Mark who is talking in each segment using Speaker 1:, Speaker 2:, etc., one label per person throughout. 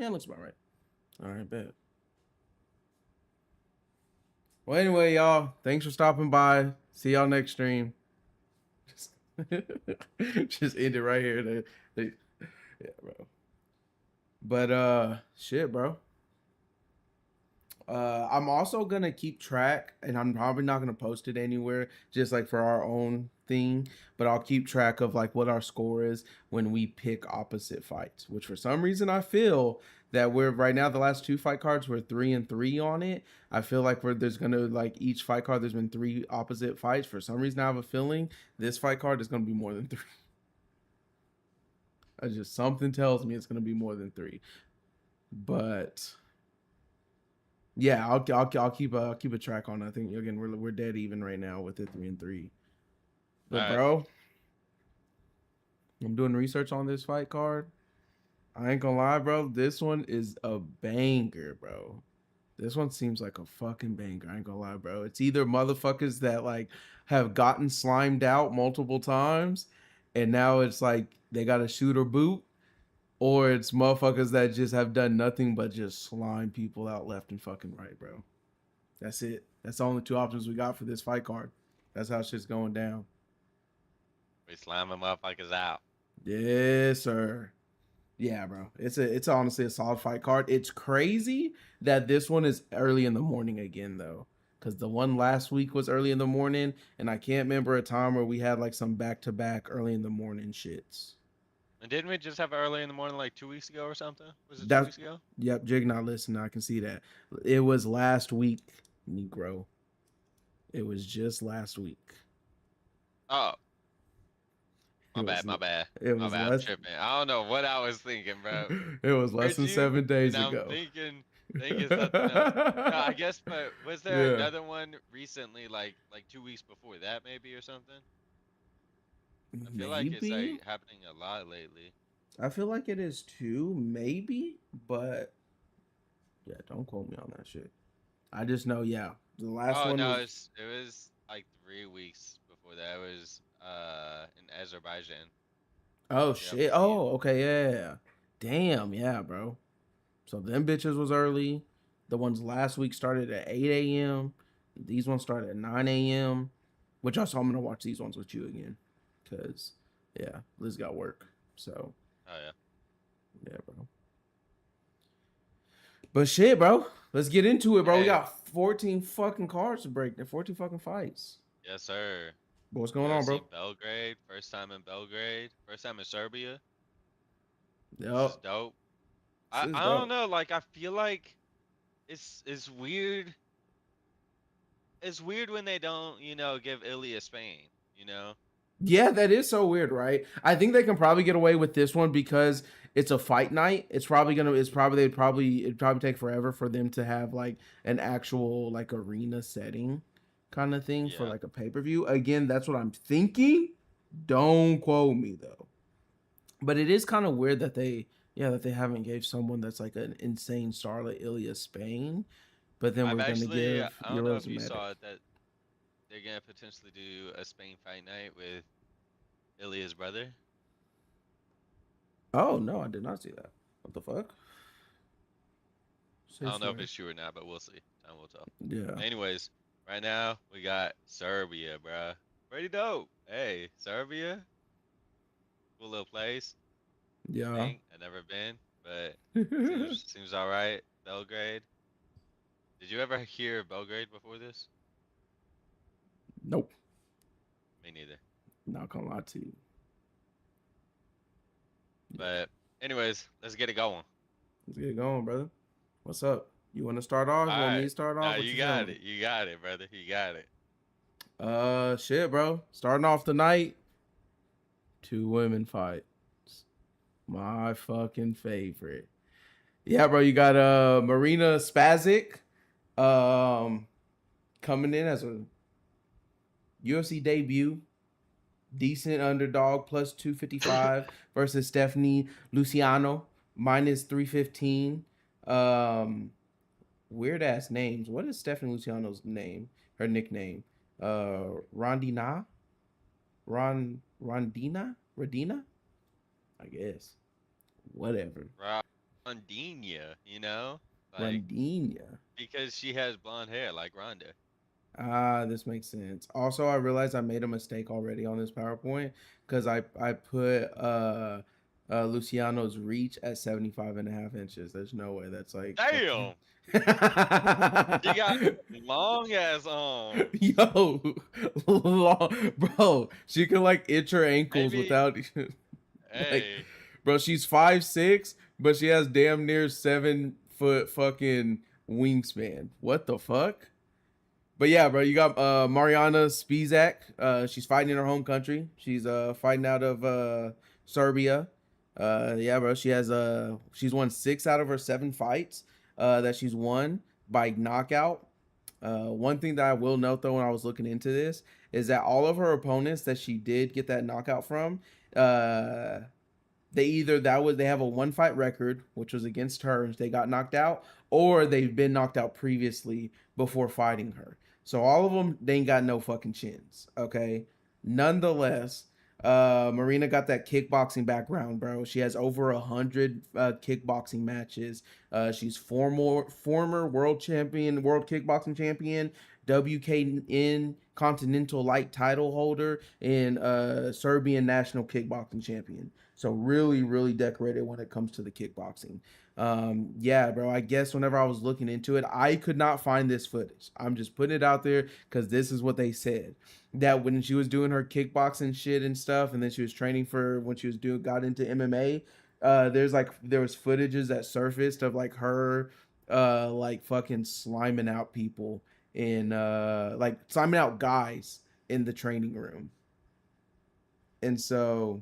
Speaker 1: Yeah, it looks about right. All right, bet. Well, anyway, y'all, thanks for stopping by. See y'all next stream. Just, just end it right here. Yeah, bro. But shit, bro. I'm also gonna keep track, and I'm probably not gonna post it anywhere, just like for our own thing. But I'll keep track of like what our score is when we pick opposite fights. Which for some reason I feel that we're right now the last two fight cards we're 3-3 on it. I feel like there's gonna like each fight card there's been three opposite fights. For some reason I have a feeling this fight card is gonna be more than three. I just something tells me it's gonna be more than three, but. Yeah, I'll keep a track on. I think again we're dead even right now with it 3-3.
Speaker 2: All
Speaker 1: But
Speaker 2: right.
Speaker 1: bro, I'm doing research on this fight card. I ain't gonna lie, bro. This one is a banger, bro. This one seems like a fucking banger. I ain't gonna lie, bro. It's either motherfuckers that like have gotten slimed out multiple times, and now it's like they got to shoot or boot, or it's motherfuckers that just have done nothing but just slime people out left and fucking right, bro. That's it. That's the only two options we got for this fight card. That's how shit's going down.
Speaker 2: We slamming motherfuckers out.
Speaker 1: Yes, sir. Yeah, bro. It's honestly a solid fight card. It's crazy that this one is early in the morning again though. Cause the one last week was early in the morning, and I can't remember a time where we had like some back to back early in the morning shits.
Speaker 2: And didn't we just have early in the morning like 2 weeks ago or something? Was it two
Speaker 1: That
Speaker 2: weeks ago?
Speaker 1: yep, Jig not listening. I can see that. It was last week, Negro. It was just last week.
Speaker 2: Oh,
Speaker 1: It
Speaker 2: my
Speaker 1: was
Speaker 2: bad, my bad.
Speaker 1: it
Speaker 2: My
Speaker 1: was
Speaker 2: bad, I'm
Speaker 1: less
Speaker 2: tripping. I don't know what I was thinking, bro.
Speaker 1: it was less
Speaker 2: Heard
Speaker 1: than
Speaker 2: you,
Speaker 1: 7 days
Speaker 2: and I'm
Speaker 1: ago.
Speaker 2: thinking something else. No, I guess, but was there
Speaker 1: Yeah.
Speaker 2: another one recently, like 2 weeks before that, maybe or something? I feel like it's
Speaker 1: Maybe.
Speaker 2: like happening a lot lately.
Speaker 1: I feel like it is too, maybe, but yeah, don't quote me on that shit. I just know, yeah. The last
Speaker 2: Oh
Speaker 1: one
Speaker 2: no,
Speaker 1: was
Speaker 2: it was like 3 weeks before that. It was in Azerbaijan.
Speaker 1: oh
Speaker 2: The
Speaker 1: shit.
Speaker 2: UFC.
Speaker 1: Oh, okay, yeah. Damn, yeah, bro. So them bitches was early. The ones last week started at 8 a.m. These ones started at 9 a.m. Which also I'm gonna watch these ones with you again. Cause yeah, Liz got work. So
Speaker 2: Oh yeah.
Speaker 1: yeah, bro. But shit, bro. Let's get into it, bro. We
Speaker 2: Hey,
Speaker 1: got 14 fucking cards to break. 14 fucking fights.
Speaker 2: yes sir.
Speaker 1: But what's going on,
Speaker 2: UFC
Speaker 1: bro?
Speaker 2: Belgrade, first time in Belgrade, first time in Serbia. This is
Speaker 1: Yup.
Speaker 2: dope.
Speaker 1: This is
Speaker 2: I don't
Speaker 1: dope.
Speaker 2: know, like I feel like it's weird. It's weird when they don't, give Ilya Spain, you know?
Speaker 1: Yeah, that is so weird, right? I think they can probably get away with this one because it's a fight night. It'd probably take forever for them to have like an actual like arena setting kind of thing for
Speaker 2: Yeah.
Speaker 1: like a pay-per-view. Again, that's what I'm thinking. Don't quote me though. But it is kind of weird that they haven't gave someone that's like an insane star like Ilya Spain, but then
Speaker 2: I've
Speaker 1: we're gonna
Speaker 2: actually,
Speaker 1: give
Speaker 2: I don't know
Speaker 1: Euros
Speaker 2: if you
Speaker 1: Medic.
Speaker 2: saw it, that they're gonna potentially do a Spain fight night with Ilya's brother.
Speaker 1: Oh no, I did not see that. What the fuck?
Speaker 2: I
Speaker 1: Say
Speaker 2: don't know if
Speaker 1: swear.
Speaker 2: it's true or not, but we'll see. Time will tell.
Speaker 1: Yeah.
Speaker 2: Anyways, right now we got Serbia, bruh. Pretty dope. Hey, Serbia, cool little place. I
Speaker 1: Yeah.
Speaker 2: think I've never been, but seems all right. Belgrade. Did you ever hear of Belgrade before this?
Speaker 1: Nope.
Speaker 2: Me neither.
Speaker 1: Not gonna lie to you. Yeah.
Speaker 2: But anyways, let's get it going.
Speaker 1: Let's get going, brother. What's up? You want to start off?
Speaker 2: All
Speaker 1: You want me
Speaker 2: right.
Speaker 1: to start
Speaker 2: Now
Speaker 1: off? What
Speaker 2: you
Speaker 1: you
Speaker 2: got
Speaker 1: feeling?
Speaker 2: it. You got it, brother. You got it.
Speaker 1: Shit, bro. Starting off the night, two women fights. My fucking favorite. Yeah, bro. You got Marina Spazic, um, coming in as a UFC debut, decent underdog, plus 255 versus Stephanie Luciano, minus 315. Um, Weird ass names. What is Stephanie Luciano's name? Her nickname? Rondina? Rondina? Radina? I guess. Whatever.
Speaker 2: Right. Rondinha, you know, like
Speaker 1: Rondinha.
Speaker 2: because she has blonde hair like Ronda.
Speaker 1: Ah, this makes sense. Also, I realized I made a mistake already on this PowerPoint because I put Luciano's reach at 75.5 inches. There's no way that's like fucking.
Speaker 2: Damn, she got long ass arms.
Speaker 1: Yo, bro, she can like itch her ankles
Speaker 2: Maybe,
Speaker 1: without like,
Speaker 2: hey,
Speaker 1: bro. She's 5'6", but she has damn near 7 foot fucking wingspan. What the fuck? But yeah, bro, you got Mariana Spizak. She's fighting in her home country. She's fighting out of Serbia. Yeah, bro, she's won 6 out of her 7 fights that she's won by knockout. One thing that I will note though when I was looking into this is that all of her opponents that she did get that knockout from, uh, they have a 1 fight record, which was against her, and they got knocked out, or they've been knocked out previously before fighting her. So all of them, they ain't got no fucking chins. Okay. Nonetheless, Marina got that kickboxing background, bro. She has over 100 kickboxing matches. She's former world champion, world kickboxing champion, WKN Continental Light title holder, and Serbian national kickboxing champion. So really, really decorated when it comes to the kickboxing. Yeah, bro. I guess whenever I was looking into it, I could not find this footage. I'm just putting it out there because this is what they said. That when she was doing her kickboxing shit and stuff, and then she was training for when she was doing got into MMA. There was footages that surfaced of like her like fucking sliming out people in like sliming out guys in the training room. And so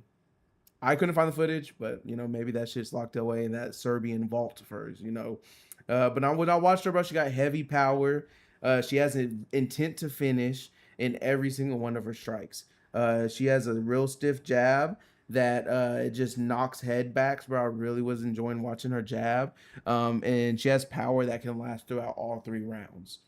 Speaker 1: I couldn't find the footage, but maybe that shit's locked away in that Serbian vault of hers. But when I watched her, bro, she got heavy power. She has an intent to finish in every single one of her strikes. She has a real stiff jab that it just knocks head backs, bro. I really was enjoying watching her jab. And she has power that can last throughout all 3 rounds.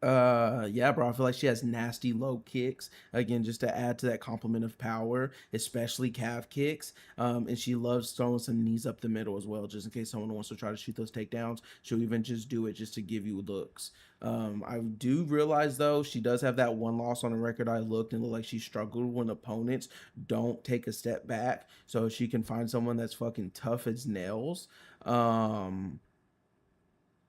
Speaker 1: Yeah, bro, I feel like she has nasty low kicks again, just to add to that complement of power, especially calf kicks. And she loves throwing some knees up the middle as well, just in case someone wants to try to shoot those takedowns. She'll even just do it just to give you looks. I do realize though she does have that one loss on the record. I looked and looked like she struggled when opponents don't take a step back, so she can find someone that's fucking tough as nails. Um,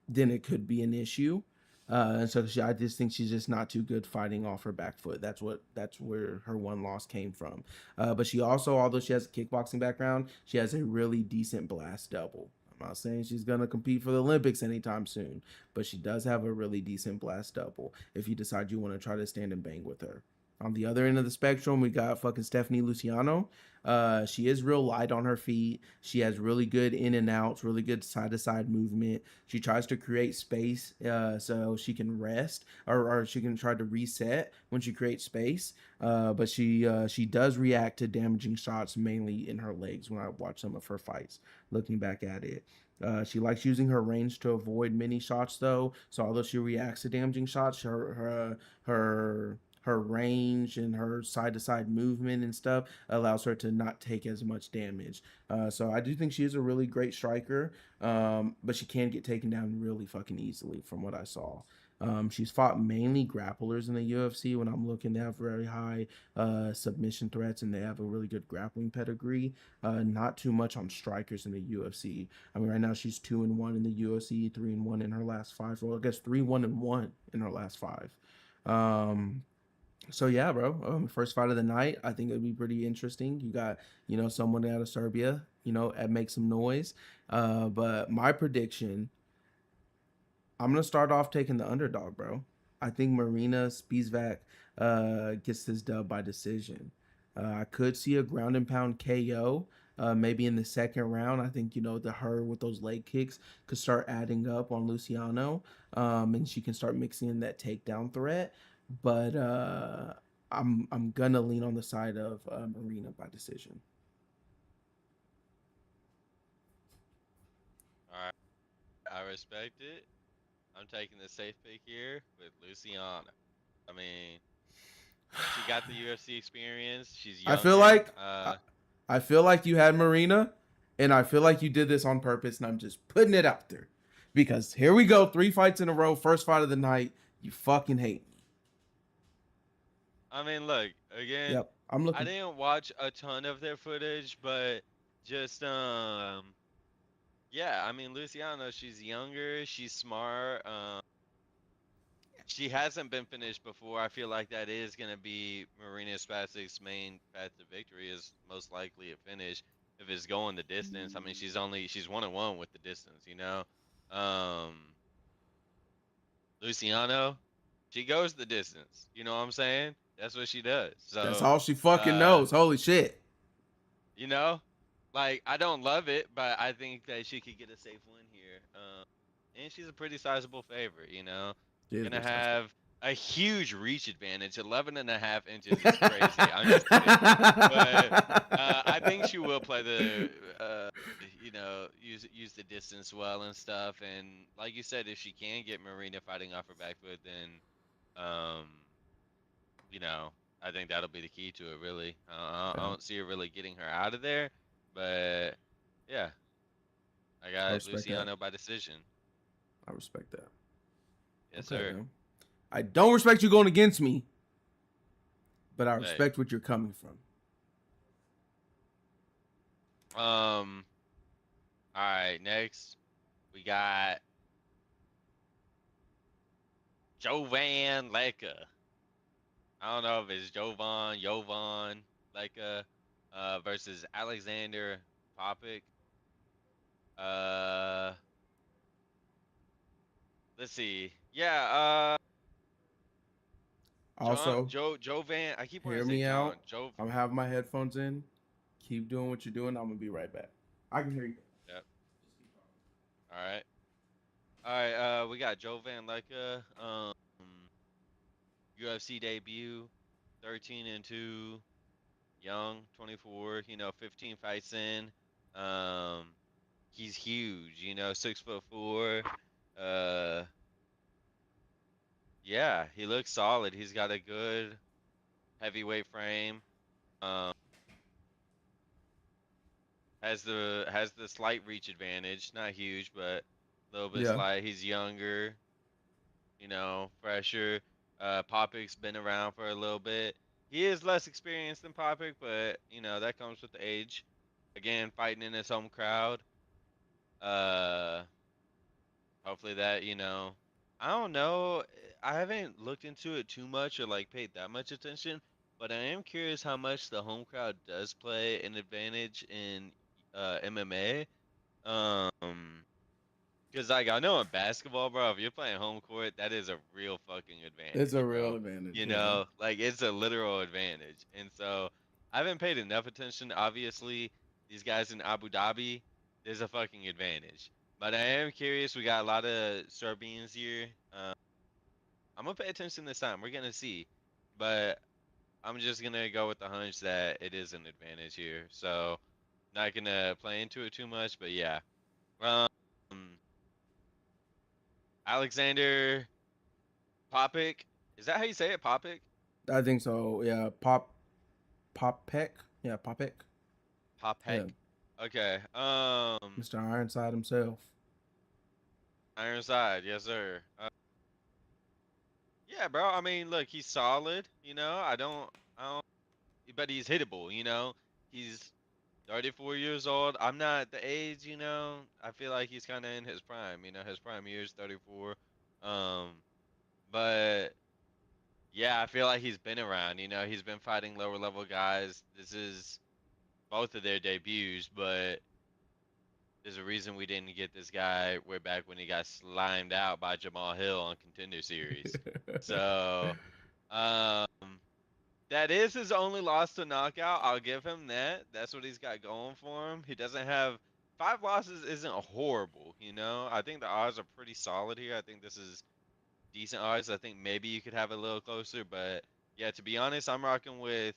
Speaker 1: then it could be an issue. And so I just think she's just not too good fighting off her back foot. That's where her one loss came from. But she also, although she has a kickboxing background, she has a really decent blast double. I'm not saying she's gonna compete for the Olympics anytime soon, but she does have a really decent blast double. If you decide you want to try to stand and bang with her. On the other end of the spectrum, we got fucking Stephanie Luciano. She is real light on her feet. She has really good in and outs, really good side to side movement. She tries to create space so she can rest, or she can try to reset when she creates space. But she does react to damaging shots mainly in her legs when I watch some of her fights. Looking back at it. She likes using her range to avoid many shots, though. So although she reacts to damaging shots, her range and her side to side movement and stuff allows her to not take as much damage. So I do think she is a really great striker, but she can get taken down really fucking easily from what I saw. She's fought mainly grapplers in the UFC. When I'm looking, they have very high submission threats and they have a really good grappling pedigree. Not too much on strikers in the UFC. I mean, right now she's 2-1 in the UFC, 3-1 in her last 5. Well, I guess 3-1-1 in her last 5. So yeah, bro. First fight of the night. I think it'd be pretty interesting. You got someone out of Serbia. Make some noise. But my prediction, I'm gonna start off taking the underdog, bro. I think Marina Spizak gets this dub by decision. I could see a ground and pound KO. Maybe in the second round, I think the her with those leg kicks could start adding up on Luciano, and she can start mixing in that takedown threat. But I'm gonna lean on the side of Marina by decision.
Speaker 2: All right, I respect it. I'm taking the safe pick here with Luciana. I mean, she got the UFC experience. She's
Speaker 1: I feel
Speaker 2: younger.
Speaker 1: like I, I feel like you had Marina, And I feel like you did this on purpose, and I'm just putting it out there. Because here we go, 3 fights in a row, first fight of the night. You fucking hate me.
Speaker 2: I mean, look, again,
Speaker 1: Yep, I'm
Speaker 2: I
Speaker 1: looking.
Speaker 2: didn't watch a ton of their footage, but just yeah, I mean, Luciano, she's younger, she's smart. She hasn't been finished before. I feel like that is going to be Marina Spasic's main path to victory is most likely a finish if it's going the distance. I mean, she's 1-1 with the distance, you know. Um, Luciano, she goes the distance. You know what I'm saying? That's what she does.
Speaker 1: That's
Speaker 2: So,
Speaker 1: all she fucking
Speaker 2: uh,
Speaker 1: knows. Holy shit.
Speaker 2: you know, like I don't love it, but I think that she could get a safe win here. And she's a pretty sizable favorite, you know.
Speaker 1: She is
Speaker 2: Gonna
Speaker 1: pretty sizable.
Speaker 2: have a huge reach advantage. 11.5 inches is crazy. I'm just kidding. But I think she will play the use the distance well and stuff. And like you said, if she can get Marina fighting off her back foot, then um, you know, I think that'll be the key to it. Really, I
Speaker 1: Yeah,
Speaker 2: don't see her really getting her out of there. But yeah, I
Speaker 1: I
Speaker 2: got
Speaker 1: respect that.
Speaker 2: Luciano by decision.
Speaker 1: I respect that.
Speaker 2: Yes,
Speaker 1: Okay,
Speaker 2: sir.
Speaker 1: man. I don't respect you going against me, but I
Speaker 2: Hey,
Speaker 1: respect what you're coming from.
Speaker 2: um, all right. Next, we got Jovan Leka. I don't know if it's Jovan Leka, versus Alexander Popik. Uh, let's see. Yeah,
Speaker 1: Also,
Speaker 2: Jovan. I keep wanting
Speaker 1: hear
Speaker 2: to say
Speaker 1: me out.
Speaker 2: John. Jove.
Speaker 1: I'm having my headphones in. Keep doing what you're doing. I'm gonna be right back. I can hear you.
Speaker 2: Yep. All right. All right. We got Jovan Leka. UFC debut, 13-2, young, 24. 15 fights in. Um, he's huge. 6'4". Uh, yeah, he looks solid. He's got a good heavyweight frame. Um, has the slight reach advantage, not huge, but a little bit
Speaker 1: Yeah,
Speaker 2: slight. He's younger, fresher. Popik's been around for a little bit. He is less experienced than Popik, but that comes with the age. Again, fighting in his home crowd. Uh, hopefully that I don't know. I haven't looked into it too much or like paid that much attention, but I am curious how much the home crowd does play an advantage in MMA. Um, because like I know in basketball, bro, if you're playing home court, that is a real fucking
Speaker 1: it's
Speaker 2: advantage,
Speaker 1: a real
Speaker 2: bro.
Speaker 1: advantage. Yeah,
Speaker 2: Like it's a literal advantage. And so I haven't paid enough attention. Obviously, these guys in Abu Dhabi, there's a fucking advantage. But I am curious. We got a lot of Serbians here. I'm gonna pay attention this time. We're gonna see. But I'm just gonna go with the hunch that it is an advantage here. So not gonna play into it too much. But yeah. Um, Alexander Popik. Is that how you say it? Popik?
Speaker 1: I think so. Yeah, pop peck. Yeah, pop peck.
Speaker 2: Popek.
Speaker 1: Yeah,
Speaker 2: Okay.
Speaker 1: Mr. Ironside himself.
Speaker 2: Ironside. Yes, sir. Yeah, bro. I mean, look, he's solid. I don't, but he's hittable. He's 34 years old. I'm not the age. I feel like he's kind of in his prime. His prime years 34. Um, but yeah, I feel like he's been around. He's been fighting lower level guys. This is both of their debuts, but there's a reason we didn't get this guy way back when he got slimed out by Jamal Hill on Contender Series. So, um, that is his only loss to knockout. I'll give him that. That's what he's got going for him. He doesn't have five losses isn't horrible. I think the odds are pretty solid here. I think this is decent odds. I think maybe you could have it a little closer, but yeah, to be honest, I'm rocking with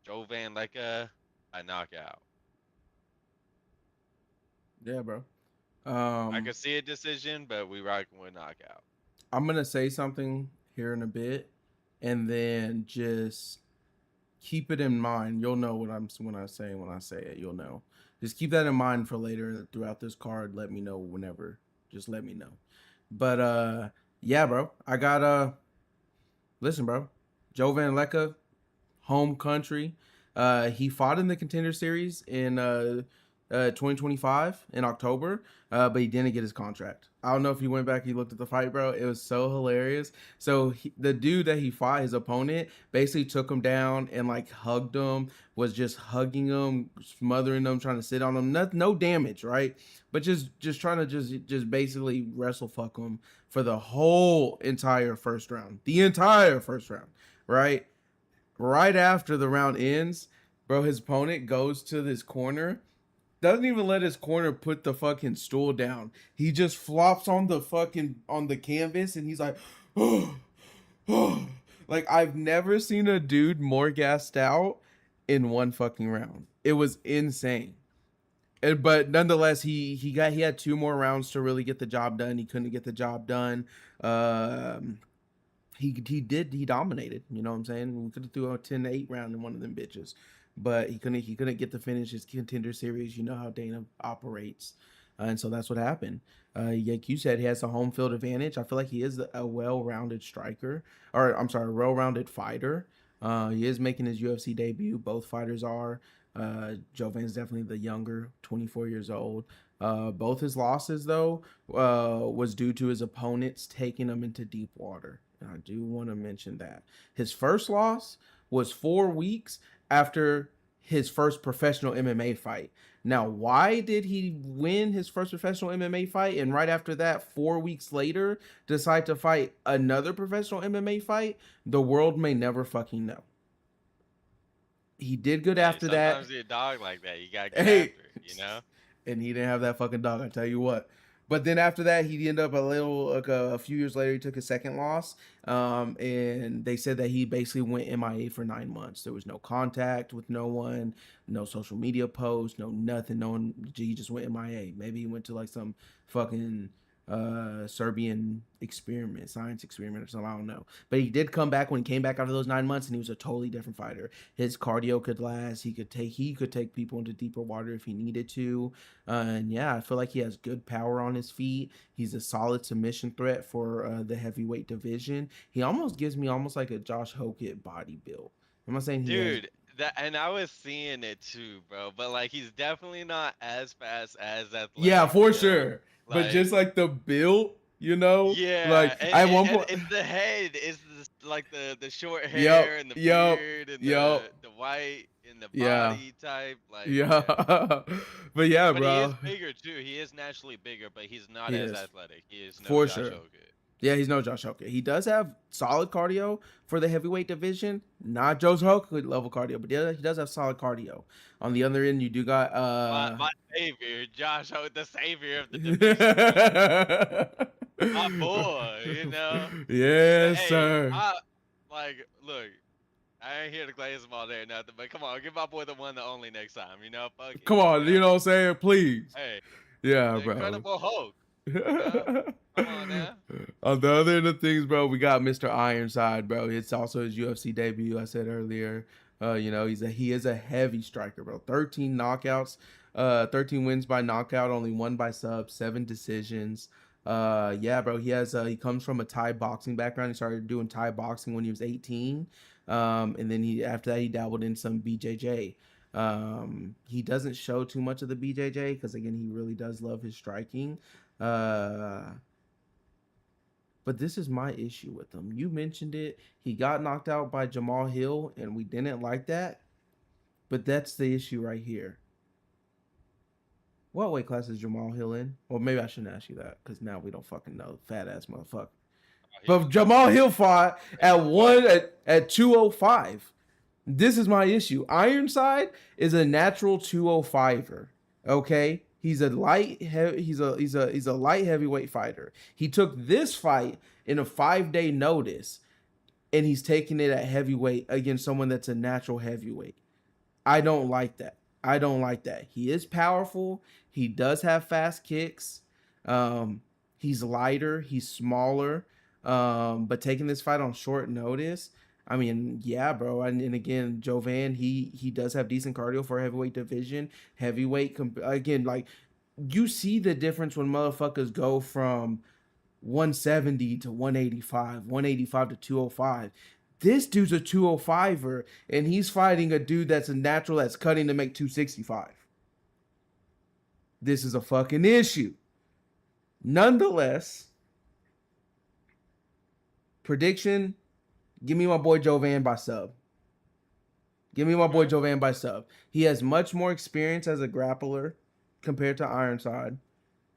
Speaker 2: Joe Van Lecca by knockout.
Speaker 1: Yeah, bro.
Speaker 2: I
Speaker 1: Um,
Speaker 2: could see a decision, but we rocking with knockout.
Speaker 1: I'm gonna say something here in a bit, and then just keep it in mind. You'll know what I'm when I say it. You'll know. Just keep that in mind for later throughout this card. Let me know whenever. Just let me know. But yeah, bro. I got listen, bro. Joe Van Lecca, home country. He fought in the Contender Series in 2025 in October, but he didn't get his contract. I don't know if he went back. He looked at the fight, bro. It was so hilarious. So the dude that he fought, his opponent, basically took him down and like hugged him. Was just hugging him, smothering him, trying to sit on him. No damage, right? But just trying to just basically wrestle fuck him for the whole entire first round. The entire first round, right? Right after the round ends, bro, his opponent goes to this corner, doesn't even let his corner put the fucking stool down. He just flops on the fucking on the canvas and he's like, oh, oh. Like I've never seen a dude more gassed out in one fucking round. It was insane. But nonetheless, he had two more rounds to really get the job done. He couldn't get the job done. He dominated. You know what I'm saying? We could have threw a 10-8 round in one of them bitches, but he couldn't get to finish his Contender Series. You know how Dana operates, and so that's what happened. Like you said, he has a home field advantage. I feel like he is a well-rounded striker, or I'm sorry, a well-rounded fighter. He is making his UFC debut. Both fighters are. Jovan's definitely the younger, 24 years old. Both his losses, though, was due to his opponents taking him into deep water. And I do want to mention that. His first loss was 4 weeks after his first professional MMA fight. Now, why did he win his first professional MMA fight and right after that, 4 weeks later, decide to fight another professional MMA fight? The world may never fucking know. He did good
Speaker 2: Hey,
Speaker 1: after that.
Speaker 2: sometimes you're a dog like that. You gotta get
Speaker 1: Hey,
Speaker 2: after it, you know?
Speaker 1: and he didn't have that fucking dog. I tell you what. But then after that, he ended up a few years later. He took his second loss, and they said that he basically went MIA for 9 months. There was no contact with no one, no social media posts, no nothing. No one. He just went MIA. Maybe he went to like some fucking Serbian science experiment or something. I don't know. But he did come back when he came back after those 9 months, and he was a totally different fighter. His cardio could last. He could take people into deeper water if he needed to. And yeah, I feel like he has good power on his feet. He's a solid submission threat for the heavyweight division. He almost gives me almost like a Josh Hokett body build. I'm not saying he has.
Speaker 2: Dude, that and I was seeing it too, bro. But like he's definitely not as fast as
Speaker 1: Yeah,
Speaker 2: athletic,
Speaker 1: for
Speaker 2: you know?
Speaker 1: sure. But
Speaker 2: Like
Speaker 1: just like the build, you know,
Speaker 2: yeah,
Speaker 1: like I
Speaker 2: and,
Speaker 1: one
Speaker 2: and
Speaker 1: point.
Speaker 2: it's the head, it's like the short
Speaker 1: Yep,
Speaker 2: hair and the
Speaker 1: yep,
Speaker 2: beard and
Speaker 1: yep,
Speaker 2: the white and the
Speaker 1: yeah,
Speaker 2: body type, like
Speaker 1: yeah.
Speaker 2: yeah.
Speaker 1: But yeah,
Speaker 2: But he is
Speaker 1: bro,
Speaker 2: bigger too. He is naturally bigger, but he's not
Speaker 1: he
Speaker 2: as
Speaker 1: is
Speaker 2: athletic. He is no
Speaker 1: for
Speaker 2: Josh
Speaker 1: sure.
Speaker 2: Hogan.
Speaker 1: Yeah, he's no Josh Hokett. He does have solid cardio for the heavyweight division, not Josh Hokett level cardio, but yeah, he does have solid cardio. On the other end, you do got
Speaker 2: My savior, Josh Hogan, the savior of the division, my boy, you know. But
Speaker 1: yes,
Speaker 2: hey,
Speaker 1: sir.
Speaker 2: I like look. I ain't here to glaze him all day or nothing, but come on, give my boy the one, the only next time. You know, fuck it.
Speaker 1: Come
Speaker 2: You
Speaker 1: on, you
Speaker 2: know,
Speaker 1: know what I'm saying? Please.
Speaker 2: hey,
Speaker 1: Yeah,
Speaker 2: the
Speaker 1: bro.
Speaker 2: Incredible Hulk. You know, come on now.
Speaker 1: On the other end of things, bro, we got Mr. Ironside, bro. It's also his UFC debut. I said earlier. He is a heavy striker, bro. 13 knockouts, 13 wins by knockout, only one by sub, 7 decisions. Yeah, bro. He comes from a Thai boxing background. He started doing Thai boxing when he was 18. And then he after that he dabbled in some BJJ. He doesn't show too much of the BJJ because again he really does love his striking. Uh, but this is my issue with him. You mentioned it. He got knocked out by Jamal Hill, and we didn't like that. But that's the issue right here. What weight class is Jamal Hill in? Well, maybe I shouldn't ask you that because now we don't fucking know. Fat ass motherfucker.
Speaker 2: He
Speaker 1: But
Speaker 2: was
Speaker 1: Jamal Hill fought at one
Speaker 2: 205.
Speaker 1: at 205. This is my issue. Ironside is a natural 205er. Okay? He's a light heavyweight fighter. He took this fight in a 5-day notice and he's taking it at heavyweight against someone that's a natural heavyweight. I don't like that. I don't like that. He is powerful. He does have fast kicks. He's lighter. He's smaller. But taking this fight on short notice, I mean, yeah, bro. And again, Jovan, he does have decent cardio for a heavyweight division. Heavyweight, again, like you see the difference when motherfuckers go from 170 to 185, 185 to 205. This dude's a 205er, and he's fighting a dude that's a natural that's cutting to make 265. This is a fucking issue. Nonetheless, prediction, give me my boy Jovan by sub. Give me my boy
Speaker 2: Okay.
Speaker 1: Jovan by sub. He has much more experience as a grappler compared to Ironside.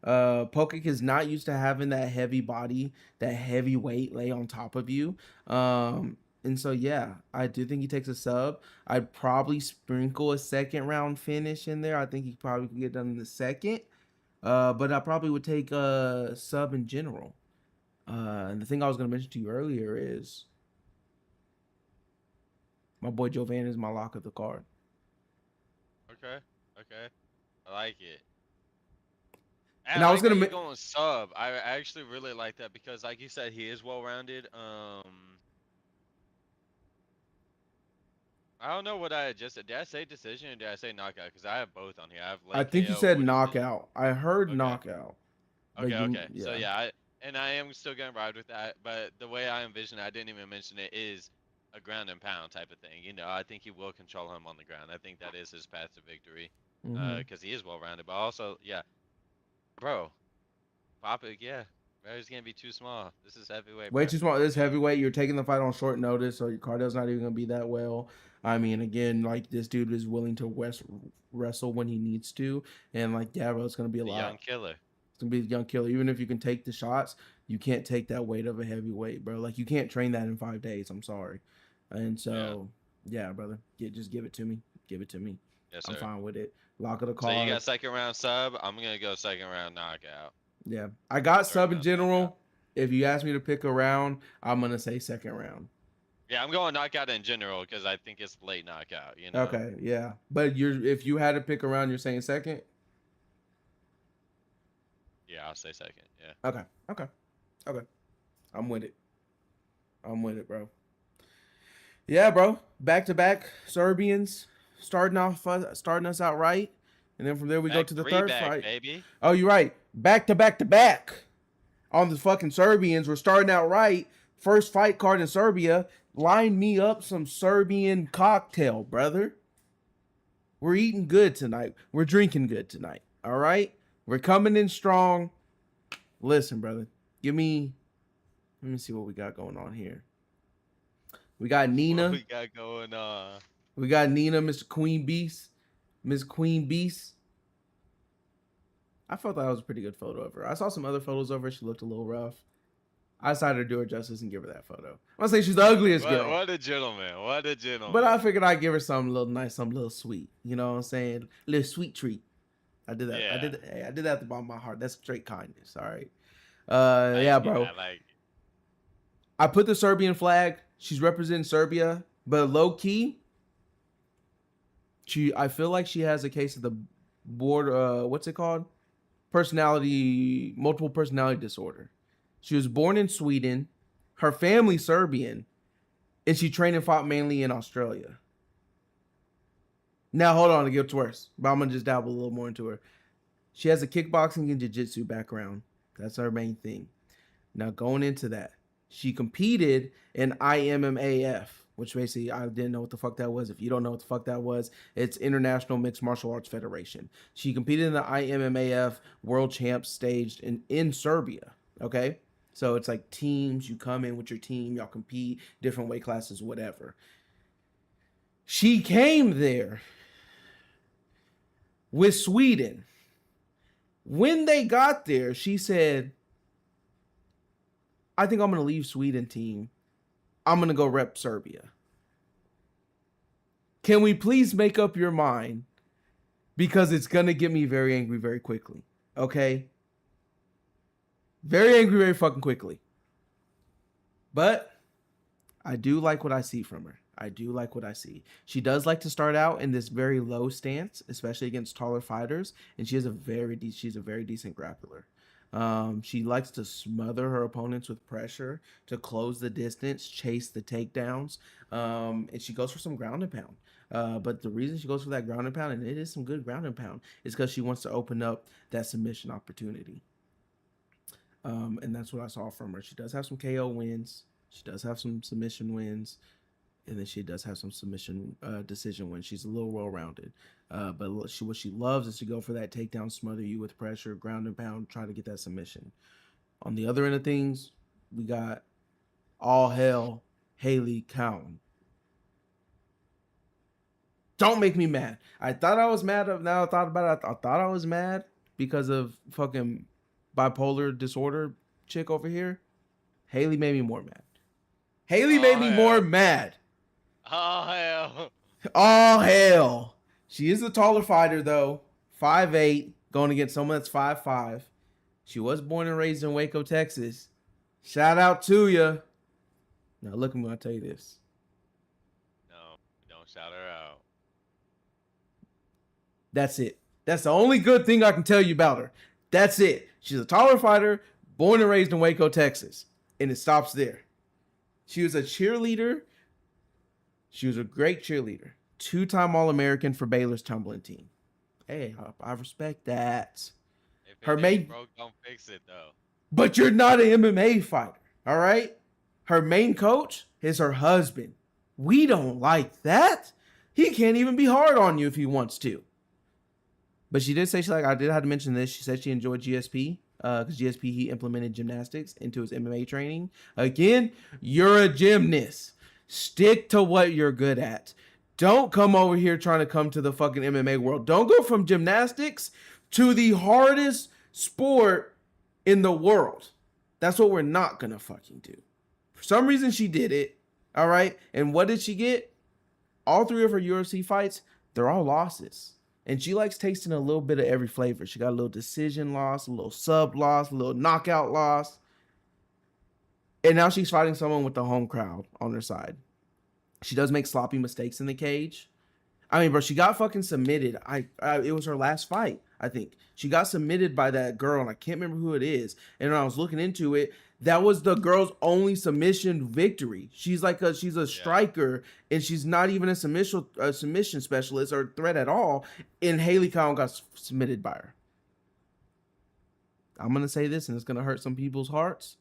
Speaker 1: Pokic is not used to having that heavy body, that heavy weight lay on top of you. And so yeah, I do think he takes a sub. I'd probably sprinkle a second round finish in there. I think he probably could get done in the second. But I probably would take a sub in general. And the thing I was gonna mention to you earlier is my boy Jovan is my lock of the card.
Speaker 2: Okay. Okay. I like it.
Speaker 1: And
Speaker 2: I
Speaker 1: I was
Speaker 2: like
Speaker 1: gonna
Speaker 2: that you're going sub. I actually really like that because, like you said, he is well rounded. I don't know what I adjusted. Did I say decision or did I say knockout? Because I have both on here. I have
Speaker 1: I
Speaker 2: late
Speaker 1: think you
Speaker 2: KO
Speaker 1: said
Speaker 2: or decision.
Speaker 1: knockout. I heard
Speaker 2: Okay.
Speaker 1: knockout, but
Speaker 2: Okay.
Speaker 1: you
Speaker 2: Okay. So
Speaker 1: yeah.
Speaker 2: yeah, and I am still gonna ride with that. But the way I envision it, I didn't even mention it, is a ground and pound type of thing. You know, I think he will control him on the ground. I think that is his path to victory.
Speaker 1: Mm-hmm.
Speaker 2: Because he is well rounded, but also, yeah, bro, pop it, yeah. Bro, he's gonna be too small. This is heavyweight,
Speaker 1: Way
Speaker 2: bro.
Speaker 1: too small. This
Speaker 2: You know?
Speaker 1: heavyweight, you're taking the fight on short notice, so your cardio's not even gonna be that well. I mean, again, like this dude is willing to wrestle when he needs to, and like yeah, bro, it's gonna be a
Speaker 2: The young
Speaker 1: lot.
Speaker 2: killer.
Speaker 1: It's gonna be a young killer. Even if you can take the shots, you can't take that weight of a heavyweight, bro. Like you can't train that in 5 days. I'm sorry. And
Speaker 2: Yeah.
Speaker 1: so, yeah, brother, just give it to me. Give it to me.
Speaker 2: Yes,
Speaker 1: I'm
Speaker 2: sir.
Speaker 1: fine with it. Lock of the
Speaker 2: So you
Speaker 1: card.
Speaker 2: got second round sub. I'm gonna go second round knockout.
Speaker 1: Yeah, I got
Speaker 2: Third
Speaker 1: sub in
Speaker 2: round knockout.
Speaker 1: general. If you ask me to pick a round, I'm gonna say second round.
Speaker 2: Yeah, I'm going knockout in general because I think it's late knockout. You know?
Speaker 1: Okay, yeah. But if you had to pick around, you're saying second?
Speaker 2: Yeah, I'll say second. Yeah.
Speaker 1: Okay. Okay. Okay. I'm with it. I'm with it, bro. Yeah, bro. Back to back Serbians starting us out right. And then from there we go
Speaker 2: Back
Speaker 1: to the
Speaker 2: three
Speaker 1: third
Speaker 2: back,
Speaker 1: fight.
Speaker 2: baby.
Speaker 1: Oh, you're right. Back to back to back on the fucking Serbians. We're starting out right. First fight card in Serbia. Line me up some Serbian cocktail, brother. We're eating good tonight. We're drinking good tonight. All right? We're coming in strong. Listen, brother. Let me see what we got going on here. We got
Speaker 2: What
Speaker 1: Nina.
Speaker 2: we got going on?
Speaker 1: We got Nina, Mr. Queen Beast. Miss Queen Beast. I felt that was a pretty good photo of her. I saw some other photos of her. She looked a little rough. I decided to do her justice and give her that photo. I'm gonna say she's the ugliest girl.
Speaker 2: What a gentleman. What a gentleman.
Speaker 1: But I figured I'd give her something a little nice, something a little sweet. You know what I'm saying? A little sweet treat. I did that.
Speaker 2: Yeah.
Speaker 1: I did that at the bottom of my heart. That's straight kindness. All right.
Speaker 2: Thank
Speaker 1: Yeah,
Speaker 2: you.
Speaker 1: bro.
Speaker 2: I like it.
Speaker 1: I put the Serbian flag. She's representing Serbia, but low key, I feel like she has a case of the what's it called? Multiple personality disorder. She was born in Sweden, her family Serbian, and she trained and fought mainly in Australia. Now hold on, it gets worse, but I'm gonna just dabble a little more into her. She has a kickboxing and jiu-jitsu background. That's her main thing. Now going into that, she competed in IMMAF, which basically I didn't know what the fuck that was. If you don't know what the fuck that was, it's International Mixed Martial Arts Federation. She competed in the IMMAF World Champs staged in Serbia. Okay, so it's like teams. You come in with your team, y'all compete, different weight classes, whatever. She came there with Sweden. When they got there, she said, I think I'm going to leave Sweden team. I'm going to go rep Serbia. Can we please make up your mind? Because it's going to get me very angry very quickly. Okay? Very angry very fucking quickly. But I do like what I see from her. I do like what I see. She does like to start out in this very low stance, especially against taller fighters, and she's a very decent grappler. She likes to smother her opponents with pressure to close the distance, chase the takedowns, and she goes for some ground and pound. But the reason she goes for that ground and pound, and it is some good ground and pound, is because she wants to open up that submission opportunity. And that's what I saw from her. She does have some KO wins. She does have some submission wins, and then she does have some submission decision wins. She's a little well rounded. But what she loves is to go for that takedown, smother you with pressure, ground and pound, try to get that submission. On the other end of things, we got all hell Haley Cowan. Don't make me mad. I thought I was mad. Now I thought about it. I thought I was mad because of fucking bipolar disorder chick over here. Haley made me more mad. Haley made
Speaker 2: Oh
Speaker 1: me more
Speaker 2: hell.
Speaker 1: mad.
Speaker 2: Oh hell.
Speaker 1: Oh hell. She is a taller fighter though. 5'8", going against someone that's 5'5". She was born and raised in Waco, Texas. Shout out to you. Now look at me when I tell you this.
Speaker 2: No, don't shout her out.
Speaker 1: That's it. That's the only good thing I can tell you about her. That's it. She's a taller fighter, born and raised in Waco, Texas. And it stops there. She was a cheerleader. She was a great cheerleader. 2-time All-American for Baylor's tumbling team. Hey, I respect that.
Speaker 2: If
Speaker 1: Her
Speaker 2: it ain't
Speaker 1: main,
Speaker 2: broke, don't fix it though.
Speaker 1: but you're not an MMA fighter, all right? Her main coach is her husband. We don't like that. He can't even be hard on you if he wants to. But she did say I did have to mention this. She said she enjoyed GSP because GSP he implemented gymnastics into his MMA training. Again, you're a gymnast. Stick to what you're good at. Don't come over here trying to come to the fucking MMA world. Don't go from gymnastics to the hardest sport in the world. That's what we're not gonna fucking do. For some reason, she did it. All right. And what did she get? All 3 of her UFC fights, they're all losses. And she likes tasting a little bit of every flavor. She got a little decision loss, a little sub loss, a little knockout loss. And now she's fighting someone with the home crowd on her side. She does make sloppy mistakes in the cage. I mean, bro, she got fucking submitted. It was her last fight, I think. She got submitted by that girl, and I can't remember who it is. And when I was looking into it, that was the girl's only submission victory. She's she's a
Speaker 2: Yeah.
Speaker 1: striker, and she's not even a submission specialist or threat at all. And Haley Cowan got submitted by her. I'm gonna say this, and it's gonna hurt some people's hearts.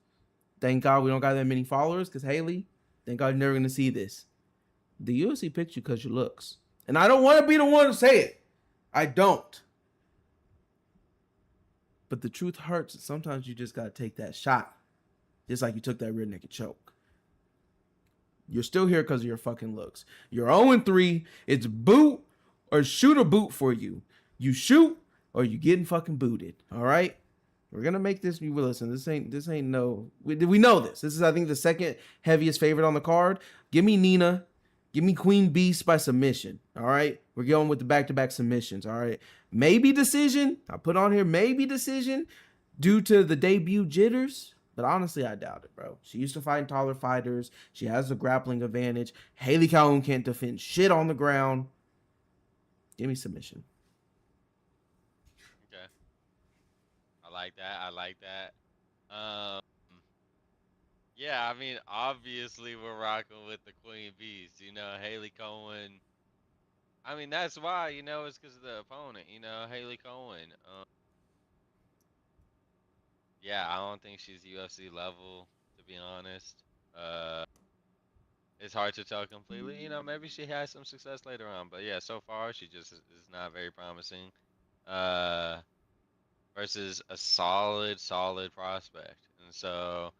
Speaker 1: Thank God we don't got that many followers, because Haley, thank God you're never gonna see this. The UFC picked you because your looks. And I don't want to be the one to say it. I don't. But the truth hurts. Sometimes you just got to take that shot. Just like you took that rear naked choke. You're still here because of your fucking looks. You're 0-3. It's boot or shoot or boot for you. You shoot or you getting fucking booted. All right? We're gonna make this. Listen, this ain't no. We know this. This is, I think, the second heaviest favorite on the card. Give me Nina. Give me Queen Beast by submission. All right. We're going with the back-to-back submissions. All right. Maybe decision. I put on here maybe decision due to the debut jitters. But honestly, I doubt it, bro. She used to fight taller fighters. She has a grappling advantage. Haley Calhoun can't defend shit on the ground. Give me submission.
Speaker 2: Okay. I like that. I like that. Um. Yeah, I mean, obviously we're rocking with the Queen Beast. You know, Haley Cohen. I mean, that's why. You know, it's because of the opponent. You know, Haley Cohen. Yeah, I don't think she's UFC level, to be honest. Uh, it's hard to tell completely. You know, maybe she has some success later on, but yeah, so far she just is not very promising. Uh, versus a solid prospect, and so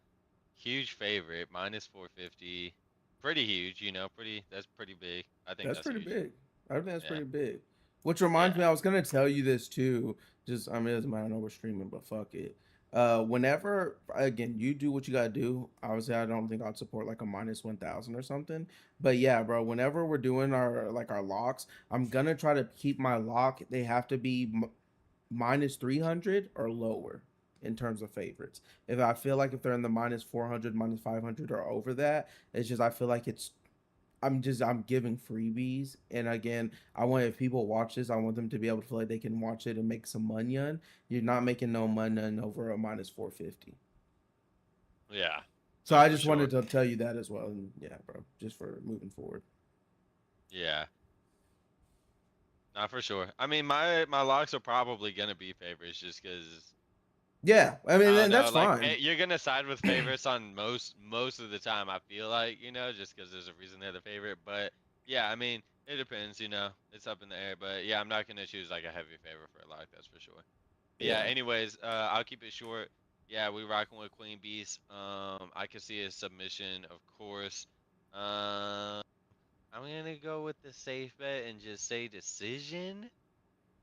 Speaker 2: huge favorite, minus 450, pretty huge. You know, pretty. That's pretty big. I think
Speaker 1: That's
Speaker 2: that's
Speaker 1: pretty
Speaker 2: huge.
Speaker 1: big. I think that's
Speaker 2: Yeah,
Speaker 1: pretty big. Which reminds
Speaker 2: yeah,
Speaker 1: me, I was gonna tell you this too. Just I mean, it doesn't matter. I know we're streaming, but fuck it. Whenever again, you do what you gotta do. Obviously, I don't think I'd support like a minus 1,000 or something. But yeah, bro. Whenever we're doing our locks, I'm gonna try to keep my lock. They have to be minus 300 or lower in terms of favorites. If I feel like if they're in the minus 400, minus 500 or over that, it's just I feel like I'm giving freebies, and again, I want if people watch this, I want them to be able to feel like they can watch it and make some money on. You're not making no money on over a minus 450.
Speaker 2: Yeah.
Speaker 1: So
Speaker 2: No,
Speaker 1: I
Speaker 2: for
Speaker 1: just
Speaker 2: sure.
Speaker 1: wanted to tell you that as well, and yeah, bro, just for moving forward.
Speaker 2: Yeah. Not for sure. I mean, my locks are probably gonna be favorites just because
Speaker 1: Yeah, I mean,
Speaker 2: I don't
Speaker 1: and
Speaker 2: know.
Speaker 1: that's
Speaker 2: Like
Speaker 1: fine.
Speaker 2: you're gonna side with favorites on most of the time. I feel like just because there's a reason they're the favorite. But yeah, I mean, it depends. It's up in the air. But yeah, I'm not gonna choose like a heavy favorite for a lock. That's for sure. But yeah.
Speaker 1: Yeah.
Speaker 2: Anyways, I'll keep it short. Yeah, we rocking with Queen Beast. I can see a submission, of course. Um, I'm gonna go with the safe bet and just say decision.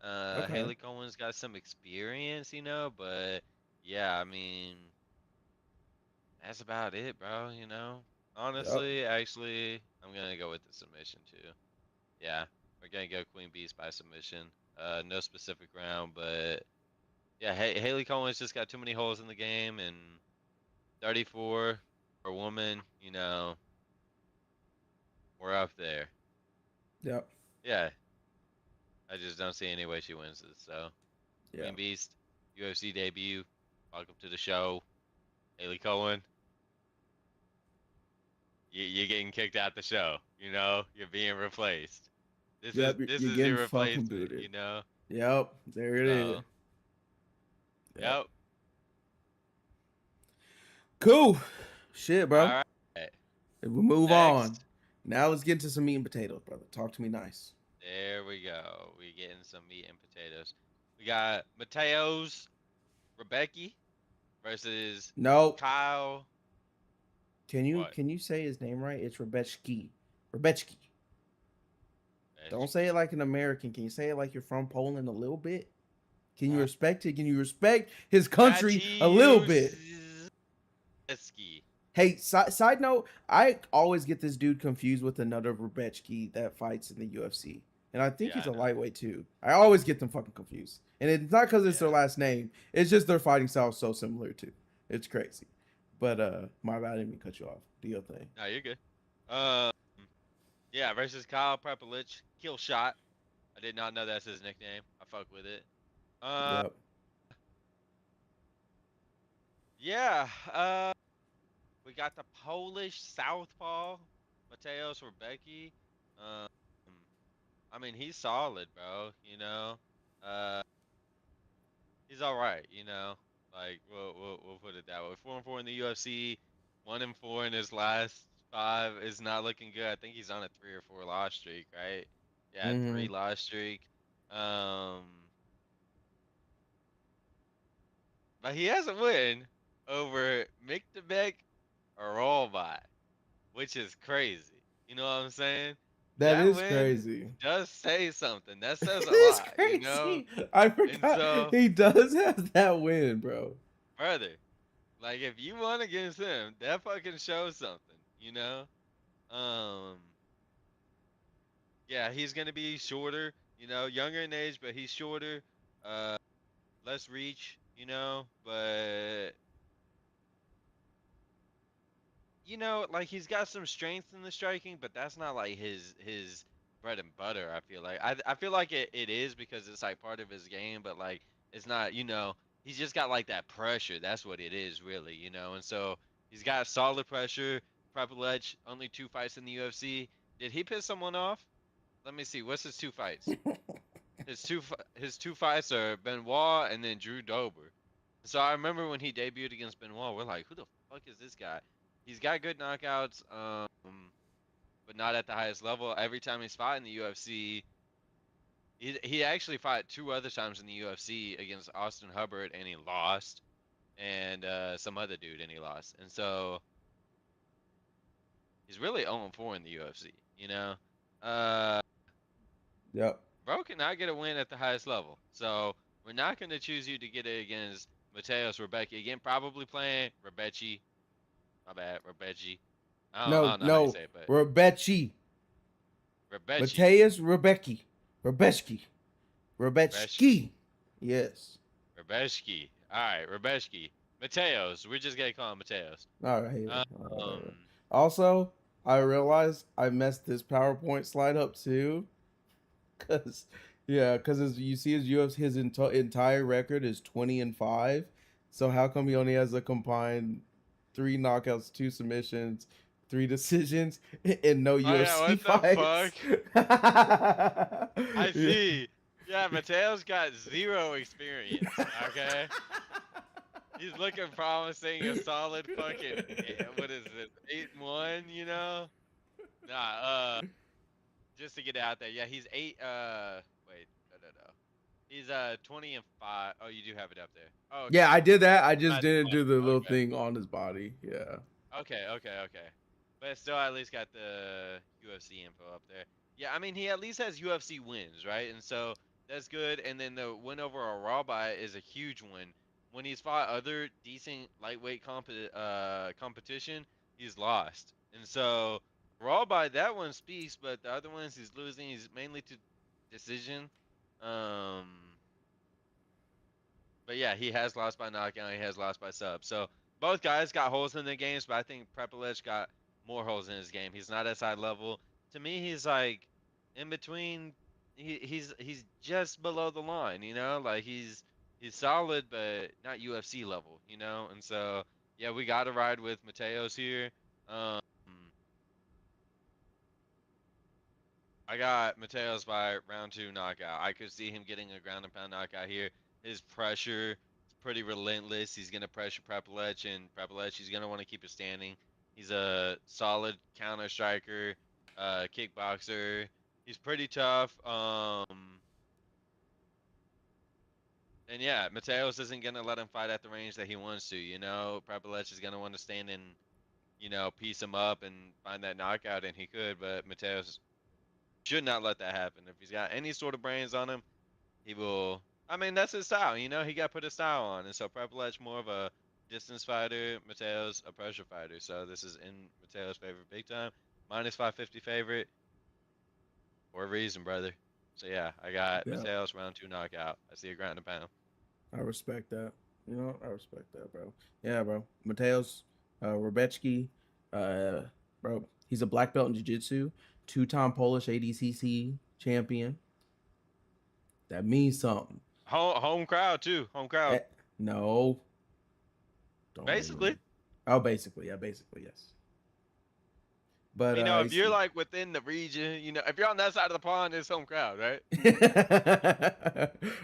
Speaker 1: Okay.
Speaker 2: Haley Cohen's got some experience, but yeah, I mean, that's about it, bro.
Speaker 1: Yep.
Speaker 2: Honestly, actually, I'm gonna go with the submission too. Yeah, we're gonna go Queen Beast by submission. No specific round, but yeah, Haley Cohen's just got too many holes in the game, and 34 for a woman, we're up there.
Speaker 1: Yep.
Speaker 2: Yeah, I just don't see any way she wins this. So,
Speaker 1: Yeah.
Speaker 2: Queen Beast, UFC debut. Welcome to the show, Haley Cohen. You're getting kicked out the show. You're being replaced. This is
Speaker 1: Yep.
Speaker 2: this
Speaker 1: You're
Speaker 2: is
Speaker 1: getting
Speaker 2: your
Speaker 1: fucking
Speaker 2: replacement.
Speaker 1: booted. Yep. There it is.
Speaker 2: So
Speaker 1: Yep.
Speaker 2: yep.
Speaker 1: Cool. Shit, bro.
Speaker 2: All right.
Speaker 1: If we move on,
Speaker 2: Next,
Speaker 1: now let's get into some meat and potatoes, brother. Talk to me nice.
Speaker 2: there we go. We getting some meat and potatoes. We got Mateo's Rebecca versus
Speaker 1: No,
Speaker 2: Kyle.
Speaker 1: can you
Speaker 2: What?
Speaker 1: can you say his name right? It's Rebechki. Rebechki. Don't say it
Speaker 2: Beshki.
Speaker 1: like an American. Can you say it like you're from Poland a little bit? Can you
Speaker 2: Uh,
Speaker 1: respect it? Can you respect his country a little bit?
Speaker 2: Maciejewski.
Speaker 1: Hey, side note, I always get this dude confused with another Rebechki that fights in the UFC. And I think
Speaker 2: Yeah,
Speaker 1: he's
Speaker 2: I
Speaker 1: a
Speaker 2: know.
Speaker 1: lightweight too. I always get them fucking confused. And it's not because it's their
Speaker 2: Yeah.
Speaker 1: last name. It's just their fighting style so similar too. It's crazy. But my bad, I didn't mean to cut you off. Do your thing.
Speaker 2: No, you're good. Um, yeah, versus Kyle Prepelich. Kill shot. I did not know that's his nickname. I fuck with it. Uh,
Speaker 1: Yep.
Speaker 2: yeah. We got the Polish southpaw, Mateusz Rebecki. Um, I mean, he's solid, bro. Uh, he's all right. Like we'll put it that way. 4-4 in the UFC, 1-4 in his last five is not looking good. I think he's on a 3 or 4 loss streak, right? Yeah,
Speaker 1: Mm-hmm.
Speaker 2: 3 loss streak. Um, but he has a win over Mick or Rollbot, which is crazy. You know what I'm saying?
Speaker 1: That
Speaker 2: That
Speaker 1: is
Speaker 2: win
Speaker 1: crazy.
Speaker 2: does say something. That says a
Speaker 1: It's
Speaker 2: lot.
Speaker 1: crazy. I
Speaker 2: And
Speaker 1: forgot
Speaker 2: so,
Speaker 1: he does have that win, bro.
Speaker 2: brother, like if you won against him, that fucking shows something. Um, yeah, he's gonna be shorter, younger in age, but he's shorter, uh, less reach, but like he's got some strength in the striking, but that's not like his bread and butter. I feel like it is because it's like part of his game, but like it's not. He's just got like that pressure. That's what it is, really. And so he's got solid pressure. Prepelech, only 2 fights in the UFC. Did he piss someone off? Let me see. What's his 2 fights? His two fights are Benoit and then Drew Dober. So I remember when he debuted against Benoit, we're like, who the fuck is this guy? He's got good knockouts, but not at the highest level. Every time he's fought in the UFC, he actually fought 2 other times in the UFC against Austin Hubbard and he lost, and some other dude and he lost. And so he's really 0-4 in the UFC. Uh,
Speaker 1: Yep.
Speaker 2: Bro cannot get a win at the highest level. So we're not going to choose you to get it against Mateus Rebecca. Again, probably playing Rebecci. My bad, Rebecci. I
Speaker 1: No,
Speaker 2: don't know how you
Speaker 1: no.
Speaker 2: say it, but
Speaker 1: Rebecci.
Speaker 2: Rebecci.
Speaker 1: Mateus Rebecki. Rebecki.
Speaker 2: Rebesh,
Speaker 1: Rebecki. Yes.
Speaker 2: Rebeshki. All right, Rebeshki. Mateos. We're just going to call him Mateos.
Speaker 1: All right.
Speaker 2: Um,
Speaker 1: Also, I realized I messed this PowerPoint slide up too. Cause yeah, cause you see his UFC his entire record is 20-5. So how come he only has a combined 3 knockouts, 2 submissions, 3 decisions, and no
Speaker 2: Oh yeah,
Speaker 1: UFC
Speaker 2: what the fuck?
Speaker 1: fights?
Speaker 2: I
Speaker 1: Yeah.
Speaker 2: see. Yeah, Mateo's got zero experience. Okay, he's looking promising, a solid fucking what is this, 8-1? You know? Nah, just to get out there. Yeah, he's eight. Wait, no. He's 20-5. Oh, you do have it up there. Oh,
Speaker 1: Yeah,
Speaker 2: okay.
Speaker 1: I did that. I just
Speaker 2: Not
Speaker 1: didn't do the little
Speaker 2: okay.
Speaker 1: thing on his body. Yeah.
Speaker 2: Okay. But still, at least got the UFC info up there. Yeah, I mean, he at least has UFC wins, right? And so that's good. And then the win over a Raw by is a huge win. When he's fought other decent lightweight competition, he's lost. And so Raw by that one speaks, but the other ones he's losing. He's mainly to decision. Um, but yeah, he has lost by knockout. He has lost by sub. So both guys got holes in their games, but I think Prepelich got more holes in his game. He's not as high level. To me, he's like in between. He's just below the line, you know. Like he's solid, but not UFC level, you know. And so yeah, we got to ride with Mateos here. Um, I got Mateos by round 2 knockout. I could see him getting a ground and pound knockout here. His pressure is pretty relentless. He's going to pressure Prepelech, and Prepelech, he's going to want to keep it standing. He's a solid counter striker, kickboxer. He's pretty tough. And yeah, Mateos isn't going to let him fight at the range that he wants to. You know, Prepelech is going to want to stand and, piece him up and find that knockout, and he could, but Mateos should not let that happen. If he's got any sort of brains on him, he will. I mean, that's his style. You know, he got to put his style on. And so Prepelech more of a distance fighter, Mateo's a pressure fighter. So this is in Mateo's favor big time. Minus 550 favorite for a reason, brother. So yeah, I got
Speaker 1: Yeah.
Speaker 2: Mateo's round 2 knockout. I see a ground and pound.
Speaker 1: I respect that. You know, I respect that, bro. Yeah, bro. Mateos, Rebecki, uh, bro. He's a black belt in jiu-jitsu, 2-time Polish ADCC champion. That means something.
Speaker 2: Home crowd too. Home crowd.
Speaker 1: Eh, no, don't make
Speaker 2: Basically.
Speaker 1: me. Oh, basically, yeah, basically, yes. But
Speaker 2: If you're like within the region, if you're on that side of the pond, it's home crowd, right?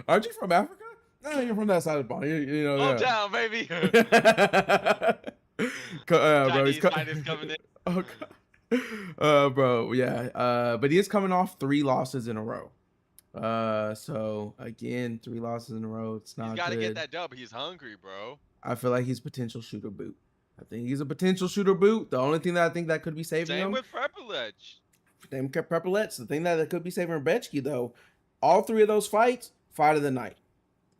Speaker 1: aren't you from Africa? No, you're from that side of the pond. You know, yeah.
Speaker 2: Hometown, baby.
Speaker 1: Bro, he's
Speaker 2: Chinese fighters coming in.
Speaker 1: oh, bro, yeah. But he is coming off 3 losses in a row. So again, 3 losses in a row. It's
Speaker 2: He's
Speaker 1: not
Speaker 2: got to get
Speaker 1: good.
Speaker 2: that dub. He's hungry, bro.
Speaker 1: I feel like he's potential shooter boot. I think he's a potential shooter boot. The only thing that I think that could be saving
Speaker 2: Same
Speaker 1: him,
Speaker 2: with Prepelech.
Speaker 1: them Prepelets. The thing that could be saving Rebecki though, all 3 of those fights, fight of the night.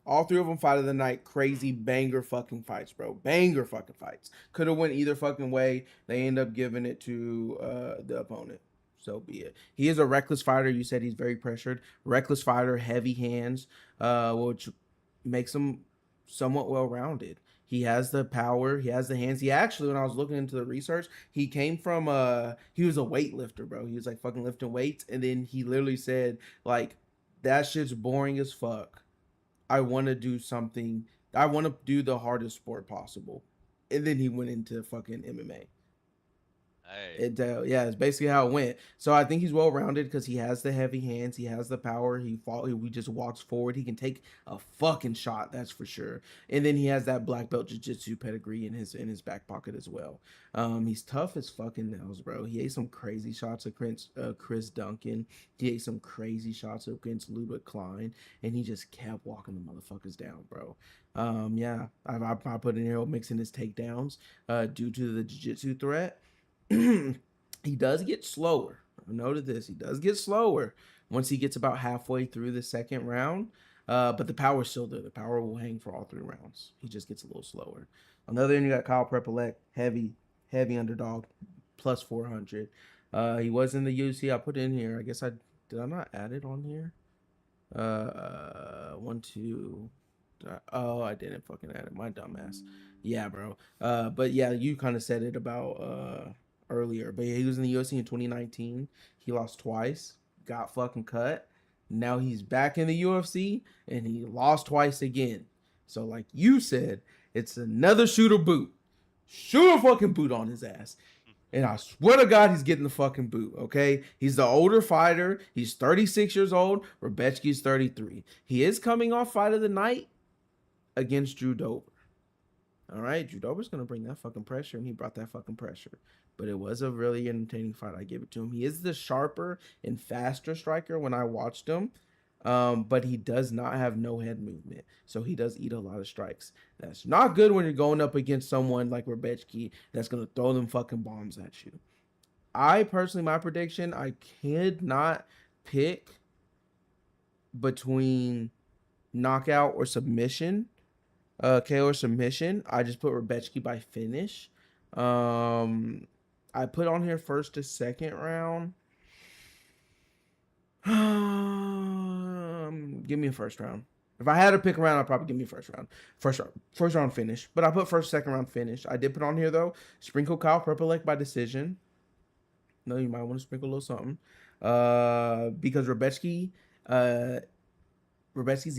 Speaker 1: All 3 of them fight of the night. Crazy banger fucking fights, bro. Banger fucking fights. Could have went either fucking way. They end up giving it to the opponent. So be it. He is a reckless fighter. You said he's very pressured. Reckless fighter, heavy hands, which makes him somewhat well rounded. He has the power. He has the hands. He actually, when I was looking into the research, he came from he was a weightlifter, bro. He was like fucking lifting weights, and then he literally said like, that shit's boring as fuck. I want to do something. I want to do the hardest sport possible. And then he went into fucking MMA.
Speaker 2: Hey,
Speaker 1: Yeah, it's basically how it went. So I think he's well rounded because he has the heavy hands, he has the power. He just walks forward. He can take a fucking shot, that's for sure. And then he has that black belt jiu-jitsu pedigree in his back pocket as well. He's tough as fucking nails, bro. He ate some crazy shots against Chris Duncan. He ate some crazy shots against Ludwig Klein, and he just kept walking the motherfuckers down, bro. Yeah, I put in here mixing his takedowns due to the jiu-jitsu threat. He does get slower. I noted this. He does get slower once he gets about halfway through the second round. But the power's still there. The power will hang for all 3 rounds. He just gets a little slower. On the other end, you got Kyle Prepelec, heavy underdog, plus 400. He was in the UFC. I put it in here. I guess did I not add it on here? 1, 2. Oh, I didn't fucking add it. My dumbass. Yeah, bro. But yeah, you kind of said it about earlier, but he was in the UFC in 2019. He lost twice, got fucking cut. Now he's back in the UFC and he lost twice again. So, like you said, it's another shooter boot. Shoot a fucking boot on his ass. And I swear to God, he's getting the fucking boot, okay? He's the older fighter. He's 36 years old. Rebecki's 33. He is coming off fight of the night against Drew Dober. All right, Drew Dober's going to bring that fucking pressure, and he brought that fucking pressure. But it was a really entertaining fight. I give it to him. He is the sharper and faster striker when I watched him, but he does not have no head movement. So he does eat a lot of strikes. That's not good when you're going up against someone like Rebecki that's going to throw them fucking bombs at you. I personally, my prediction, I could not pick between knockout or submission. KO or submission. I just put Rebecki by finish. I put on here first to second round. Give me a first round. If I had to pick a round, I'd probably give me a first round. First round finish. But I put first, second round finish. I did put on here though. Sprinkle Kyle Prepelec by decision. No, you might want to sprinkle a little something. Because Rebecki's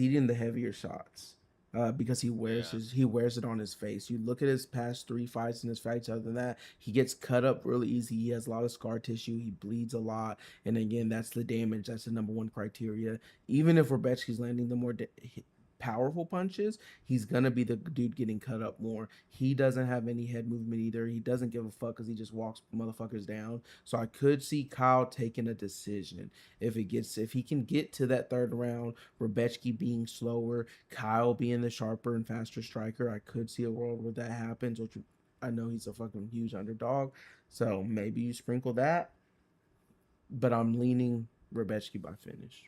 Speaker 1: eating the heavier shots. Because he wears it on his face. You look at his past 3 fights and his fights. Other than that, he gets cut up really easy. He has a lot of scar tissue. He bleeds a lot, and again, that's the damage. That's the number one criteria. Even if Rebecki's landing the more powerful punches, he's gonna be the dude getting cut up more. He doesn't have any head movement either. He doesn't give a fuck because he just walks motherfuckers down. So I could see Kyle taking a decision if he can get to that third round. Rebecki being slower, Kyle being the sharper and faster striker. I could see a world where that happens, which I know he's a fucking huge underdog. So maybe you sprinkle that, but I'm leaning Rebecki by finish.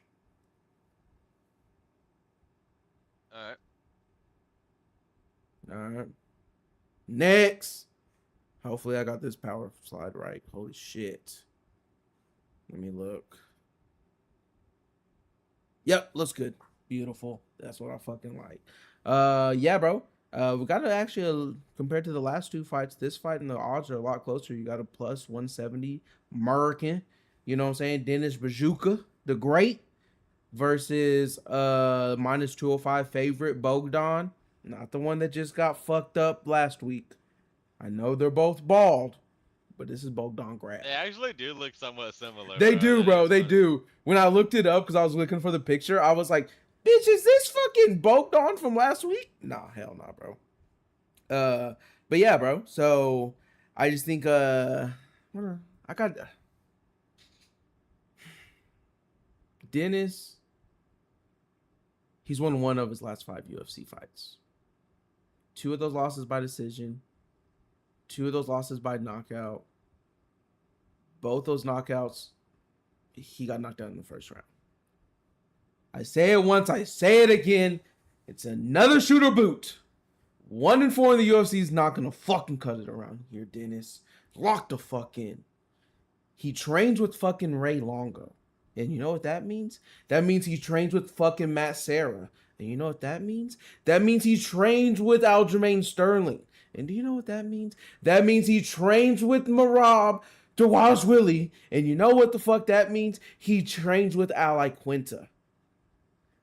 Speaker 1: All right. Next. Hopefully I got this power slide right. Holy shit. Let me look. Yep, looks good. Beautiful. That's what I fucking like. Yeah, bro. We got to actually, compared to the last 2 fights, this fight and the odds are a lot closer. You got a plus 170 American. You know what I'm saying? Dennis Bajuka, the great, versus minus 205 favorite Bogdan. Not the one that just got fucked up last week. I know they're both bald, but this is Bogdan Grab.
Speaker 2: They actually do look somewhat similar.
Speaker 1: They do, bro. They do. When I looked it up because I was looking for the picture, I was like, bitch, is this fucking Bogdan from last week? Nah, hell nah, bro. But yeah, bro. So I just think I got Dennis. He's won 1 of his last 5 UFC fights. 2 of those losses by decision. 2 of those losses by knockout. Both those knockouts, he got knocked out in the first round. I say it once, I say it again. It's another shooter boot. 1-4 in the UFC is not gonna fucking cut it around here, Dennis. Lock the fuck in. He trains with fucking Ray Longo. And you know what that means? That means he trains with fucking Matt Serra. And you know what that means? That means he trains with Aljamain Sterling. And do you know what that means? That means he trains with Merab Dawazwili. And you know what the fuck that means? He trains with Ali Quinta.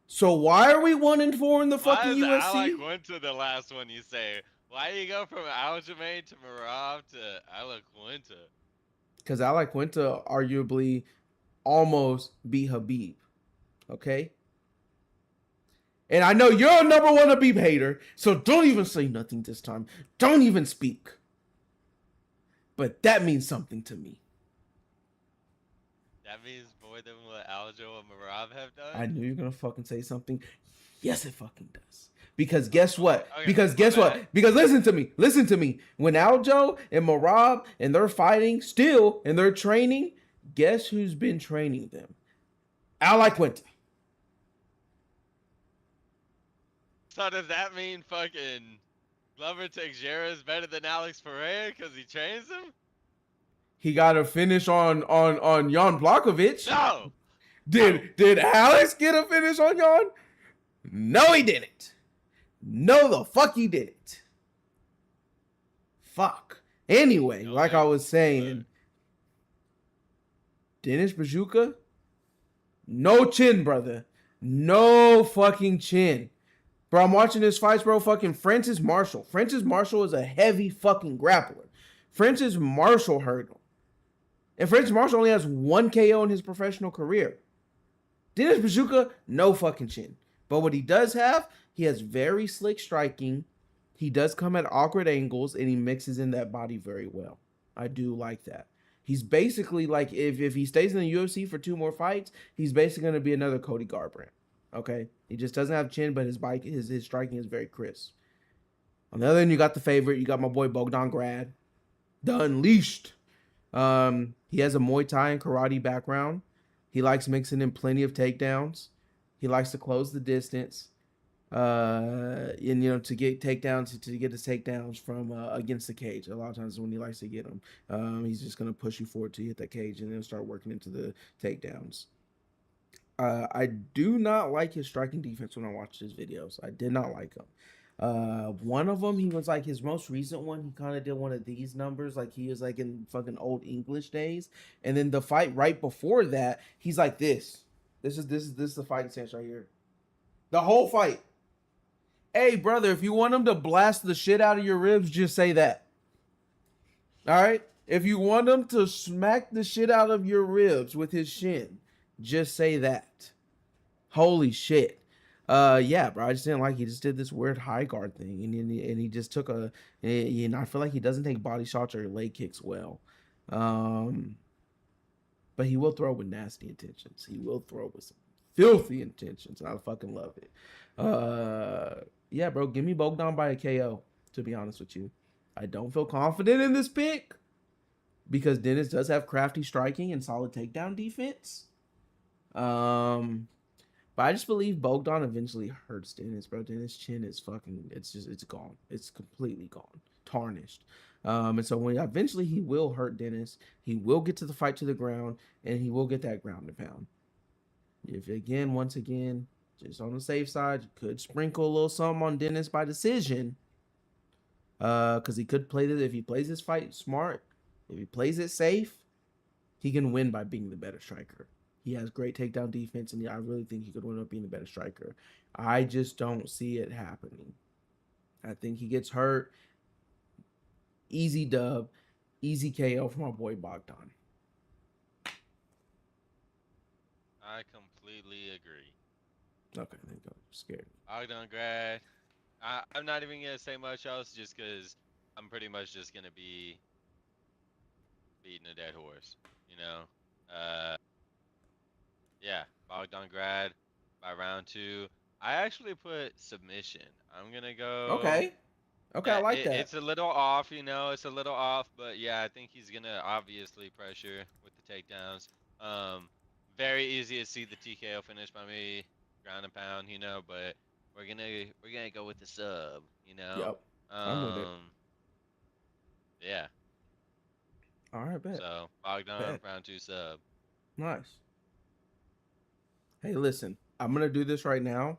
Speaker 1: So why are we 1-4 in the fucking UFC?
Speaker 2: Why is Ali Quinta the last one you say? Why do you go from Aljamain to Merab to Ali Quinta?
Speaker 1: Because Ali Quinta arguably almost beat Habib. Okay? And I know you're a number 1 Habib hater, so don't even say nothing this time. Don't even speak. But that means something to me.
Speaker 2: That means more than what Aljo and Merab have done?
Speaker 1: I knew you were going to fucking say something. Yes, it fucking does. Because guess what?
Speaker 2: Okay,
Speaker 1: because guess what? Because listen to me. Listen to me. When Aljo and Merab and they're fighting still and they're training, guess who's been training them? Ali Quinta.
Speaker 2: So does that mean fucking Glover Teixeira is better than Alex Pereira because he trains him?
Speaker 1: He got a finish on Jan Blachowicz.
Speaker 2: No.
Speaker 1: Did Alex get a finish on Jan? No, he didn't. No, the fuck he didn't. Fuck. Anyway, like I was saying, Dennis Bajuka, no chin, brother. No fucking chin. Bro, I'm watching this fights, bro. Fucking Francis Marshall. Francis Marshall is a heavy fucking grappler. Francis Marshall hurt him. And Francis Marshall only has one KO in his professional career. Dennis Bajuka, no fucking chin. But what he does have, he has very slick striking. He does come at awkward angles, and he mixes in that body very well. I do like that. He's basically like, if he stays in the UFC for 2 more fights, he's basically going to be another Cody Garbrandt. Okay? He just doesn't have chin, but his striking is very crisp. On the other end, you got the favorite. You got my boy Bogdan Grad. The Unleashed. He has a Muay Thai and karate background. He likes mixing in plenty of takedowns. He likes to close the distance. And to get takedowns, to get his takedowns from against the cage. A lot of times when he likes to get them, he's just gonna push you forward to hit that cage and then start working into the takedowns. I do not like his striking defense when I watch his videos. I did not like him. One of them, he was like his most recent one. He kind of did one of these numbers, like he was like in fucking old English days. And then the fight right before that, he's like this. This is the fighting stance right here. The whole fight. Hey, brother, if you want him to blast the shit out of your ribs, just say that. All right? If you want him to smack the shit out of your ribs with his shin, just say that. Holy shit. Yeah, bro, I just didn't like he just did this weird high guard thing, and he just took I feel like he doesn't take body shots or leg kicks well. But he will throw with nasty intentions. He will throw with some filthy intentions, and I fucking love it. Yeah, bro, give me Bogdan by a KO, to be honest with you. I don't feel confident in this pick because Dennis does have crafty striking and solid takedown defense. But I just believe Bogdan eventually hurts Dennis, bro. Dennis' chin is fucking, it's gone. It's completely gone. Tarnished. And so when eventually he will hurt Dennis, he will get to the fight to the ground, and he will get that ground and pound. Once again, just on the safe side, you could sprinkle a little something on Dennis by decision. Because he could play this, if he plays this fight smart, if he plays it safe, he can win by being the better striker. He has great takedown defense, and I really think he could win up being the better striker. I just don't see it happening. I think he gets hurt. Easy dub. Easy KO for my boy Bogdan.
Speaker 2: I completely agree.
Speaker 1: Okay, I think I'm scared.
Speaker 2: Bogdan Grad. I'm not even gonna say much else, just because I'm pretty much just gonna be beating a dead horse. Yeah, Bogdan Grad by round 2. I actually put submission. I'm gonna go.
Speaker 1: Okay,
Speaker 2: Yeah,
Speaker 1: I like that.
Speaker 2: It's a little off, it's a little off, but yeah, I think he's gonna obviously pressure with the takedowns. Very easy to see the TKO finish by me, ground and pound, but we're gonna go with the sub,
Speaker 1: Yep, I'm with it.
Speaker 2: Yeah.
Speaker 1: All right, bet.
Speaker 2: So Bogdan round 2 sub.
Speaker 1: Nice. Hey, listen, I'm gonna do this right now,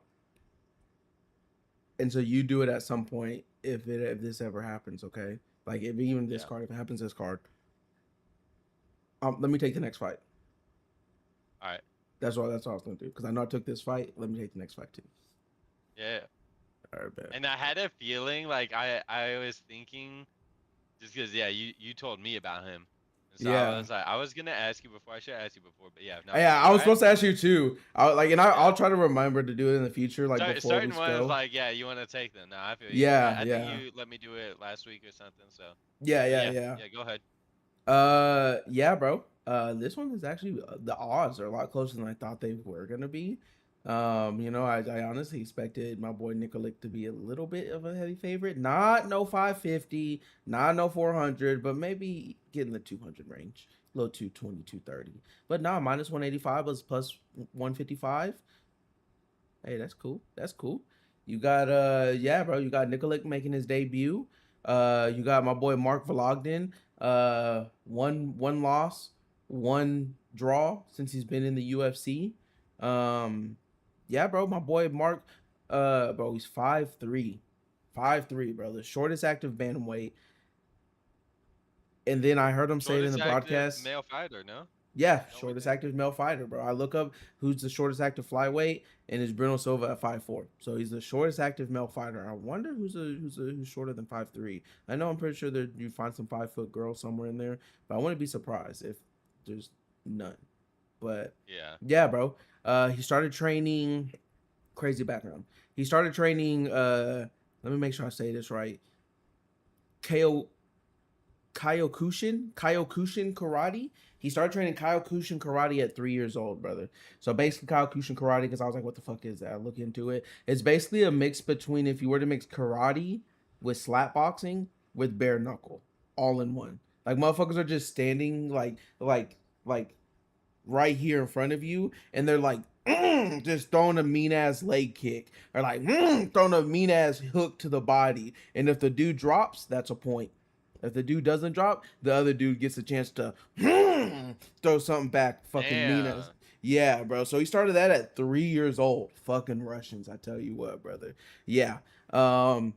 Speaker 1: and so you do it at some point if this ever happens, okay? Like if even this card, if it happens this card, let me take the next fight.
Speaker 2: All right.
Speaker 1: That's what I was gonna do because I know I took this fight. Let me take the next fight too.
Speaker 2: Yeah.
Speaker 1: All right, bet.
Speaker 2: And I had a feeling, like I was thinking, just because you told me about him. So
Speaker 1: Yeah.
Speaker 2: I was gonna ask you before. I should have asked you before, but yeah. No,
Speaker 1: Yeah, I was supposed to ask you too. I'll try to remember to do it in the future, like before
Speaker 2: certain
Speaker 1: we
Speaker 2: ones,
Speaker 1: go.
Speaker 2: like you want to take them. No, I feel you.
Speaker 1: Yeah,
Speaker 2: I think you let me do it last week or something. So
Speaker 1: yeah.
Speaker 2: Yeah, go ahead.
Speaker 1: Yeah, bro. This one is actually the odds are a lot closer than I thought they were gonna be. I honestly expected my boy Nikolic to be a little bit of a heavy favorite. Not no 550, not no 400, but maybe get in the 200 range. A little 220, 230. But nah, minus 185 was plus 155. Hey, that's cool. That's cool. You got bro, you got Nikolic making his debut. You got my boy Mark Vologden. One loss, one draw since he's been in the UFC. Yeah, bro, my boy Mark, bro, he's 5'3", 5'3", bro, the shortest active bantamweight. And then I heard him say it in the broadcast.
Speaker 2: Male fighter, no?
Speaker 1: Yeah,
Speaker 2: Go with
Speaker 1: shortest
Speaker 2: that.
Speaker 1: active male fighter, bro. I look up who's the shortest active flyweight, and it's Bruno Silva at 5'4". So he's the shortest active male fighter. I wonder who's shorter than 5'3". I know I'm pretty sure that you find some 5 foot girl somewhere in there, but I wouldn't be surprised if there's none. But
Speaker 2: Yeah.
Speaker 1: yeah, bro. He started training. Crazy background. He started training. Let me make sure I say this right. Ko Kyokushin karate. He started training Kyokushin karate at 3 years old, brother. So basically, Kyokushin karate, because I was like, what the fuck is that? I look into it. It's basically a mix between if you were to mix karate with slap boxing with bare knuckle, all in one. Like motherfuckers are just standing like right here in front of you, and they're like just throwing a mean ass leg kick, or like throwing a mean ass hook to the body. And if the dude drops, that's a point. If the dude doesn't drop, the other dude gets a chance to throw something back. Fucking mean ass.
Speaker 2: Damn.
Speaker 1: Yeah, bro. So he started that at 3 years old. Fucking Russians, I tell you what, brother. Yeah. Um,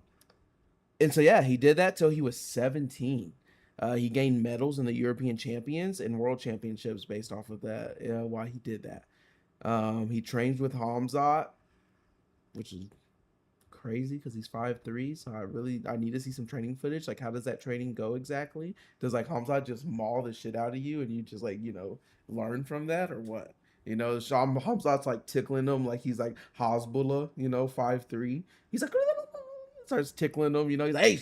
Speaker 1: and so yeah, he did that till he was 17. He gained medals in the European Champions and World Championships based off of that. Why he did that. He trains with Hamzat, which is crazy because he's 5'3". So I need to see some training footage. Like, how does that training go exactly? Does like Hamzat just maul the shit out of you and you just like learn from that, or what? Sean Hamzat's like tickling him like he's like Hasbullah, 5'3". He's like starts tickling him. He's like,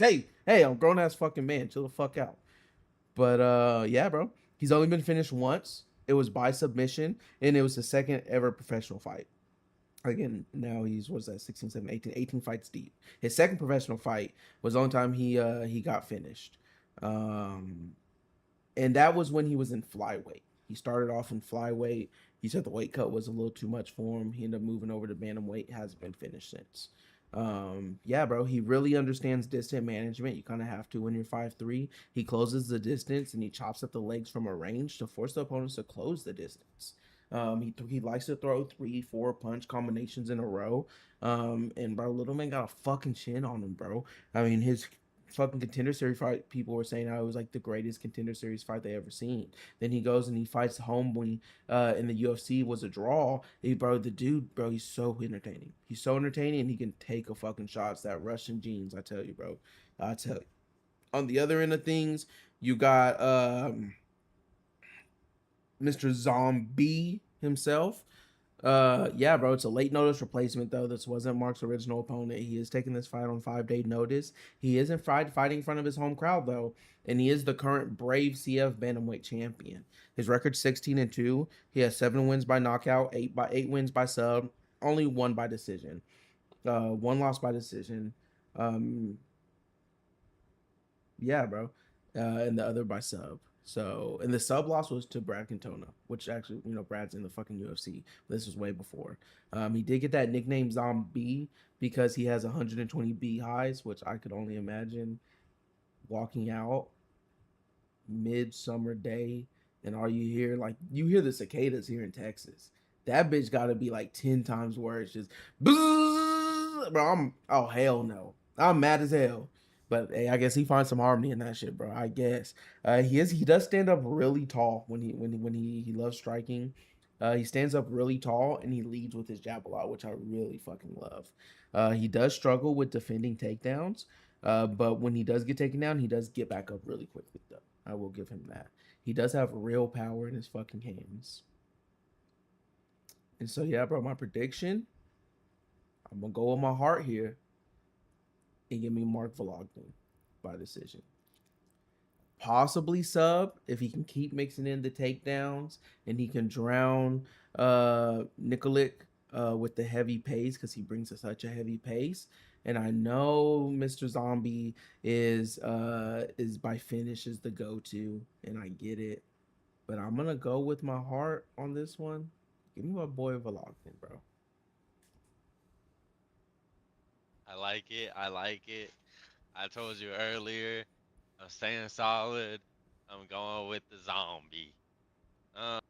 Speaker 1: hey, I'm a grown ass fucking man. Chill the fuck out. But yeah, bro. He's only been finished once. It was by submission, and it was the second ever professional fight. Again, now he's what's that, 16, 17, 18, 18 fights deep. His second professional fight was the only time he got finished. Um and that was when he was in flyweight. He started off in flyweight. He said the weight cut was a little too much for him. He ended up moving over to bantamweight. Hasn't been finished since. Yeah, bro. He really understands distance management. You kind of have to when you're 5'3". He closes the distance and he chops up the legs from a range to force the opponents to close the distance. He likes to throw 3, 4 punch combinations in a row. And bro, little man got a fucking chin on him, bro. I mean, his fucking contender series fight, people were saying how it was like the greatest contender series fight they ever seen. Then he goes and he fights Homeboy in the UFC, was a draw. Bro, the dude, bro, he's so entertaining. He's so entertaining, and he can take a fucking shots. That Russian genes, I tell you, bro. I tell you. On the other end of things, you got Mr. Zombie himself. Yeah, bro, it's a late notice replacement though. This wasn't Mark's original opponent. He is taking this fight on 5 day notice. He isn't fighting in front of his home crowd though, and he is the current Brave CF bantamweight champion. His record's 16-2. He has 7 wins by knockout, 8 wins by sub, only one by decision. One loss by decision. Um, yeah, bro. And the other by sub. So, and the sub loss was to Brad Cantona, which actually, Brad's in the fucking UFC. This was way before. He did get that nickname Zombie because he has 120 B highs, which I could only imagine walking out midsummer day, and all you hear, like, you hear the cicadas here in Texas. That bitch got to be like 10 times worse. Just, bro, oh, hell no. I'm mad as hell. But hey, I guess he finds some harmony in that shit, bro. I guess he does stand up really tall when he loves striking. He stands up really tall and he leads with his jab a lot, which I really fucking love. He does struggle with defending takedowns, but when he does get taken down, he does get back up really quickly, though. I will give him that. He does have real power in his fucking hands. And so, yeah, bro, my prediction, I'm going to go with my heart here and give me Mark Volognin by decision. Possibly sub if he can keep mixing in the takedowns and he can drown Nikolic with the heavy pace, because he brings such a heavy pace. And I know Mr. Zombie is by finish is the go-to, and I get it. But I'm gonna go with my heart on this one. Give me my boy Volognin, bro.
Speaker 2: I like it. I like it. I told you earlier. I'm staying solid. I'm going with the zombie. Um,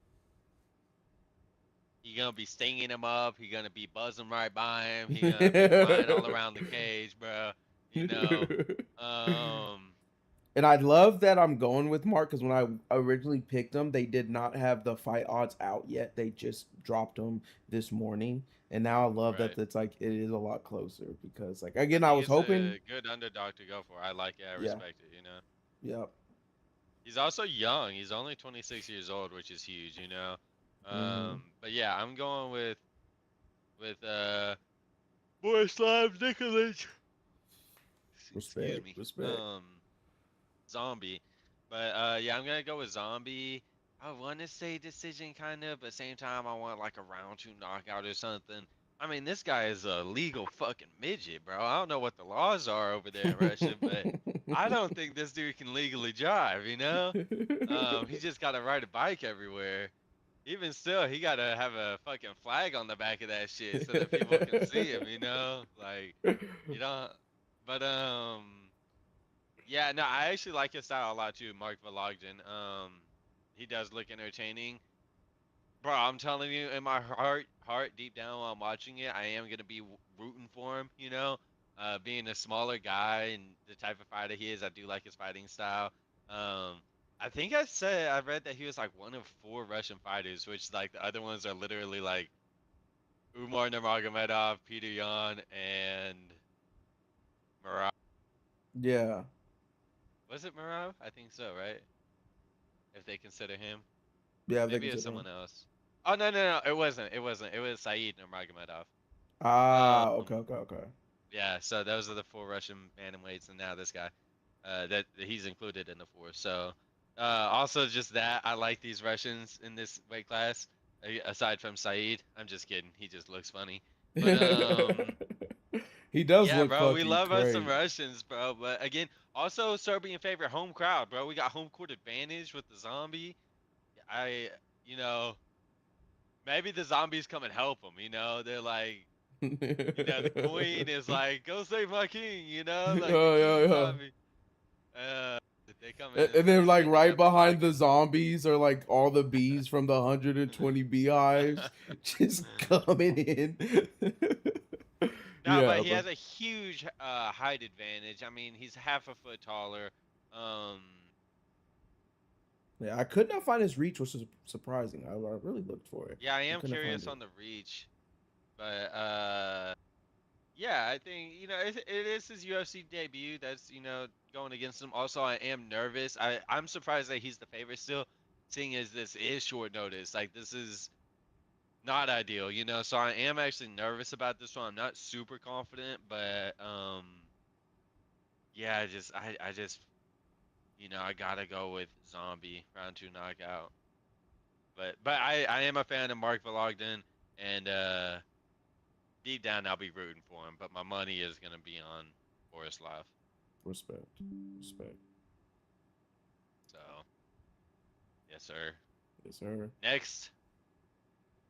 Speaker 2: he gonna be stinging him up. He gonna be buzzing right by him. He gonna be flying all around the cage, bro. You know. Um,
Speaker 1: And I love that I'm going with Mark because when I originally picked them, they did not have the fight odds out yet. They just dropped them this morning, and now I love that
Speaker 2: Right.
Speaker 1: it's like it is a lot closer because like
Speaker 2: I
Speaker 1: again I
Speaker 2: think
Speaker 1: was
Speaker 2: it's
Speaker 1: hoping,
Speaker 2: a good underdog to go for. I like it. I
Speaker 1: yeah,
Speaker 2: respect it.
Speaker 1: yep,
Speaker 2: He's also young. He's only 26 years old, which is huge.
Speaker 1: mm-hmm.
Speaker 2: But yeah, I'm going with Borislav Nikolic. Excuse
Speaker 1: Respect,
Speaker 2: me.
Speaker 1: respect.
Speaker 2: Zombie. But yeah, I'm gonna go with Zombie. I want to say decision kind of, but same time I want like a round two knockout or something. I mean, this guy is a legal fucking midget, bro. I don't know what the laws are over there in Russia, but I don't think this dude can legally drive. He just gotta ride a bike everywhere. Even still, he gotta have a fucking flag on the back of that shit so that people can see him. Like you don't. But yeah, no, I actually like his style a lot too, Mark Vologden. He does look entertaining. Bro, I'm telling you, in my heart, deep down while I'm watching it, I am gonna be rooting for him. Being a smaller guy and the type of fighter he is, I do like his fighting style. Um, I think I read that he was like one of four Russian fighters, which like the other ones are literally like Umar Nurmagomedov, Peter Yan, and Murad.
Speaker 1: Yeah,
Speaker 2: Was it Murad? I think so, right? If they consider him.
Speaker 1: yeah, they
Speaker 2: Maybe it's
Speaker 1: consider him.
Speaker 2: someone else. Oh no, it wasn't. It wasn't. It was Saeed Nurmagomedov.
Speaker 1: Ah, okay,
Speaker 2: Um,
Speaker 1: okay, okay.
Speaker 2: yeah. So those are the four Russian bantamweights, and now this guy, that he's included in the four. So, also just that I like these Russians in this weight class. Aside from Saeed, I'm just kidding. He just looks funny. But
Speaker 1: He does
Speaker 2: yeah,
Speaker 1: look
Speaker 2: bro, we
Speaker 1: fucking
Speaker 2: love us some
Speaker 1: great.
Speaker 2: Russians, bro. But again, also Serbian favorite home crowd, bro. We got home court advantage with the zombie. I, you know, maybe the zombies come and help them. They're like, the queen is like, go save my king. Like the
Speaker 1: Oh yeah,
Speaker 2: king
Speaker 1: yeah.
Speaker 2: zombie. Uh, they come
Speaker 1: And
Speaker 2: in,
Speaker 1: then
Speaker 2: they
Speaker 1: like
Speaker 2: say they
Speaker 1: right
Speaker 2: got the
Speaker 1: behind the
Speaker 2: vodka.
Speaker 1: zombies are like all the bees from the 120 beehives just coming in.
Speaker 2: No, but
Speaker 1: Yeah,
Speaker 2: he
Speaker 1: bro.
Speaker 2: has a huge height advantage. I mean, he's half a foot taller. Um,
Speaker 1: Yeah, I could not find his reach, which is surprising. I really looked for it.
Speaker 2: yeah, I
Speaker 1: I
Speaker 2: am
Speaker 1: couldn't find
Speaker 2: curious
Speaker 1: it.
Speaker 2: on the reach, but yeah, I think it is his UFC debut. That's going against him. Also, I am nervous. I'm surprised that he's the favorite still, seeing as this is short notice. Like this is not ideal. So I am actually nervous about this one. I'm not super confident, but yeah, I gotta go with Zombie round two knockout. But I am a fan of Mark Vologden, and deep down I'll be rooting for him. But my money is gonna be on Borislav.
Speaker 1: Respect. Respect.
Speaker 2: So yes, sir.
Speaker 1: Yes, sir.
Speaker 2: Next,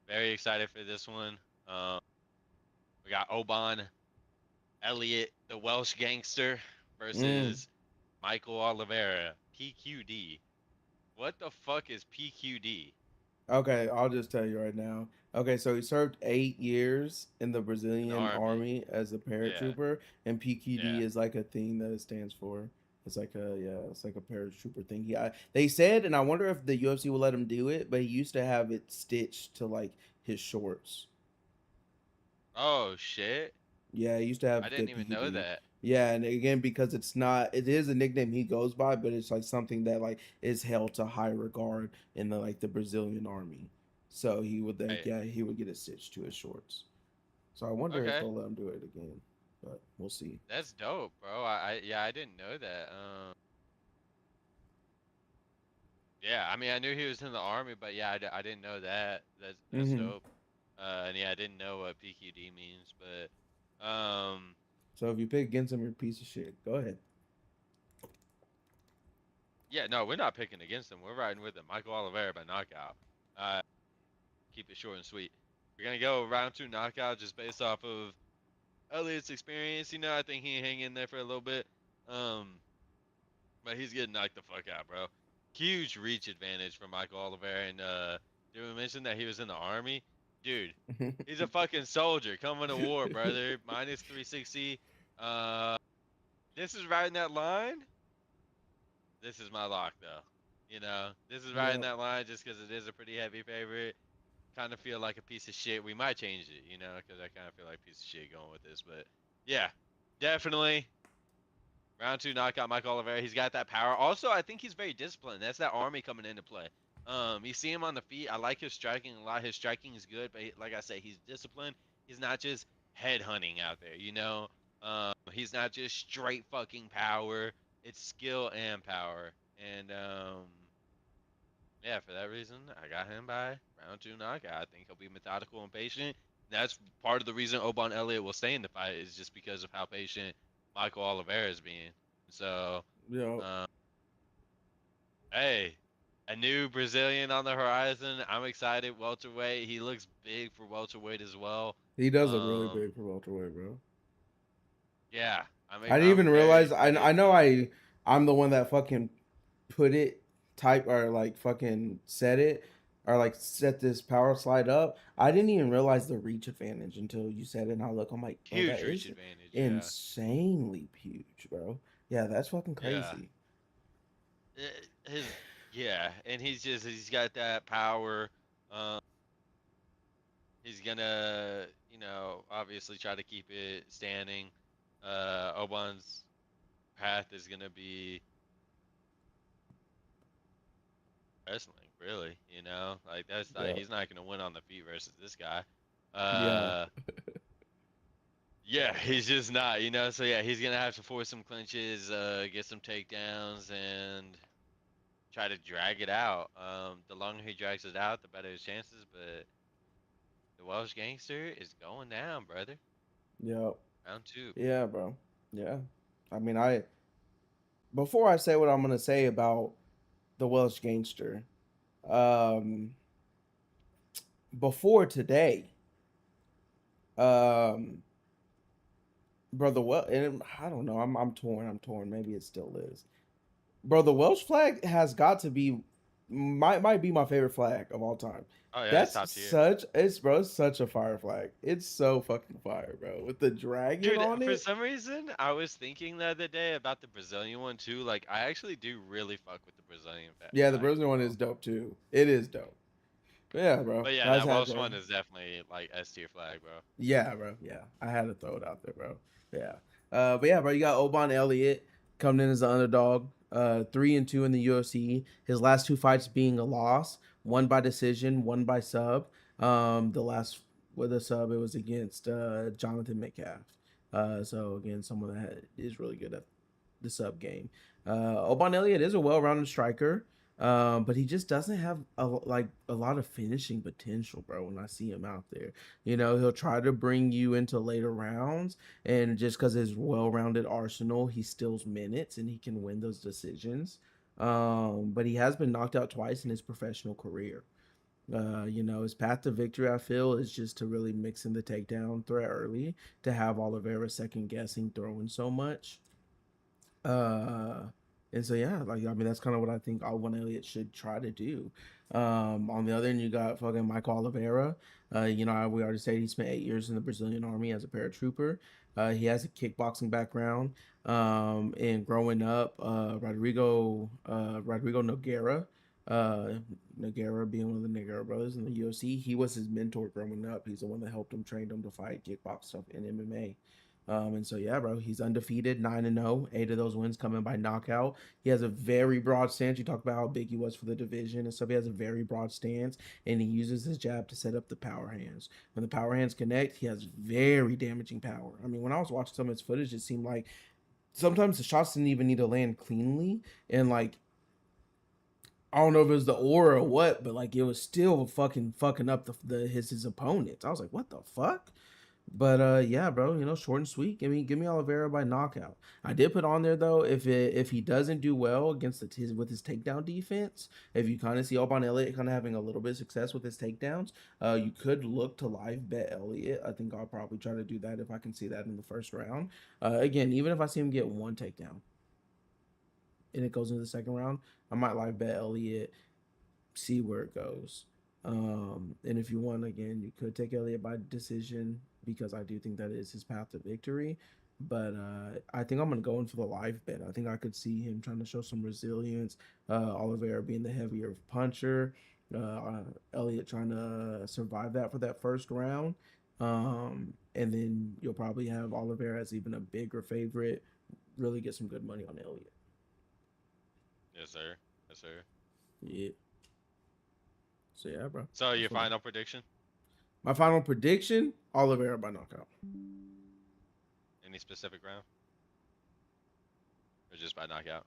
Speaker 2: very excited for this one. Um, we got Oban Elliott, the Welsh gangster,
Speaker 1: Mm.
Speaker 2: versus Michael Oliveira, PQD. What the fuck is PQD?
Speaker 1: Okay, I'll just tell you right now. Okay, so he served 8 years in the
Speaker 2: In the
Speaker 1: Brazilian
Speaker 2: army.
Speaker 1: army as a
Speaker 2: Yeah,
Speaker 1: paratrooper, and PQD
Speaker 2: yeah.
Speaker 1: is like a thing that it stands for. It's like a yeah, it's like a paratrooper thing. They said, and I wonder if the UFC will let him do it, but he used to have it stitched to like his shorts.
Speaker 2: Oh shit.
Speaker 1: Yeah, he used to
Speaker 2: I
Speaker 1: have the
Speaker 2: didn't even know
Speaker 1: PQD.
Speaker 2: that.
Speaker 1: Yeah, and again because it is a nickname he goes by, but it's like something that like is held to high regard in the Brazilian army. So he would like
Speaker 2: Right.
Speaker 1: yeah, he would get a stitch to his shorts. So I wonder if
Speaker 2: Okay.
Speaker 1: they'll let him do it again, but we'll see.
Speaker 2: That's dope, bro. Yeah, I didn't know that. Yeah, I mean, I knew he was in the army, but yeah, I didn't know that. That's
Speaker 1: Hmm.
Speaker 2: dope. And yeah, I didn't know what PQD means, but
Speaker 1: So if you pick against him, you're a piece of shit. Go ahead.
Speaker 2: yeah, no, we're not picking against him. We're riding with him. Michael Oliveira by knockout. Uh, keep it short and sweet. We're gonna go round two knockout just based off of Elliott's experience. I think he hang in there for a little bit. Um, but he's getting knocked the fuck out, bro. Huge reach advantage for Michael Oliveira. And did we mention that he was in the army? Dude, he's a fucking soldier coming to war, brother. Minus 360. Uh, this is right in that line. this is my lock though. This is right in
Speaker 1: Yep.
Speaker 2: that line just because it is a pretty heavy favorite. Kind of feel like a piece of shit. We might change it, because I kind of feel like a piece of shit going with this. But yeah, definitely round two knockout Mike Oliveira. He's got that power. Also, I think he's very disciplined. That's that army coming into play. You see him on the feet. I like his striking a lot. His striking is good, but like I say, he's disciplined. He's not just head hunting out there. He's not just straight fucking power. It's skill and power. And yeah, for that reason, I got him by round two knockout. I think he'll be methodical and patient. That's part of the reason Obon Elliott will stay in the fight is just because of how patient Michael Oliveira is being. So,
Speaker 1: Yep.
Speaker 2: um, hey, a new Brazilian on the horizon. I'm excited. Welterweight. He looks big for welterweight as well.
Speaker 1: He does look really
Speaker 2: Um,
Speaker 1: big for welterweight, bro.
Speaker 2: yeah,
Speaker 1: I didn't
Speaker 2: I'm
Speaker 1: even
Speaker 2: very
Speaker 1: realize. I
Speaker 2: excited.
Speaker 1: know I'm the one that fucking put it type or like fucking set it or like set this power slide up. I didn't even realize the reach advantage until you said it. And I look, I'm like, bro, that
Speaker 2: Huge reach
Speaker 1: is
Speaker 2: advantage. Yeah,
Speaker 1: insanely huge, bro. Yeah, that's fucking
Speaker 2: yeah.
Speaker 1: crazy.
Speaker 2: His yeah, and he's got that power. Um, He's gonna, obviously try to keep it standing. Oban's path is gonna be wrestling, really. Like that's like
Speaker 1: Yeah,
Speaker 2: he's not gonna win on the feet versus this guy.
Speaker 1: yeah,
Speaker 2: Uh, yeah, he's just not. So yeah, he's gonna have to force some clinches, get some takedowns, and try to drag it out. The longer he drags it out, the better his chances. But the Welsh gangster is going down, brother.
Speaker 1: yeah,
Speaker 2: Round two.
Speaker 1: yeah, bro. Yeah. I mean, I before I say what I'm gonna say about the Welsh gangster, um, before today, um, brother. Well, and I don't know. I'm torn. I'm torn. Maybe it still is. Bro, the Welsh flag has got to be might be my favorite flag of all time.
Speaker 2: Oh yeah, it's
Speaker 1: That's
Speaker 2: top tier.
Speaker 1: such it's bro, it's such a fire flag. It's so fucking fire, bro. With the dragon
Speaker 2: Dude,
Speaker 1: on
Speaker 2: for
Speaker 1: it.
Speaker 2: some reason, I was thinking the other day about the Brazilian one too. Like, I actually do really fuck with the Brazilian
Speaker 1: Yeah, the
Speaker 2: flag as
Speaker 1: Brazilian one is
Speaker 2: well.
Speaker 1: dope too. It is dope. But yeah, bro.
Speaker 2: But yeah,
Speaker 1: I just
Speaker 2: that
Speaker 1: had
Speaker 2: Welsh
Speaker 1: to.
Speaker 2: one is definitely like S tier flag, bro.
Speaker 1: Yeah, bro. Yeah, I had to throw it out there, bro. Yeah. But yeah, bro, you got Obon Elliott coming in as an underdog. 3-2 in the UFC. His last two fights being a loss, one by decision, one by sub. The last with a sub, it was against Jonathan Metcalf. So again, someone that is really good at the sub game. Oban Elliott is a well-rounded striker, but he just doesn't have a lot of finishing potential, bro. When I see him out there, he'll try to bring you into later rounds, and just because his well-rounded arsenal, he steals minutes and he can win those decisions. But he has been knocked out twice in his professional career. His path to victory, I feel, is just to really mix in the takedown threat early, to have Oliveira second guessing throwing so much. Uh, and so yeah, like I mean, that's kind of what I think Alvin Elliott should try to do. On the other end, you got fucking Michael Oliveira. We already said he spent 8 years in the Brazilian army as a paratrooper. He has a kickboxing background. And growing up, Rodrigo Nogueira, uh, Nogueira being one of the Nogueira brothers in the UFC, he was his mentor growing up. He's the one that helped him train him to fight kickbox stuff in MMA. And so yeah, bro, he's undefeated, 9-0. 8 of those wins coming by knockout. He has a very broad stance. You talk about how big he was for the division and stuff. He has a very broad stance, and he uses his jab to set up the power hands. When the power hands connect, he has very damaging power. I mean, when I was watching some of his footage, it seemed like sometimes the shots didn't even need to land cleanly, and like I don't know if it was the aura or what, but like it was still fucking up his opponents. I was like, what the fuck? But yeah, bro, short and sweet. Give me Oliveira by knockout. I did put on there though, if he doesn't do well against with his takedown defense, if you kind of see Alban Elliott kind of having a little bit of success with his takedowns, you could look to live bet Elliott. I think I'll probably try to do that if I can see that in the first round. Again, even if I see him get one takedown and it goes into the second round, I might live bet Elliott, see where it goes. And if you want, again, you could take Elliott by decision because I do think that is his path to victory. But I think I'm gonna go in for the life bet. I think I could see him trying to show some resilience. Oliveira being the heavier puncher, Elliott trying to survive that for that first round, and then you'll probably have Oliveira as even a bigger favorite. Really get some good money on Elliott.
Speaker 2: Yes, sir. Yes, sir.
Speaker 1: Yeah. So yeah, bro.
Speaker 2: So
Speaker 1: That's
Speaker 2: your
Speaker 1: what
Speaker 2: final prediction?
Speaker 1: my final prediction: Oliveira by knockout.
Speaker 2: Any specific round, or just by knockout?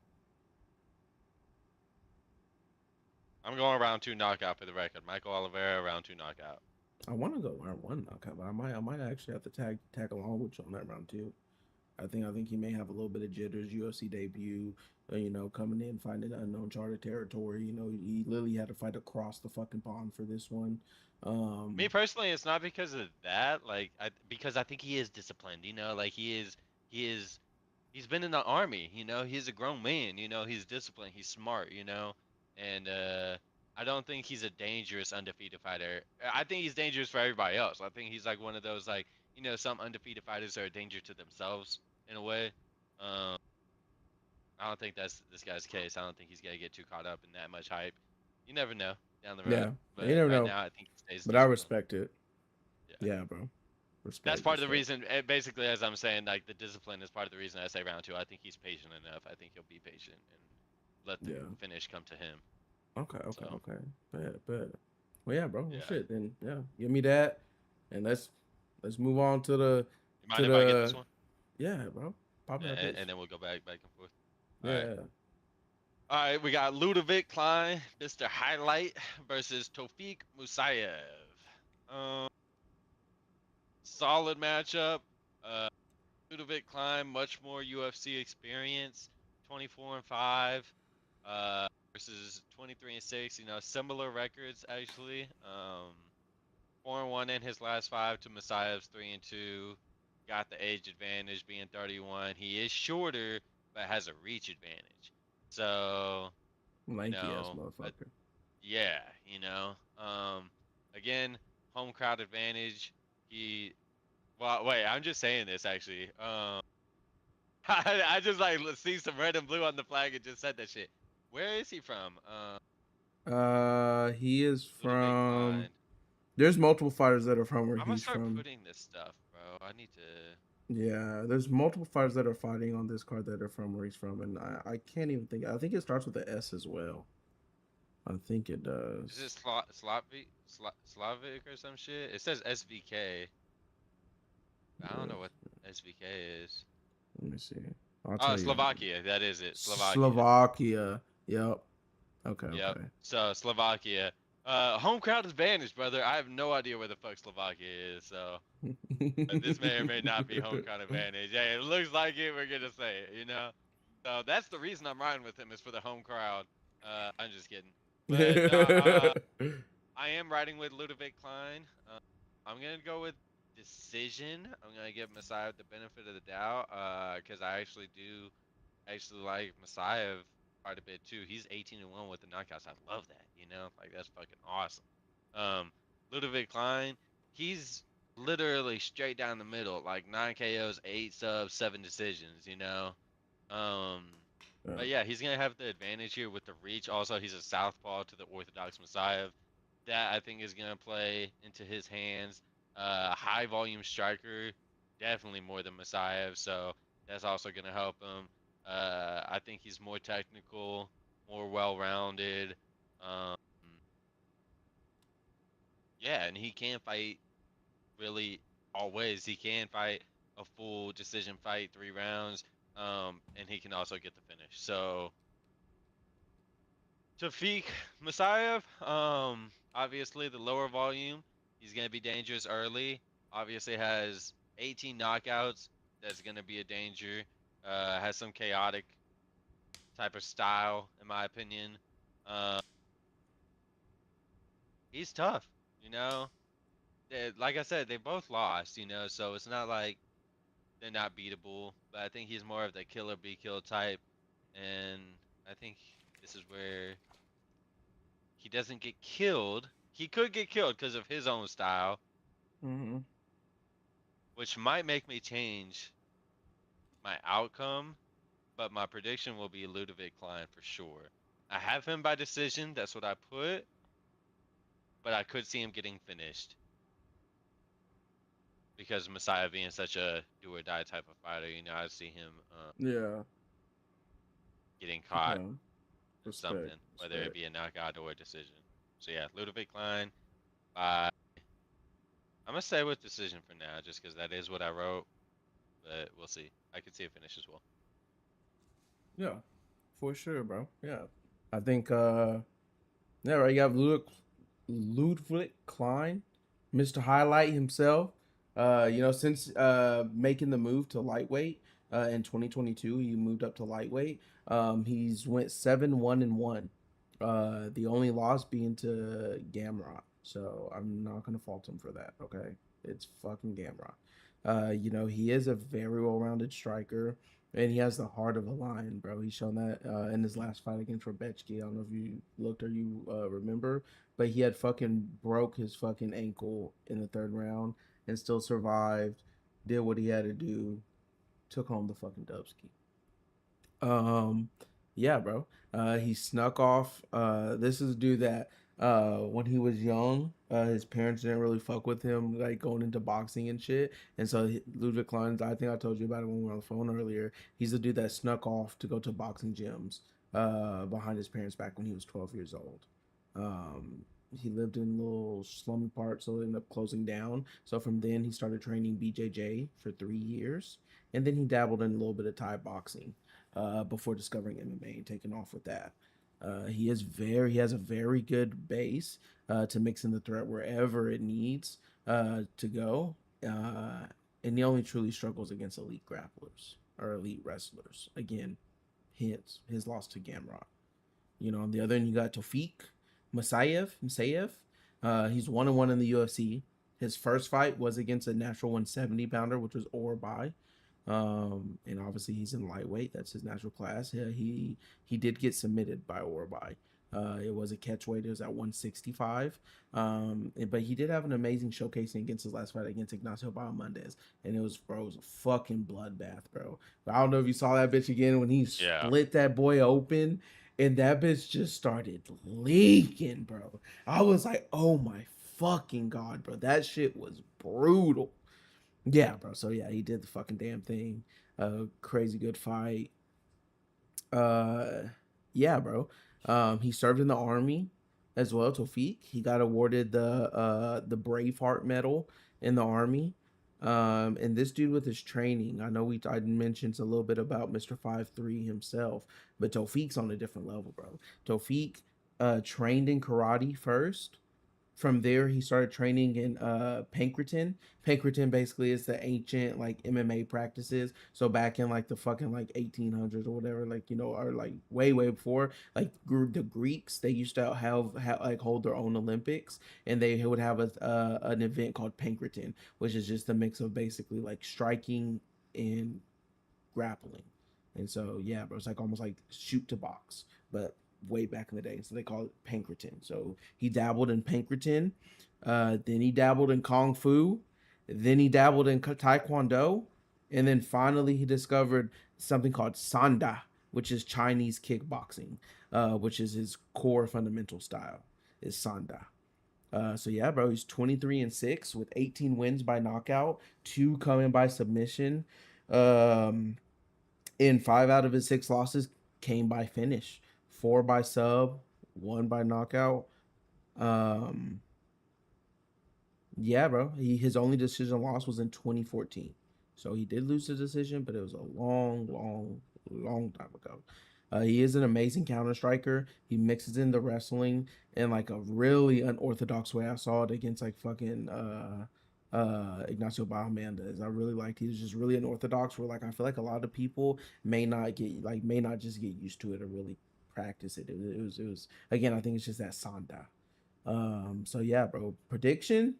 Speaker 2: I'm going round two knockout for the record. Michael Oliveira round two knockout.
Speaker 1: I want to go round one knockout, but I might actually have to tag along with you on that round two. I think he may have a little bit of jitters. UFC debut, coming in finding unknown charted territory. He literally had to fight across the fucking pond for this one.
Speaker 2: Me
Speaker 1: Um,
Speaker 2: personally, it's not because of that. Because I think he is disciplined. Like he is, he's been in the army. He's a grown man. He's disciplined. He's smart. And I don't think he's a dangerous undefeated fighter. I think he's dangerous for everybody else. I think he's like one of those like some undefeated fighters are a danger to themselves in a way. Um, I don't think that's this guy's case. I don't think he's gonna get too caught up in that much hype. You never know down the road,
Speaker 1: yeah, you
Speaker 2: but
Speaker 1: never
Speaker 2: right
Speaker 1: know,
Speaker 2: now I think he stays
Speaker 1: but I
Speaker 2: disciplined.
Speaker 1: respect it.
Speaker 2: Yeah.
Speaker 1: Yeah, bro.
Speaker 2: That's
Speaker 1: Respect,
Speaker 2: part of the
Speaker 1: respect.
Speaker 2: reason. Basically, as I'm saying, like the discipline is part of the reason I say round two. I think he's patient enough. I think he'll be patient and let the
Speaker 1: Yeah.
Speaker 2: finish come to him.
Speaker 1: Okay, okay,
Speaker 2: So
Speaker 1: okay. Bet. Well, yeah, bro. Well,
Speaker 2: yeah,
Speaker 1: shit. Then yeah, give me that, and let's move on to the
Speaker 2: you
Speaker 1: to
Speaker 2: mind if I get this
Speaker 1: the
Speaker 2: one?
Speaker 1: yeah, bro. Pop that
Speaker 2: And
Speaker 1: bitch.
Speaker 2: then we'll go back and forth. All right.
Speaker 1: Yeah.
Speaker 2: All right, we got Ludovic Klein, Mr. Highlight, versus Tofik Musayev. Um, Solid matchup. Uh, Ludovic Klein, much more UFC experience, 24-5, versus 23-6. Similar records actually. 4-1 in his last five to Messiah's 3-2. Got the age advantage, being 31. He is shorter, but has a reach advantage. So
Speaker 1: Lanky ass
Speaker 2: but
Speaker 1: motherfucker.
Speaker 2: yeah, again, home crowd advantage. He Well, wait, I'm just saying this actually. I just like see some red and blue on the flag and just said that shit. Where is he from?
Speaker 1: He is
Speaker 2: Ludovic
Speaker 1: from.
Speaker 2: Klein.
Speaker 1: There's multiple fighters that are from where
Speaker 2: I'm gonna
Speaker 1: he's
Speaker 2: start
Speaker 1: from.
Speaker 2: putting this stuff, bro. I need to.
Speaker 1: Yeah, there's multiple fighters that are fighting on this card that are from where he's from, and I can't even think. I think it starts with the S as well. I think it
Speaker 2: Is it
Speaker 1: does.
Speaker 2: Slavic or some shit? It says SVK. I don't
Speaker 1: Uh,
Speaker 2: know what SVK is.
Speaker 1: Let me see. I'll
Speaker 2: Oh,
Speaker 1: tell you.
Speaker 2: Slovakia. That is it. Slovakia.
Speaker 1: Slovakia. Yep. Okay.
Speaker 2: Yep.
Speaker 1: Okay.
Speaker 2: So Slovakia. Home crowd advantage, brother. I have no idea where the fuck Slovakia is, so this may or may not be home crowd advantage. Hey, it looks like it. We're gonna say it. So that's the reason I'm riding with him is for the home crowd. I'm just kidding, but no, I am riding with Ludovic Klein. I'm gonna go with decision. I'm gonna give Messiah the benefit of the doubt, because I actually do actually like Messiah quite a bit too. He's 18-1 with the knockouts. I love that. Like that's fucking awesome. Um, Ludovic Klein, he's literally straight down the middle, like 9 KOs, 8 subs, 7 decisions. Um,
Speaker 1: Yeah.
Speaker 2: but yeah, he's gonna have the advantage here with the reach. Also, he's a southpaw to the orthodox Messiah. That I think is gonna play into his hands. High volume striker, definitely more than Messiah. So that's also gonna help him. I think he's more technical, more well-rounded. Um, yeah, and he can fight really always. He can fight a full decision fight, 3 rounds. And he can also get the finish. So Tafik Masayev, obviously the lower volume, he's gonna be dangerous early. Obviously has 18 knockouts. That's gonna be a danger. Has some chaotic type of style, in my opinion. Uh, he's tough, you know. Like I said, they both lost, so it's not like they're not beatable. But I think he's more of the killer be killed type, and I think this is where he doesn't get killed. He could get killed because of his own style,
Speaker 1: Mm-hmm.
Speaker 2: which might make me change. my outcome, but my prediction will be Ludovic Klein for sure. I have him by decision. That's what I put, but I could see him getting finished because Messiah being such a do or die type of fighter. I see him
Speaker 1: Yeah.
Speaker 2: getting caught
Speaker 1: Yeah.
Speaker 2: in
Speaker 1: Respect.
Speaker 2: something, whether it
Speaker 1: Respect.
Speaker 2: be a knockout or a decision. So yeah, Ludovic Klein. By I'm gonna stay with decision for now, just because that is what I wrote. But we'll see. I could see a finish as well.
Speaker 1: Yeah. For sure, bro. Yeah. I think yeah, right. You have Ludwig Klein, Mr. Highlight himself. Since making the move to lightweight in 2022, he moved up to lightweight. He's went 7-1-1. The only loss being to Gamrot. So I'm not gonna fault him for that. Okay, it's fucking Gamrot. He is a very well-rounded striker. And he has the heart of a lion, bro. He's shown that in his last fight against Rebechki. I don't know if you looked or you remember, but he had fucking broke his fucking ankle in the third round and still survived, did what he had to do, took home the fucking Dubski. Um, yeah, bro. He snuck off. This is a dude that when he was young, his parents didn't really fuck with him, like going into boxing and shit. And so Ludwig Klein, I think I told you about it when we were on the phone earlier. He's the dude that snuck off to go to boxing gyms behind his parents back when he was 12 years old. He lived in little slummy parts, so it ended up closing down. So from then, he started training BJJ for 3 years, and then he dabbled in a little bit of Thai boxing before discovering MMA and taking off with that. He has a very good base to mix in the threat wherever it needs to go, uh, and he only truly struggles against elite grapplers or elite wrestlers. Again, his loss to Gamrot. On the other end, you got Tofik Masayev. He's 1-1 in the UFC. His first fight was against a natural 170 pounder, which was Orbai. And obviously he's in lightweight. That's his natural class. Yeah, he did get submitted by Orbai. It was a catch weight. It was at 165. But he did have an amazing showcasing against his last fight against Ignacio Bahamondes. And it was a fucking bloodbath, bro. But I don't know if you saw that bitch again when he
Speaker 2: Yeah.
Speaker 1: split that boy open and that bitch just started leaking, bro. I was like, oh my fucking god, bro. That shit was brutal. Yeah, bro. So yeah, he did the fucking damn thing. Crazy good fight. Uh, yeah, bro. He served in the army as well. Tofik. He got awarded the Braveheart Medal in the army. And this dude with his training, I know I mentioned a little bit about Mr. 5'3" himself, but Tofik's on a different level, bro. Tofik trained in karate first. From there, he started training in Pinkerton. Pinkerton basically is the ancient like MMA practices. So back in like the fucking like 1800s or whatever, like or like way before, like the Greeks, they used to have like hold their own Olympics, and they would have an event called Pinkerton, which is just a mix of basically like striking and grappling. And so yeah, bro, it's like almost like shoot to box, but way back in the day. So they call it Pinkerton. So he dabbled in Pinkerton, then he dabbled in Kung Fu, then he dabbled in Taekwondo, and then finally he discovered something called Sanda, which is Chinese kickboxing, which is his core fundamental style, is Sanda. So yeah, bro, he's 23-6 with 18 wins by knockout, two coming by submission. Um, and five out of his six losses came by finish, four by sub, one by knockout. Um, yeah, bro. His only decision loss was in 2014, so he did lose the decision, but it was a long time ago. He is an amazing counter striker. He mixes in the wrestling in like a really unorthodox way. I saw it against like fucking Ignacio Bahamondes. I really liked. He was just really unorthodox. Where like I feel like a lot of people may not just get used to it or really practice it. It was again. I think it's just that Sanda. So yeah, bro. Prediction.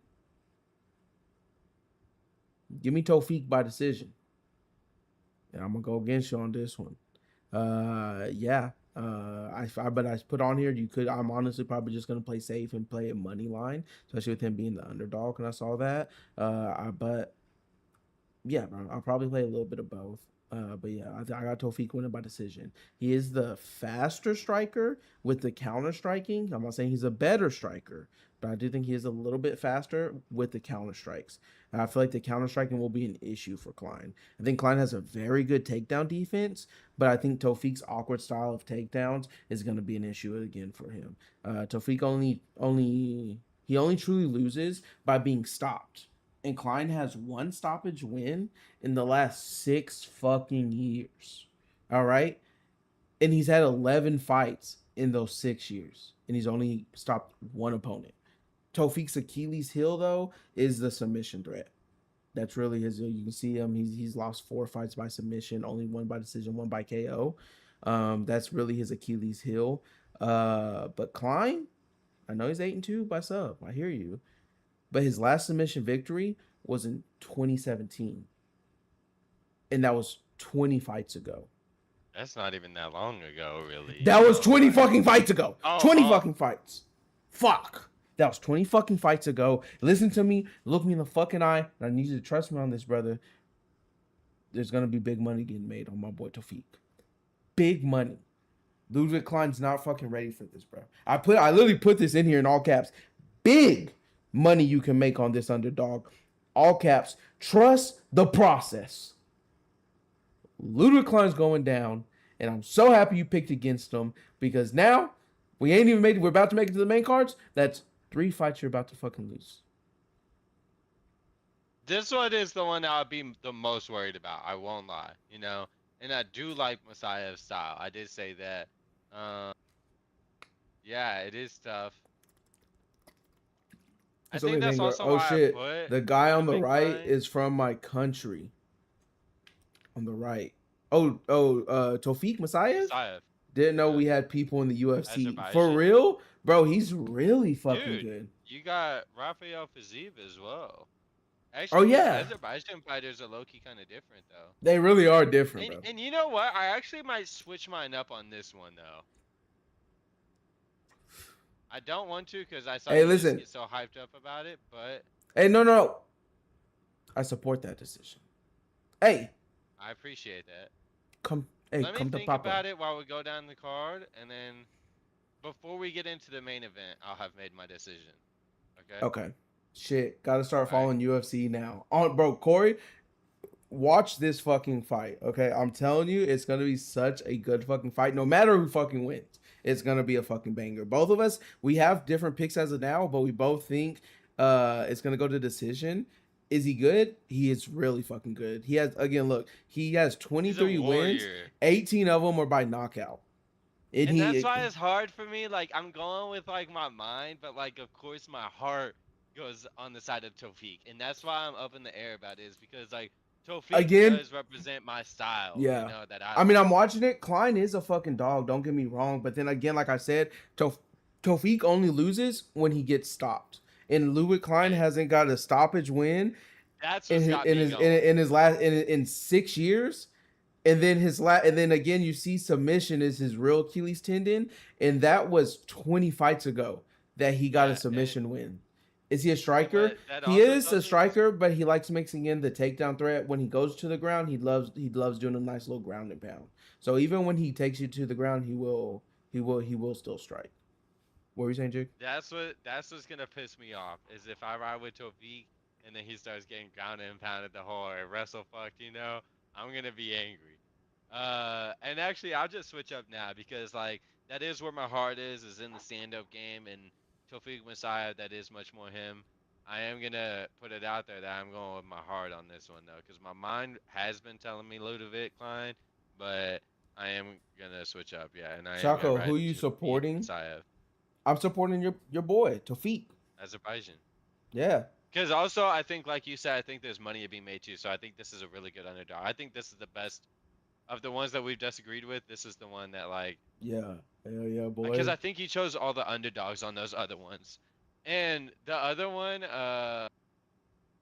Speaker 1: Give me Tofik by decision. And I'm gonna go against you on this one. Yeah. But I put on here. I'm honestly probably just gonna play safe and play a money line, especially with him being the underdog. And I saw that. But Yeah, bro. I'll probably play a little bit of both. But yeah, I got Tofik winning by decision. He is the faster striker with the counter striking. I'm not saying he's a better striker, but I do think he is a little bit faster with the counter strikes. And I feel like the counter striking will be an issue for Klein. I think Klein has a very good takedown defense, but I think Tofik's awkward style of takedowns is going to be an issue again for him. Tofik only truly loses by being stopped, and Klein has one stoppage win in the last 6 fucking years. All right. And he's had 11 fights in those 6 years. And he's only stopped one opponent. Tofik's Achilles heel, though, is the submission threat. That's really his. You can see him. He's lost 4 fights by submission, only one by decision, one by KO. That's really his Achilles heel. But Klein, I know he's 8-2 by sub. I hear you. But his last submission victory was in 2017, and that was 20 fights ago.
Speaker 2: That's not even that long ago, really. You
Speaker 1: That was
Speaker 2: know,
Speaker 1: 20
Speaker 2: like
Speaker 1: fucking fights ago.
Speaker 2: oh
Speaker 1: 20
Speaker 2: oh.
Speaker 1: fucking fights. Fuck. That was 20 fucking fights ago. Listen to me. Look me in the fucking eye. And I need you to trust me on this, brother. There's going to be big money getting made on my boy Tofik. Big money. Ludwig Klein's not fucking ready for this, bro. I literally put this in here in all caps. Big money you can make on this underdog. All caps. Trust the process. Ludwig Klein's going down, and I'm so happy you picked against him because now we ain't even made it. We're about to make it to the main cards. That's 3 fights you're about to fucking lose.
Speaker 2: This one is the one I'll be the most worried about. I won't lie, you know. And I do like Messiah's style. I did say that. Um, yeah, it is tough. I
Speaker 1: So they
Speaker 2: think that's
Speaker 1: think,
Speaker 2: also
Speaker 1: oh
Speaker 2: why I
Speaker 1: shit,
Speaker 2: put
Speaker 1: the guy on the
Speaker 2: Ludwig
Speaker 1: right
Speaker 2: Klein.
Speaker 1: is from my country. On the right. Tofik Messiah?
Speaker 2: Messiah.
Speaker 1: Didn't know
Speaker 2: Yeah,
Speaker 1: we had people in the UFC. For
Speaker 2: Azerbaijan.
Speaker 1: real? Bro, he's really fucking
Speaker 2: Dude,
Speaker 1: good.
Speaker 2: you got Rafael Fiziev as well.
Speaker 1: Oh
Speaker 2: Actually, these
Speaker 1: yeah.
Speaker 2: Azerbaijan fighters are low key kind of different though.
Speaker 1: They really are different,
Speaker 2: And
Speaker 1: bro.
Speaker 2: and you know what? I actually might switch mine up on this one though. I don't want to because I saw
Speaker 1: Hey,
Speaker 2: you just
Speaker 1: listen.
Speaker 2: get so hyped up about it, but
Speaker 1: Hey, no. I support that decision. Hey,
Speaker 2: I appreciate that.
Speaker 1: come hey,
Speaker 2: Let me
Speaker 1: come to
Speaker 2: think
Speaker 1: Papa.
Speaker 2: about it while we go down the card, and then before we get into the main event, I'll have made my decision. Okay?
Speaker 1: Okay. Shit. Gotta start
Speaker 2: All right.
Speaker 1: following UFC now. On bro, Corey, watch this fucking fight. Okay. I'm telling you, it's gonna be such a good fucking fight. No matter who fucking wins, it's gonna be a fucking banger. Both of us, we have different picks as of now, but we both think it's gonna go to decision. Is he good? He is really fucking good. He has again, look, he has
Speaker 2: He's a
Speaker 1: 23 wins,
Speaker 2: warrior.
Speaker 1: 18 of them are by knockout. And
Speaker 2: And that's
Speaker 1: he
Speaker 2: why it's hard for me. Like I'm going with like my mind, but like of course my heart goes on the side of Tofik, and that's why I'm up in the air about it. Is because like Tofik
Speaker 1: again,
Speaker 2: does represent my style, you
Speaker 1: yeah.
Speaker 2: know, that I
Speaker 1: I mean, I'm
Speaker 2: like.
Speaker 1: watching it. Klein is a fucking dog. Don't get me wrong. But then again, like I said, Tofik only loses when he gets stopped. And Ludwig Klein
Speaker 2: Right.
Speaker 1: hasn't got a stoppage win
Speaker 2: That's
Speaker 1: in
Speaker 2: what's
Speaker 1: his
Speaker 2: got me going.
Speaker 1: in his last in 6 years. And then and then again, you see submission is his real Achilles tendon, and that was 20 fights ago that he got a
Speaker 2: Yeah, and
Speaker 1: submission win. Is he a
Speaker 2: and
Speaker 1: striker?
Speaker 2: what that
Speaker 1: He
Speaker 2: also
Speaker 1: is a
Speaker 2: tells me is
Speaker 1: striker, but he likes mixing in the takedown threat. When he goes to the ground, he loves doing a nice little ground and pound. So even when he takes you to the ground, he will still strike. What were you saying, Jake?
Speaker 2: that's what's gonna piss me off is if I ride with Tofik and then he starts getting grounded and pounded the whole or wrestle fucked, you know, I'm gonna be angry. And actually, I'll just switch up now because like that is where my heart is in the stand-up game, and Tofik Messiah, that is much more him. I am gonna put it out there that I'm going with my heart on this one though, because my mind has been telling me Ludovic Klein, but I am gonna switch up, yeah, and I am gonna
Speaker 1: Chaco, who
Speaker 2: ride
Speaker 1: are you
Speaker 2: Tofik
Speaker 1: supporting?
Speaker 2: Messiah,
Speaker 1: I'm supporting your boy Tofik.
Speaker 2: Azerbaijan.
Speaker 1: Yeah,
Speaker 2: Because also, I think, like you said, I think there's money to be made too. So I think this is a really good underdog. I think this is the best of the ones that we've disagreed with. This is the one that like,
Speaker 1: yeah, hell yeah,
Speaker 2: because
Speaker 1: boy.
Speaker 2: I think he chose all the underdogs on those other ones, and the other one,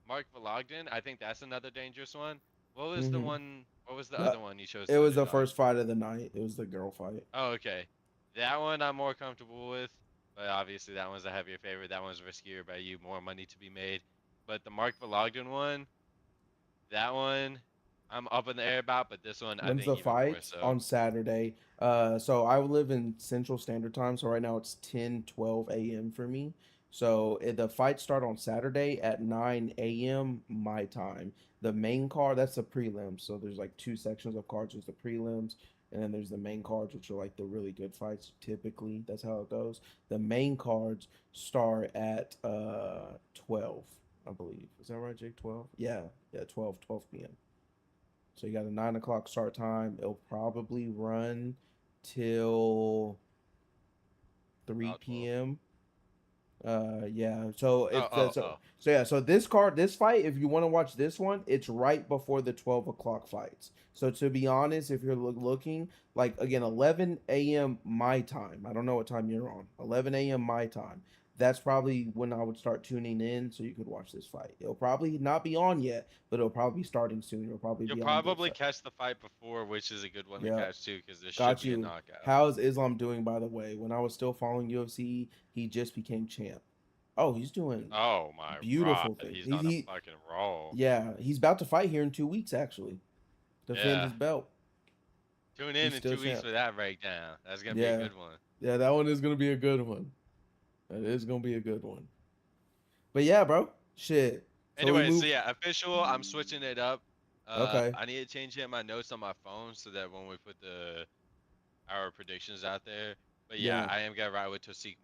Speaker 2: Mark Vologden, I think that's another dangerous one. What was the
Speaker 1: Mm-hmm.
Speaker 2: one? What was the
Speaker 1: Yeah,
Speaker 2: other one you chose
Speaker 1: it
Speaker 2: the
Speaker 1: was the
Speaker 2: underdog?
Speaker 1: first fight of the night. It was the girl fight.
Speaker 2: Oh, okay. That one I'm more comfortable with, but obviously that one's a heavier favorite. That one's riskier by you, more money to be made. But the Mark Vologden one, That one, I'm up in the air about, but this one, I
Speaker 1: When's
Speaker 2: think
Speaker 1: the
Speaker 2: even more
Speaker 1: fight?
Speaker 2: so.
Speaker 1: On Saturday. So I live in Central Standard Time, so right now it's 10:12 a.m. for me. So the fights start on Saturday at 9 a.m. my time. The main card, that's the prelims. So there's like two sections of cards. There's the prelims, and then there's the main cards, which are like the really good fights. Typically, that's how it goes. The main cards start at 12, I believe. Is that right, Jake? 12? Yeah, yeah, 12 p.m. So you got a 9 o'clock start time. It'll probably run till three
Speaker 2: About 12.
Speaker 1: p.m. Yeah. So
Speaker 2: Oh,
Speaker 1: if the
Speaker 2: oh,
Speaker 1: so
Speaker 2: oh.
Speaker 1: so yeah, so this fight, if you want to watch this one, it's right before the 12 o'clock fights. So to be honest, if you're looking like again 11 a.m. my time, I don't know what time you're on. 11 a.m. my time. That's probably when I would start tuning in, so you could watch this fight. It'll probably not be on yet, but it'll probably be starting soon. It'll probably
Speaker 2: You'll
Speaker 1: be on the
Speaker 2: probably catch the fight before, which is a good one to
Speaker 1: yeah.
Speaker 2: catch too, because this should
Speaker 1: Got
Speaker 2: be a
Speaker 1: you.
Speaker 2: knockout.
Speaker 1: How is Islam doing, by the way? When I was still following UFC, he just became champ. Oh, he's doing
Speaker 2: Oh my god,
Speaker 1: beautiful things.
Speaker 2: he's on a fucking roll.
Speaker 1: Yeah, he's about to fight here in 2 weeks, actually. Defend
Speaker 2: Yeah.
Speaker 1: his belt.
Speaker 2: Tune
Speaker 1: He's
Speaker 2: in
Speaker 1: still
Speaker 2: 2 weeks
Speaker 1: champ.
Speaker 2: for that breakdown. That's gonna be a
Speaker 1: Yeah.
Speaker 2: good one.
Speaker 1: Yeah, that one is gonna be a good one. That is gonna be a good one. But yeah, bro. Shit. So we
Speaker 2: Anyway, so
Speaker 1: move.
Speaker 2: yeah, official. I'm switching it up.
Speaker 1: Okay.
Speaker 2: I need to change in my notes on my phone so that when we put the our predictions out there. But yeah,
Speaker 1: Yeah.
Speaker 2: I am gonna ride with Tofik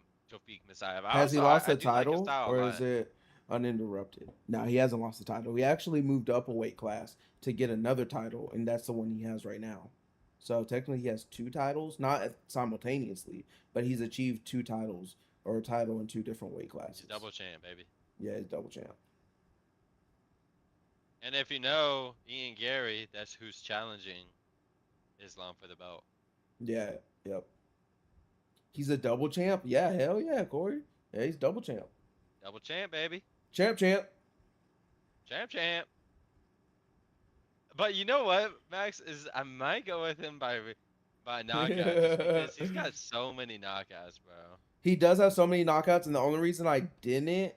Speaker 2: Messiah. I
Speaker 1: Has he
Speaker 2: also
Speaker 1: lost
Speaker 2: I
Speaker 1: the
Speaker 2: do like his
Speaker 1: title
Speaker 2: style a
Speaker 1: or is
Speaker 2: lot.
Speaker 1: it uninterrupted? No, he hasn't lost the title. He actually moved up a weight class to get another title, and that's the one he has right now. So technically, he has two titles, not simultaneously, but he's achieved two titles or a title in two different weight
Speaker 2: He's
Speaker 1: classes.
Speaker 2: double champ, baby.
Speaker 1: Yeah, he's double champ.
Speaker 2: And if you know Ian Gary, that's who's challenging Islam for the belt.
Speaker 1: Yeah, yep. He's a double champ. Yeah, hell yeah, Corey. Yeah, he's double champ.
Speaker 2: Double champ, baby.
Speaker 1: Champ, champ.
Speaker 2: Champ, champ. But you know what, Max is I might go with him by knockout just because he's got so many knockouts, bro.
Speaker 1: He does have so many knockouts, and the only reason I didn't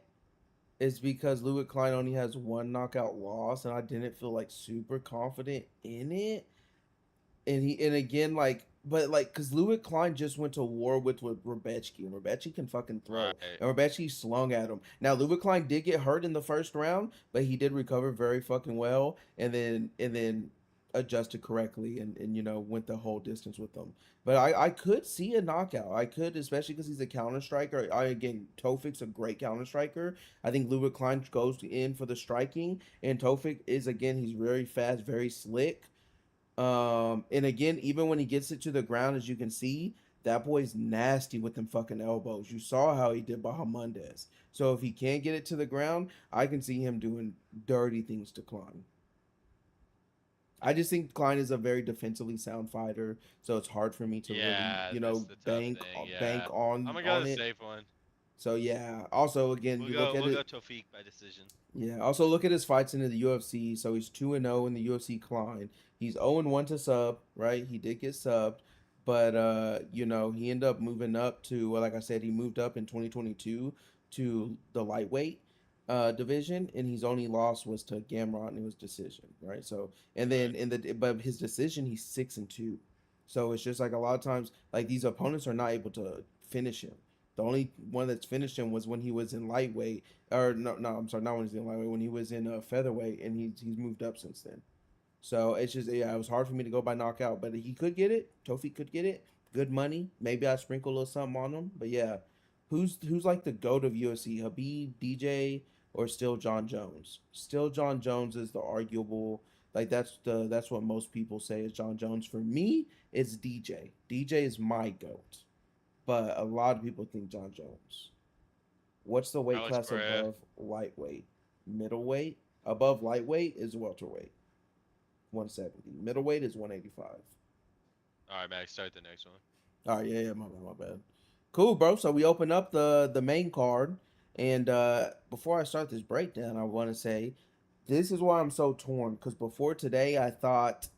Speaker 1: is because Louis Klein only has one knockout loss, and I didn't feel like super confident in it. And again, like, but like, cause Louis Klein just went to war with Rebecki, and Rebecki can fucking throw,
Speaker 2: Right.
Speaker 1: and Rebecki slung at him. Now Louis Klein did get hurt in the first round, but he did recover very fucking well, and then adjusted correctly, and went the whole distance with them. But I could see a knockout. I could, especially because he's a counter striker. Again, Tofik's a great counter striker. I think Louis Klein goes in for the striking, and Tofik is again he's very fast, very slick. And again, even when he gets it to the ground, as you can see, that boy's nasty with them fucking elbows. You saw how he did Bahamondes. So if he can't get it to the ground, I can see him doing dirty things to Klein. I just think Klein is a very defensively sound fighter, so it's hard for me to really,
Speaker 2: Yeah, that's the tough thing.
Speaker 1: bank
Speaker 2: Yeah. I'm
Speaker 1: on
Speaker 2: gonna go
Speaker 1: on
Speaker 2: the
Speaker 1: it.
Speaker 2: safe one.
Speaker 1: So yeah. Also, again, you look at
Speaker 2: We'll go
Speaker 1: it.
Speaker 2: Tofik by decision.
Speaker 1: Yeah. Also, look at his fights into the UFC. So he's 2-0 in the UFC Klein. He's 0-1 to sub. Right. He did get subbed, but he ended up moving up to like I said, he moved up in 2022 to the lightweight division, and his only loss was to Gamrot, and it was decision. Right. So and
Speaker 2: Right.
Speaker 1: then but his decision, he's 6-2. So it's just like a lot of times, like these opponents are not able to finish him. The only one that's finished him was when he was in lightweight, or no, no, I'm sorry, not when he was in lightweight, when he was in featherweight, and he's moved up since then. So it's just yeah, it was hard for me to go by knockout, but he could get it. Tofik could get it. Good money. Maybe I sprinkle a little something on him. But yeah, who's like the goat of UFC? Habib, DJ, or still John Jones? Still John Jones is the arguable. Like that's what most people say is John Jones. For me, it's DJ. DJ is my goat, but a lot of people think John Jones. What's the weight
Speaker 2: Alex
Speaker 1: class
Speaker 2: Pereira.
Speaker 1: above lightweight? Middleweight. Above lightweight is welterweight, 170. Middleweight is 185.
Speaker 2: All right, Max, start the next one.
Speaker 1: All right, yeah, my bad. Cool, bro. So we open up the main card, and before I start this breakdown, I want to say this is why I'm so torn. Because before today, I thought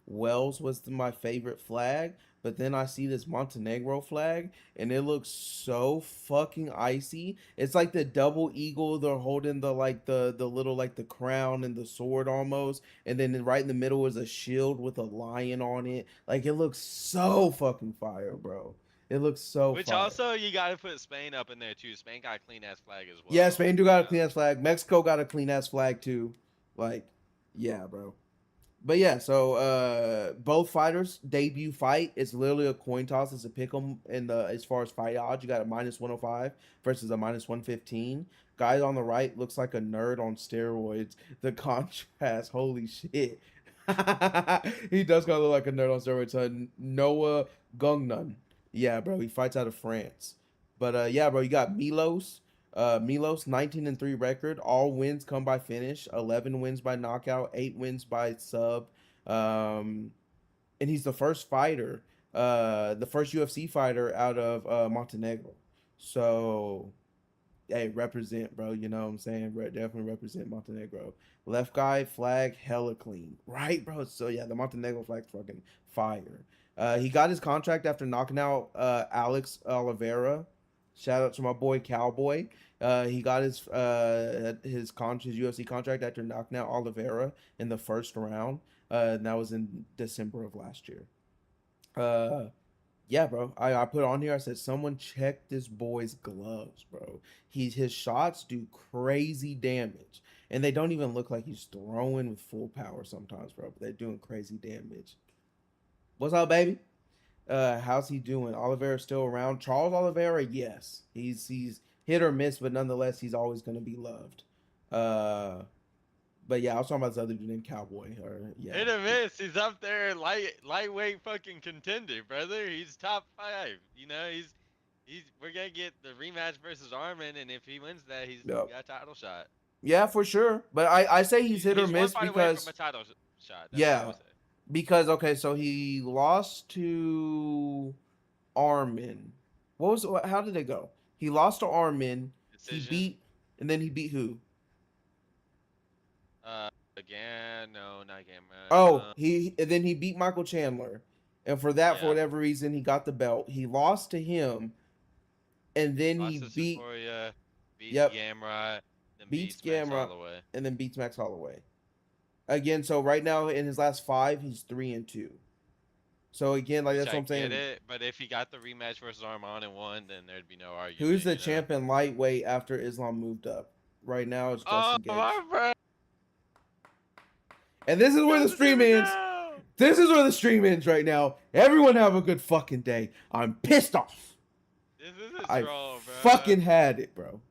Speaker 1: Wells was my favorite flag, but then I see this Montenegro flag and it looks so fucking icy. It's like the double eagle. They're holding the little like the crown and the sword almost, and then right in the middle is a shield with a lion on it. Like it looks so fucking fire, bro. It looks so
Speaker 2: Which
Speaker 1: fire.
Speaker 2: also you gotta put Spain up in there too. Spain got a clean ass flag as
Speaker 1: Yeah,
Speaker 2: well.
Speaker 1: Spain do
Speaker 2: You
Speaker 1: got a
Speaker 2: know.
Speaker 1: clean ass flag. Mexico got a clean ass flag too. Like, yeah, bro. But yeah, so both fighters debut fight. It's literally a coin toss. It's a pick 'em in the as far as fight odds. You got a -105 versus a -115. Guy on the right looks like a nerd on steroids. The contrast, holy shit. He does kind of look like a nerd on steroids. Noah Gungnan. Yeah, bro. He fights out of France. But yeah, bro, you got Milos 19-3 record. All wins come by finish. 11 wins by knockout. 8 wins by sub. Um, and he's the first UFC fighter out of Montenegro. So hey, represent, bro. You know what I'm saying? Definitely represent Montenegro. Left guy flag hella clean, right, bro? So yeah, the Montenegro flag's fucking fire. He got his contract after knocking out Alex Oliveira. Shout out to my boy Cowboy. He got his UFC contract after knocking out Oliveira in the first round. And that was in December of last year. Uh, yeah, bro. I put on here. I said someone check this boy's gloves, bro. His shots do crazy damage, and they don't even look like he's throwing with full power sometimes, bro. But they're doing crazy damage. What's up, baby? How's he doing? Oliveira's still around. Charles Oliveira, yes, he's hit or miss, but nonetheless, he's always gonna be loved. Uh, but yeah, I was talking about this other dude named Cowboy. Or yeah,
Speaker 2: Hit or miss, he's up there lightweight fucking contender, brother. He's top 5. You know, he's we're gonna get the rematch versus Armin, and if he wins that, he's
Speaker 1: yeah,
Speaker 2: got a title shot.
Speaker 1: yeah, for sure. But I say he's hit or
Speaker 2: He's one
Speaker 1: miss
Speaker 2: fight away from a
Speaker 1: because
Speaker 2: title shot. That's what I
Speaker 1: yeah,
Speaker 2: would say.
Speaker 1: because okay, so he lost to Armin. How did it go? He lost to Armin. He
Speaker 2: Decision.
Speaker 1: beat and then he beat who?
Speaker 2: Again, no, not Gamma.
Speaker 1: Oh, he and then he beat Michael Chandler. And for that, for
Speaker 2: Yeah.
Speaker 1: whatever reason, he got the belt. He lost to him, and then he
Speaker 2: Lost to
Speaker 1: beat
Speaker 2: Topuria, beats
Speaker 1: yep,
Speaker 2: Gamrot, then
Speaker 1: beats
Speaker 2: beats Max
Speaker 1: Gamma,
Speaker 2: Holloway.
Speaker 1: and then beats Max Holloway. Again, so right now in his last 5, he's 3-2. So again, like
Speaker 2: Which
Speaker 1: that's what
Speaker 2: I
Speaker 1: I'm
Speaker 2: get
Speaker 1: saying.
Speaker 2: it, but if he got the rematch versus Arman and won, then there'd be no
Speaker 1: Who's
Speaker 2: argument,
Speaker 1: the
Speaker 2: you know.
Speaker 1: champion lightweight after Islam moved up? Right now it's
Speaker 2: Oh
Speaker 1: Justin
Speaker 2: my
Speaker 1: Gage.
Speaker 2: bro,
Speaker 1: And this is where the
Speaker 2: doesn't
Speaker 1: stream
Speaker 2: even
Speaker 1: ends.
Speaker 2: know.
Speaker 1: This is where the stream ends right now. Everyone have a good fucking day. I'm pissed off.
Speaker 2: This is a
Speaker 1: I
Speaker 2: troll, bro.
Speaker 1: fucking had it, bro.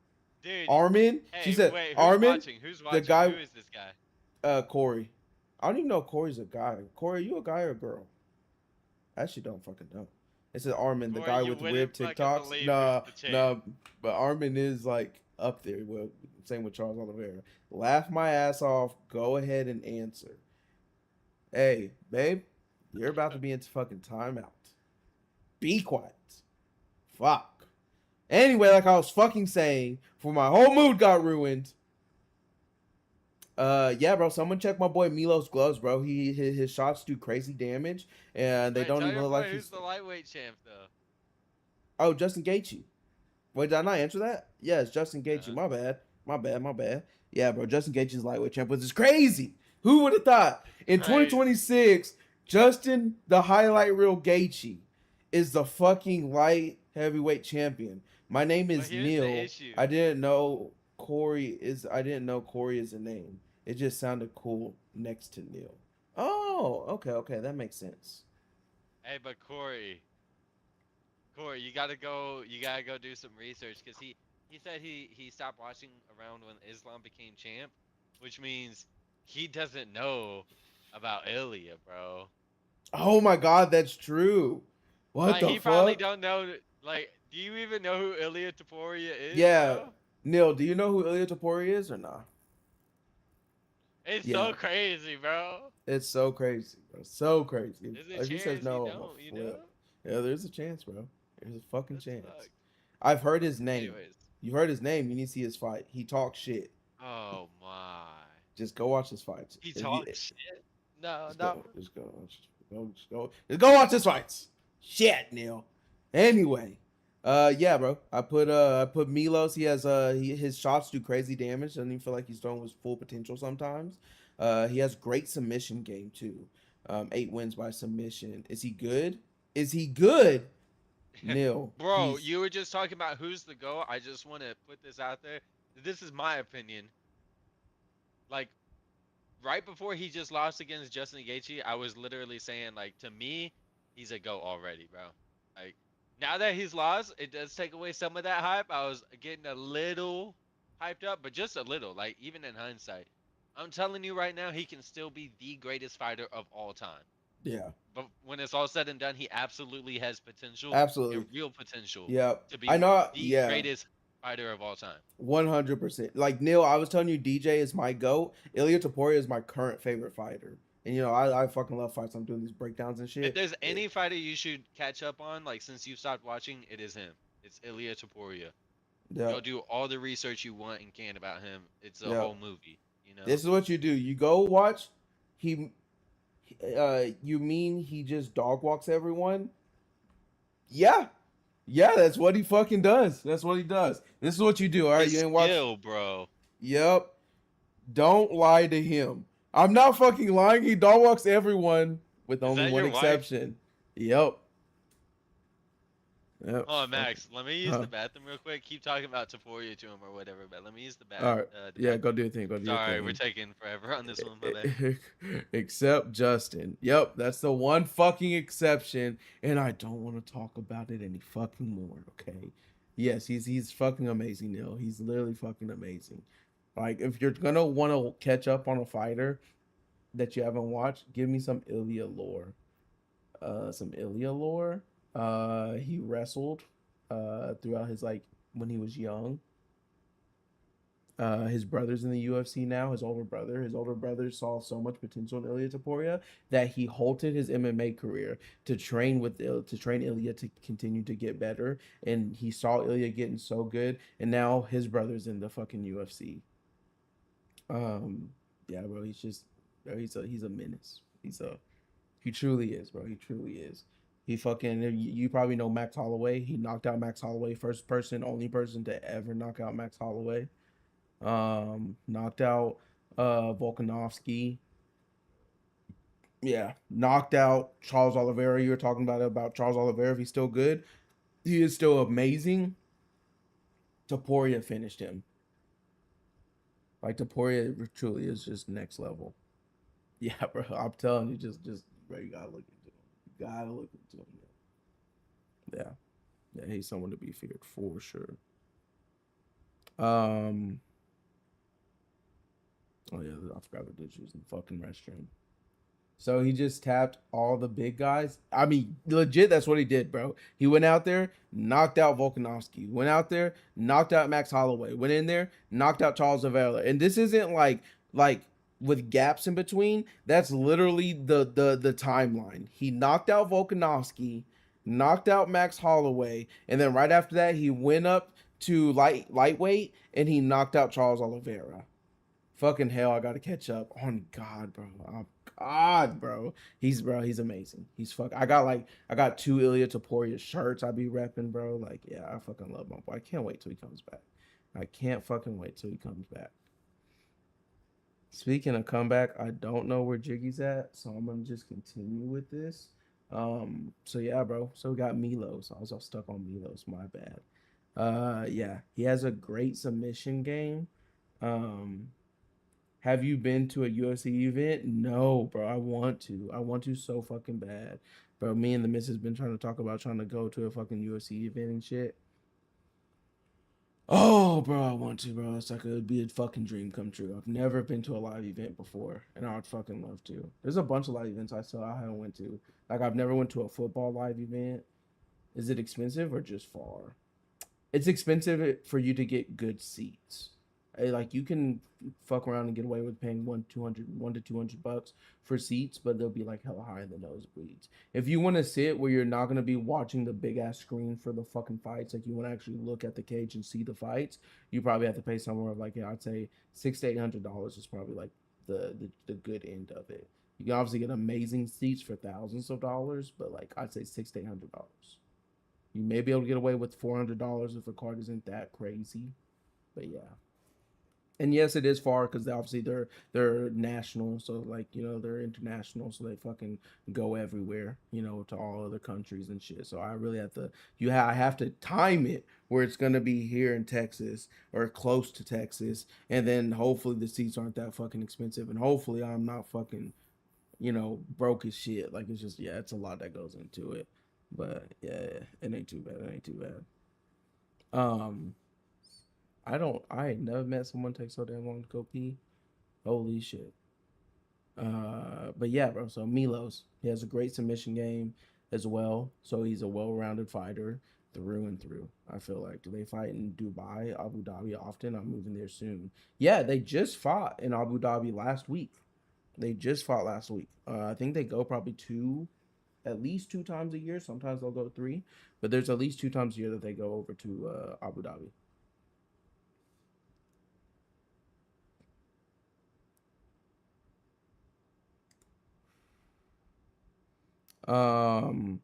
Speaker 2: Dude,
Speaker 1: Armin, she
Speaker 2: hey,
Speaker 1: said,
Speaker 2: wait, who's
Speaker 1: Armin,
Speaker 2: watching? Who's
Speaker 1: the
Speaker 2: watching?
Speaker 1: guy,
Speaker 2: Who is this guy?
Speaker 1: Corey. I don't even know if Corey's a guy. Corey, you a guy or a girl? I actually don't fucking know. It said Armin, the
Speaker 2: Corey,
Speaker 1: guy
Speaker 2: you
Speaker 1: with weird
Speaker 2: wouldn't fucking
Speaker 1: TikToks.
Speaker 2: believe who's
Speaker 1: Nah,
Speaker 2: the champ.
Speaker 1: nah, but Armin is like up there. Well, same with Charles Oliveira. Laugh my ass off. Go ahead and answer. Hey, babe, you're about to be into fucking timeout. Be quiet. Fuck. Anyway, like I was fucking saying, for my whole mood got ruined. Yeah, bro. Someone check my boy Milo's gloves, bro. His shots do crazy damage, and they
Speaker 2: Wait,
Speaker 1: don't
Speaker 2: tell
Speaker 1: even
Speaker 2: your
Speaker 1: look like
Speaker 2: boy who's
Speaker 1: he's.
Speaker 2: the lightweight champ though.
Speaker 1: Oh, Justin Gaethje. Wait, did I not answer that? Yeah, it's Justin Gaethje.
Speaker 2: Uh-huh.
Speaker 1: My bad. My bad. My bad. Yeah, bro. Justin Gaethje's lightweight champ, which is crazy. Who would have thought in
Speaker 2: Crazy.
Speaker 1: 2026, Justin the highlight reel Gaethje is the fucking light heavyweight champion? My name
Speaker 2: But
Speaker 1: is
Speaker 2: here's the
Speaker 1: Neil.
Speaker 2: issue.
Speaker 1: I didn't know Corey is. I didn't know Corey is a name. It just sounded cool next to Neil. Oh, okay, okay, that makes sense.
Speaker 2: Hey, but Corey, you gotta go. You gotta go do some research because he said he stopped watching around when Islam became champ, which means he doesn't know about Ilya, bro.
Speaker 1: Oh my God, that's true. What
Speaker 2: Like
Speaker 1: the
Speaker 2: he probably
Speaker 1: fuck?
Speaker 2: don't know. Like, do you even know who Ilya Taporia is,
Speaker 1: Yeah,
Speaker 2: bro?
Speaker 1: Neil, do you know who Ilya Tapori is or not?
Speaker 2: It's
Speaker 1: Yeah,
Speaker 2: so crazy, bro.
Speaker 1: it's so crazy, bro. So crazy.
Speaker 2: There's a
Speaker 1: If he says
Speaker 2: chance you
Speaker 1: no, I'm gonna
Speaker 2: don't, you know?
Speaker 1: flip. Yeah, there's a chance, bro. There's a fucking
Speaker 2: That's
Speaker 1: chance.
Speaker 2: fucked.
Speaker 1: I've heard his name.
Speaker 2: Anyways.
Speaker 1: You heard his name. You need to see his fight. He talks shit.
Speaker 2: Oh my.
Speaker 1: Just go watch his fights.
Speaker 2: He
Speaker 1: If you,
Speaker 2: talks shit. No,
Speaker 1: just
Speaker 2: no.
Speaker 1: go, just go, just go watch his fights. Shit, Neil. Anyway, yeah, bro. I put Milos. He has his shots do crazy damage. Doesn't even feel like he's throwing his full potential sometimes. He has great submission game too. 8 wins by submission. Is he good? Is he good? Nil.
Speaker 2: Bro,
Speaker 1: He's
Speaker 2: you were just talking about who's the GOAT. I just want to put this out there. This is my opinion. Like, right before he just lost against Justin Gaethje, I was literally saying, like, to me, he's a GOAT already, bro. Like, now that he's lost, it does take away some of that hype. I was getting a little hyped up, but just a little, like, even in hindsight. I'm telling you right now, he can still be the greatest fighter of all time.
Speaker 1: yeah,
Speaker 2: But when it's all said and done, he absolutely has potential and
Speaker 1: absolutely.
Speaker 2: real potential
Speaker 1: Yeah,
Speaker 2: to
Speaker 1: I
Speaker 2: be
Speaker 1: know.
Speaker 2: the
Speaker 1: Yeah,
Speaker 2: greatest fighter of all time.
Speaker 1: 100%. Like Neil, I was telling you, DJ is my goat. Ilya Taporia is my current favorite fighter. And you know, I fucking love fights. I'm doing these breakdowns and
Speaker 2: If
Speaker 1: shit.
Speaker 2: there's any fighter you should catch up on, like since you stopped watching, it is him. It's Ilya Taporia.
Speaker 1: Yeah,
Speaker 2: Go do all the research you want and can about him. It's a
Speaker 1: yeah.
Speaker 2: whole movie, you know?
Speaker 1: This is what you do. You go watch. He, you mean he just dog walks everyone? Yeah, yeah. That's what he fucking does. That's what he does. This is what you do. All right,
Speaker 2: His
Speaker 1: you ain't watch.
Speaker 2: skill, bro.
Speaker 1: Yep. Don't lie to him. I'm not fucking lying. He dog walks everyone with
Speaker 2: Is
Speaker 1: only
Speaker 2: that
Speaker 1: one
Speaker 2: your wife?
Speaker 1: exception. Yep. Yep.
Speaker 2: Oh,
Speaker 1: Fucking.
Speaker 2: Max, let me use
Speaker 1: Huh.
Speaker 2: the bathroom real quick. Keep talking about Taporia to him or whatever, but let me use
Speaker 1: All right.
Speaker 2: the
Speaker 1: Yeah. Go
Speaker 2: bathroom.
Speaker 1: do your thing. Go do your
Speaker 2: Sorry, we're
Speaker 1: thing.
Speaker 2: taking forever on this one, my bad.
Speaker 1: Except Justin. Yep, that's the one fucking exception, and I don't want to talk about it any fucking more. Okay. Yes, he's fucking amazing, Neil. He's literally fucking amazing. Like, if you're gonna want to catch up on a fighter that you haven't watched, give me some Ilya lore. Some Ilya lore. He wrestled throughout his like when he was young. His brother's in the UFC now. His older brother saw so much potential in Ilya Taporia that he halted his MMA career to train to train Ilya to continue to get better. And he saw Ilya getting so good, and now his brother's in the fucking UFC. Um, yeah, bro, he's just, bro, he's a menace. He truly is, bro. He truly is. He fucking you probably know Max Holloway. He knocked out Max Holloway, first person, only person to ever knock out Max Holloway. Knocked out Volkanovski. Yeah, knocked out Charles Oliveira. You were talking about Charles Oliveira. If he's still good, he is still amazing. Taporia finished him. Like Taporia truly is just next level. Yeah, bro. I'm telling you, just bro, you gotta look into him. You gotta look into him. Yeah, yeah, he's someone to be feared for sure. Um, oh yeah, I forgot the dishes in the fucking restroom. So he just tapped all the big guys. I mean, legit, that's what he did, bro. He went out there, knocked out Volkanovski. Went out there, knocked out Max Holloway. Went in there, knocked out Charles Oliveira. And this isn't like with gaps in between. That's literally the timeline. He knocked out Volkanovski, knocked out Max Holloway, and then right after that, he went up to lightweight and he knocked out Charles Oliveira. Fucking hell, I gotta catch up. On God, bro. Oh God, bro. He's amazing. He's fuck. I got two Ilya Taporia shirts I be repping, bro. Like, yeah, I fucking love my boy. I can't wait till he comes back. I can't fucking wait till he comes back. Speaking of comeback, I don't know where Jiggy's at, so I'm gonna just continue with this. So yeah, bro. So we got Milos. I was all stuck on Milos, my bad. Yeah, he has a great submission game. Um, have you been to a UFC event? No, bro. I want to. I want to so fucking bad. Bro, me and the missus been trying to talk about trying to go to a fucking UFC event and shit. Oh, bro, I want to, bro. It's like it'd be a fucking dream come true. I've never been to a live event before, and I would fucking love to. There's a bunch of live events I haven't went to. Like I've never went to a football live event. Is it expensive or just far? It's expensive for you to get good seats. Like you can fuck around and get away with paying 1 to 200 bucks for seats, but they'll be like hella high in the nosebleeds. If you want to sit where you're not gonna be watching the big ass screen for the fucking fights, like you want to actually look at the cage and see the fights, you probably have to pay somewhere like, yeah, I'd say $600 to $800 is probably like the good end of it. You can obviously get amazing seats for thousands of dollars, but like I'd say $600 to $800. You may be able to get away with $400 if the card isn't that crazy, but yeah. And yes, it is far because obviously they're national, so like they're international, so they fucking go everywhere, to all other countries and shit. So I really have to I have to time it where it's gonna be here in Texas or close to Texas, and then hopefully the seats aren't that fucking expensive, and hopefully I'm not fucking broke as shit. Like it's just it's a lot that goes into it, but yeah, it ain't too bad. It ain't too bad. Um, I ain't never met someone take so damn long to go pee. Holy shit. But yeah, bro. So Milos, he has a great submission game as well. So he's a well-rounded fighter through and through. I feel like. Do they fight in Dubai, Abu Dhabi often? I'm moving there soon. Yeah, they just fought in Abu Dhabi last week. They just fought last week. I think they go probably at least two times a year. Sometimes they'll go three, but there's at least two times a year that they go over to Abu Dhabi. Um,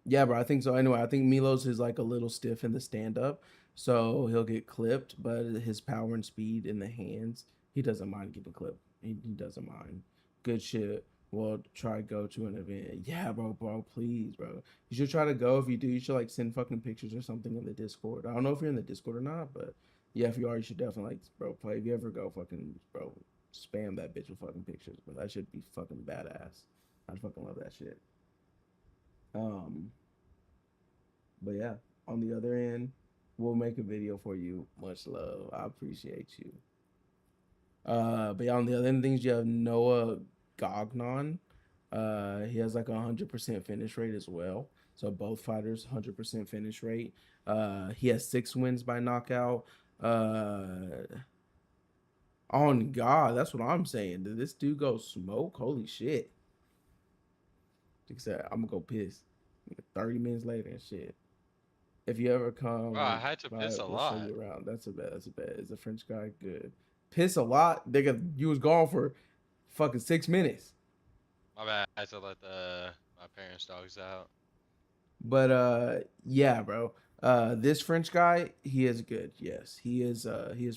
Speaker 1: yeah, bro, I think so. Anyway, I think Milos is like a little stiff in the stand up, so he'll get clipped. But his power and speed in the hands, he doesn't mind getting clipped. He doesn't mind. Good shit. Well, try go to an event. Yeah, bro, please, bro. You should try to go. If you do, you should like send fucking pictures or something in the Discord. I don't know if you're in the Discord or not, but yeah, if you are, you should definitely like, bro, play. If you ever go, fucking, bro, spam that bitch with fucking pictures. But that should be fucking badass. I'd fucking love that shit. Um, but yeah, on the other end, we'll make a video for you. Much love. I appreciate you. But yeah, on the other end of things, you have Noah Gagnon. He has like 100% finish rate as well. So both fighters 100% finish rate. He has 6 wins by knockout. On God, that's what I'm saying. Did this dude go smoke? Holy shit! Except I'm gonna go piss. 30 minutes later and shit. If you ever
Speaker 2: Bro, I
Speaker 1: come
Speaker 2: had to
Speaker 1: by,
Speaker 2: piss a
Speaker 1: we'll show
Speaker 2: lot.
Speaker 1: you around. That's a bad. That's a bad. Is the French guy good? Piss a lot. You was gone for fucking 6 minutes.
Speaker 2: My bad. I had to let my parents' dogs out.
Speaker 1: But yeah, bro. This French guy, he is good. Yes, he is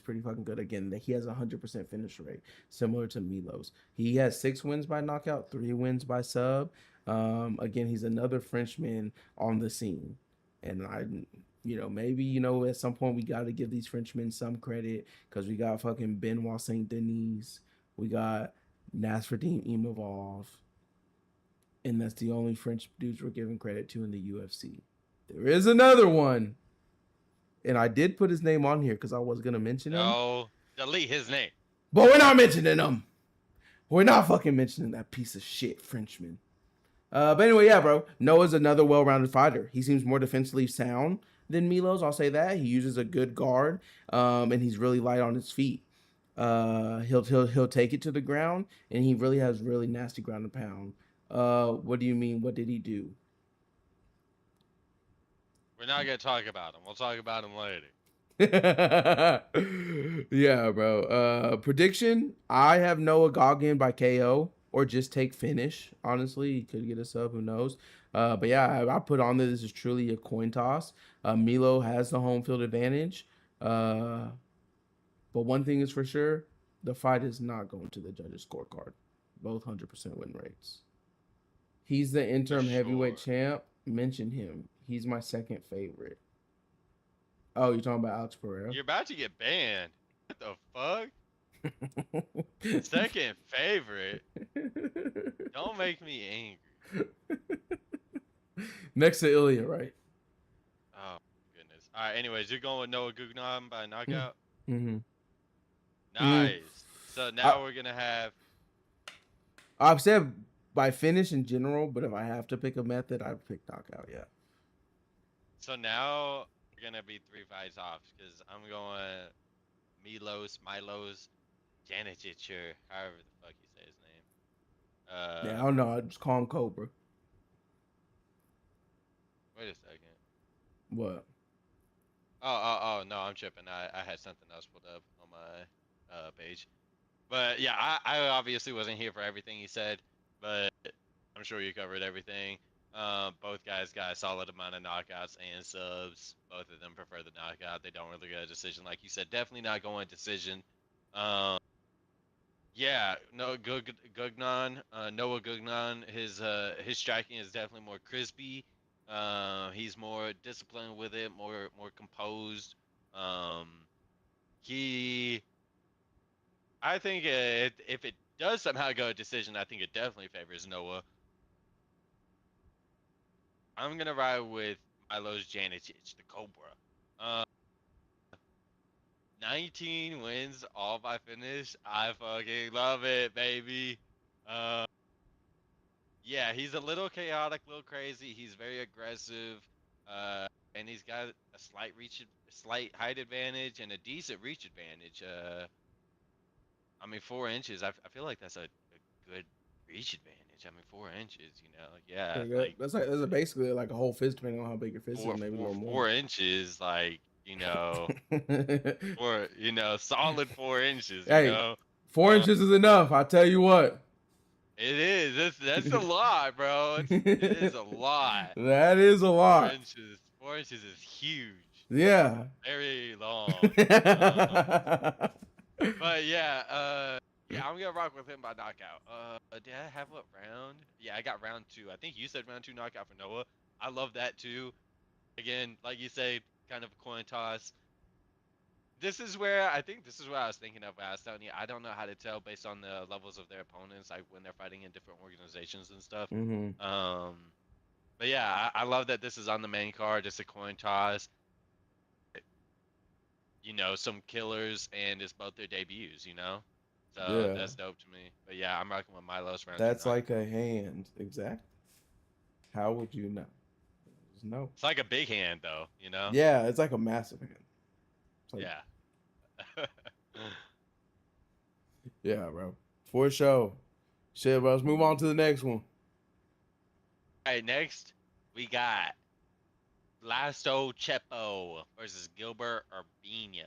Speaker 1: pretty fucking good. Again, he has 100% finish rate, similar to Milos. He has 6 wins by knockout, 3 wins by sub. Again, he's another Frenchman on the scene, and maybe at some point we got to give these Frenchmen some credit because we got fucking Benoit Saint Denis, we got Nasruddin Imavov, and that's the only French dudes we're giving credit to in the UFC. There is another one, and I did put his name on here because I was gonna mention him,
Speaker 2: No, delete his name.
Speaker 1: but we're not mentioning him. We're not fucking mentioning that piece of shit Frenchman. But anyway, yeah, bro. Noah's another well-rounded fighter. He seems more defensively sound than Milos. I'll say that. He uses a good guard, and he's really light on his feet. He'll take it to the ground, and he really has really nasty ground and pound. What do you mean? What did he do?
Speaker 2: We're not gonna talk about him. We'll talk about him later.
Speaker 1: Yeah, bro. Prediction: I have Noah Goggin by KO or just take finish. Honestly, he could get a sub. Who knows? But yeah, I put on that this is truly a coin toss. Milo has the home field advantage. Uh, but one thing is for sure: the fight is not going to the judges' scorecard. Both 100% win rates. He's the
Speaker 2: For
Speaker 1: interim heavyweight
Speaker 2: sure.
Speaker 1: champ. Mention him. He's my second favorite. Oh, you're talking about Alex Pereira?
Speaker 2: You're about to get banned. What the fuck? Second favorite? Don't make me angry.
Speaker 1: Next to Ilya, right?
Speaker 2: Oh goodness. All right. Anyways, you're going with Noah Guggenheim by knockout.
Speaker 1: Mm-hmm. Mm.
Speaker 2: Nice. So
Speaker 1: I,
Speaker 2: now we're gonna have.
Speaker 1: I've said by finish in general, but if I have to pick a method, I'd pick knockout. Yeah.
Speaker 2: So now we're gonna be 3 fights off because I'm going Milos, Janicic, or however the fuck you say his name.
Speaker 1: Yeah, I don't know. I just call him Cobra.
Speaker 2: Wait a second.
Speaker 1: What?
Speaker 2: Oh, no, I'm tripping. I had something else pulled up on my page. But yeah, I obviously wasn't here for everything he said. but I'm sure you covered everything. Both guys got a solid amount of knockouts and subs. Both of them prefer the knockout. They don't really get a decision, like you said. Definitely not going decision. Um, yeah, no, Gugnon, Noah Gugnon. His striking is definitely more crispy. He's more disciplined with it, more composed. Um, he, I think if it does somehow go a decision, I think it definitely favors Noah. I'm gonna ride with Milos Janicic, the Cobra. Uh, 19 wins, all by finish. I fucking love it, baby. Uh, yeah, he's a little chaotic, a little crazy. He's very aggressive, and he's got a slight height advantage and a decent reach advantage. I mean, 4 inches. I feel like that's a good reach advantage. I mean, 4 inches. Yeah,
Speaker 1: Pretty good.
Speaker 2: like
Speaker 1: That's basically like a whole fist, depending on how big your fist is,
Speaker 2: four
Speaker 1: maybe a
Speaker 2: four
Speaker 1: little more.
Speaker 2: 4 inches, like or solid 4 inches.
Speaker 1: Hey, four
Speaker 2: Uh,
Speaker 1: inches is enough. I tell you what.
Speaker 2: it is. That's a lot, bro. It is a lot.
Speaker 1: That is a
Speaker 2: Four
Speaker 1: lot.
Speaker 2: inches. 4 inches is huge.
Speaker 1: Yeah.
Speaker 2: Very long. But yeah, yeah, I'm gonna rock with him by knockout. Did I have what round? Yeah, I got round two. I think you said round two knockout for Noah. I love that too. Again, like you say, kind of a coin toss. This is where I was thinking of when I was telling you. I don't know how to tell based on the levels of their opponents, like when they're fighting in different organizations and stuff.
Speaker 1: hmm
Speaker 2: Um, but yeah, I love that this is on the main card. It's a coin toss. Some killers, and it's both their debuts. So
Speaker 1: Yeah.
Speaker 2: that's dope to me. But yeah, I'm rocking with Milos round two
Speaker 1: That's like
Speaker 2: knockout.
Speaker 1: a hand. Exact. How would you know? Just no.
Speaker 2: It's like a big hand though.
Speaker 1: Yeah, it's like a massive hand. It's like,
Speaker 2: Yeah.
Speaker 1: yeah, bro. For sure. Shit, bro. Let's move on to the next one.
Speaker 2: All right, next we got Lasto Chepo versus Gilbert Urbina.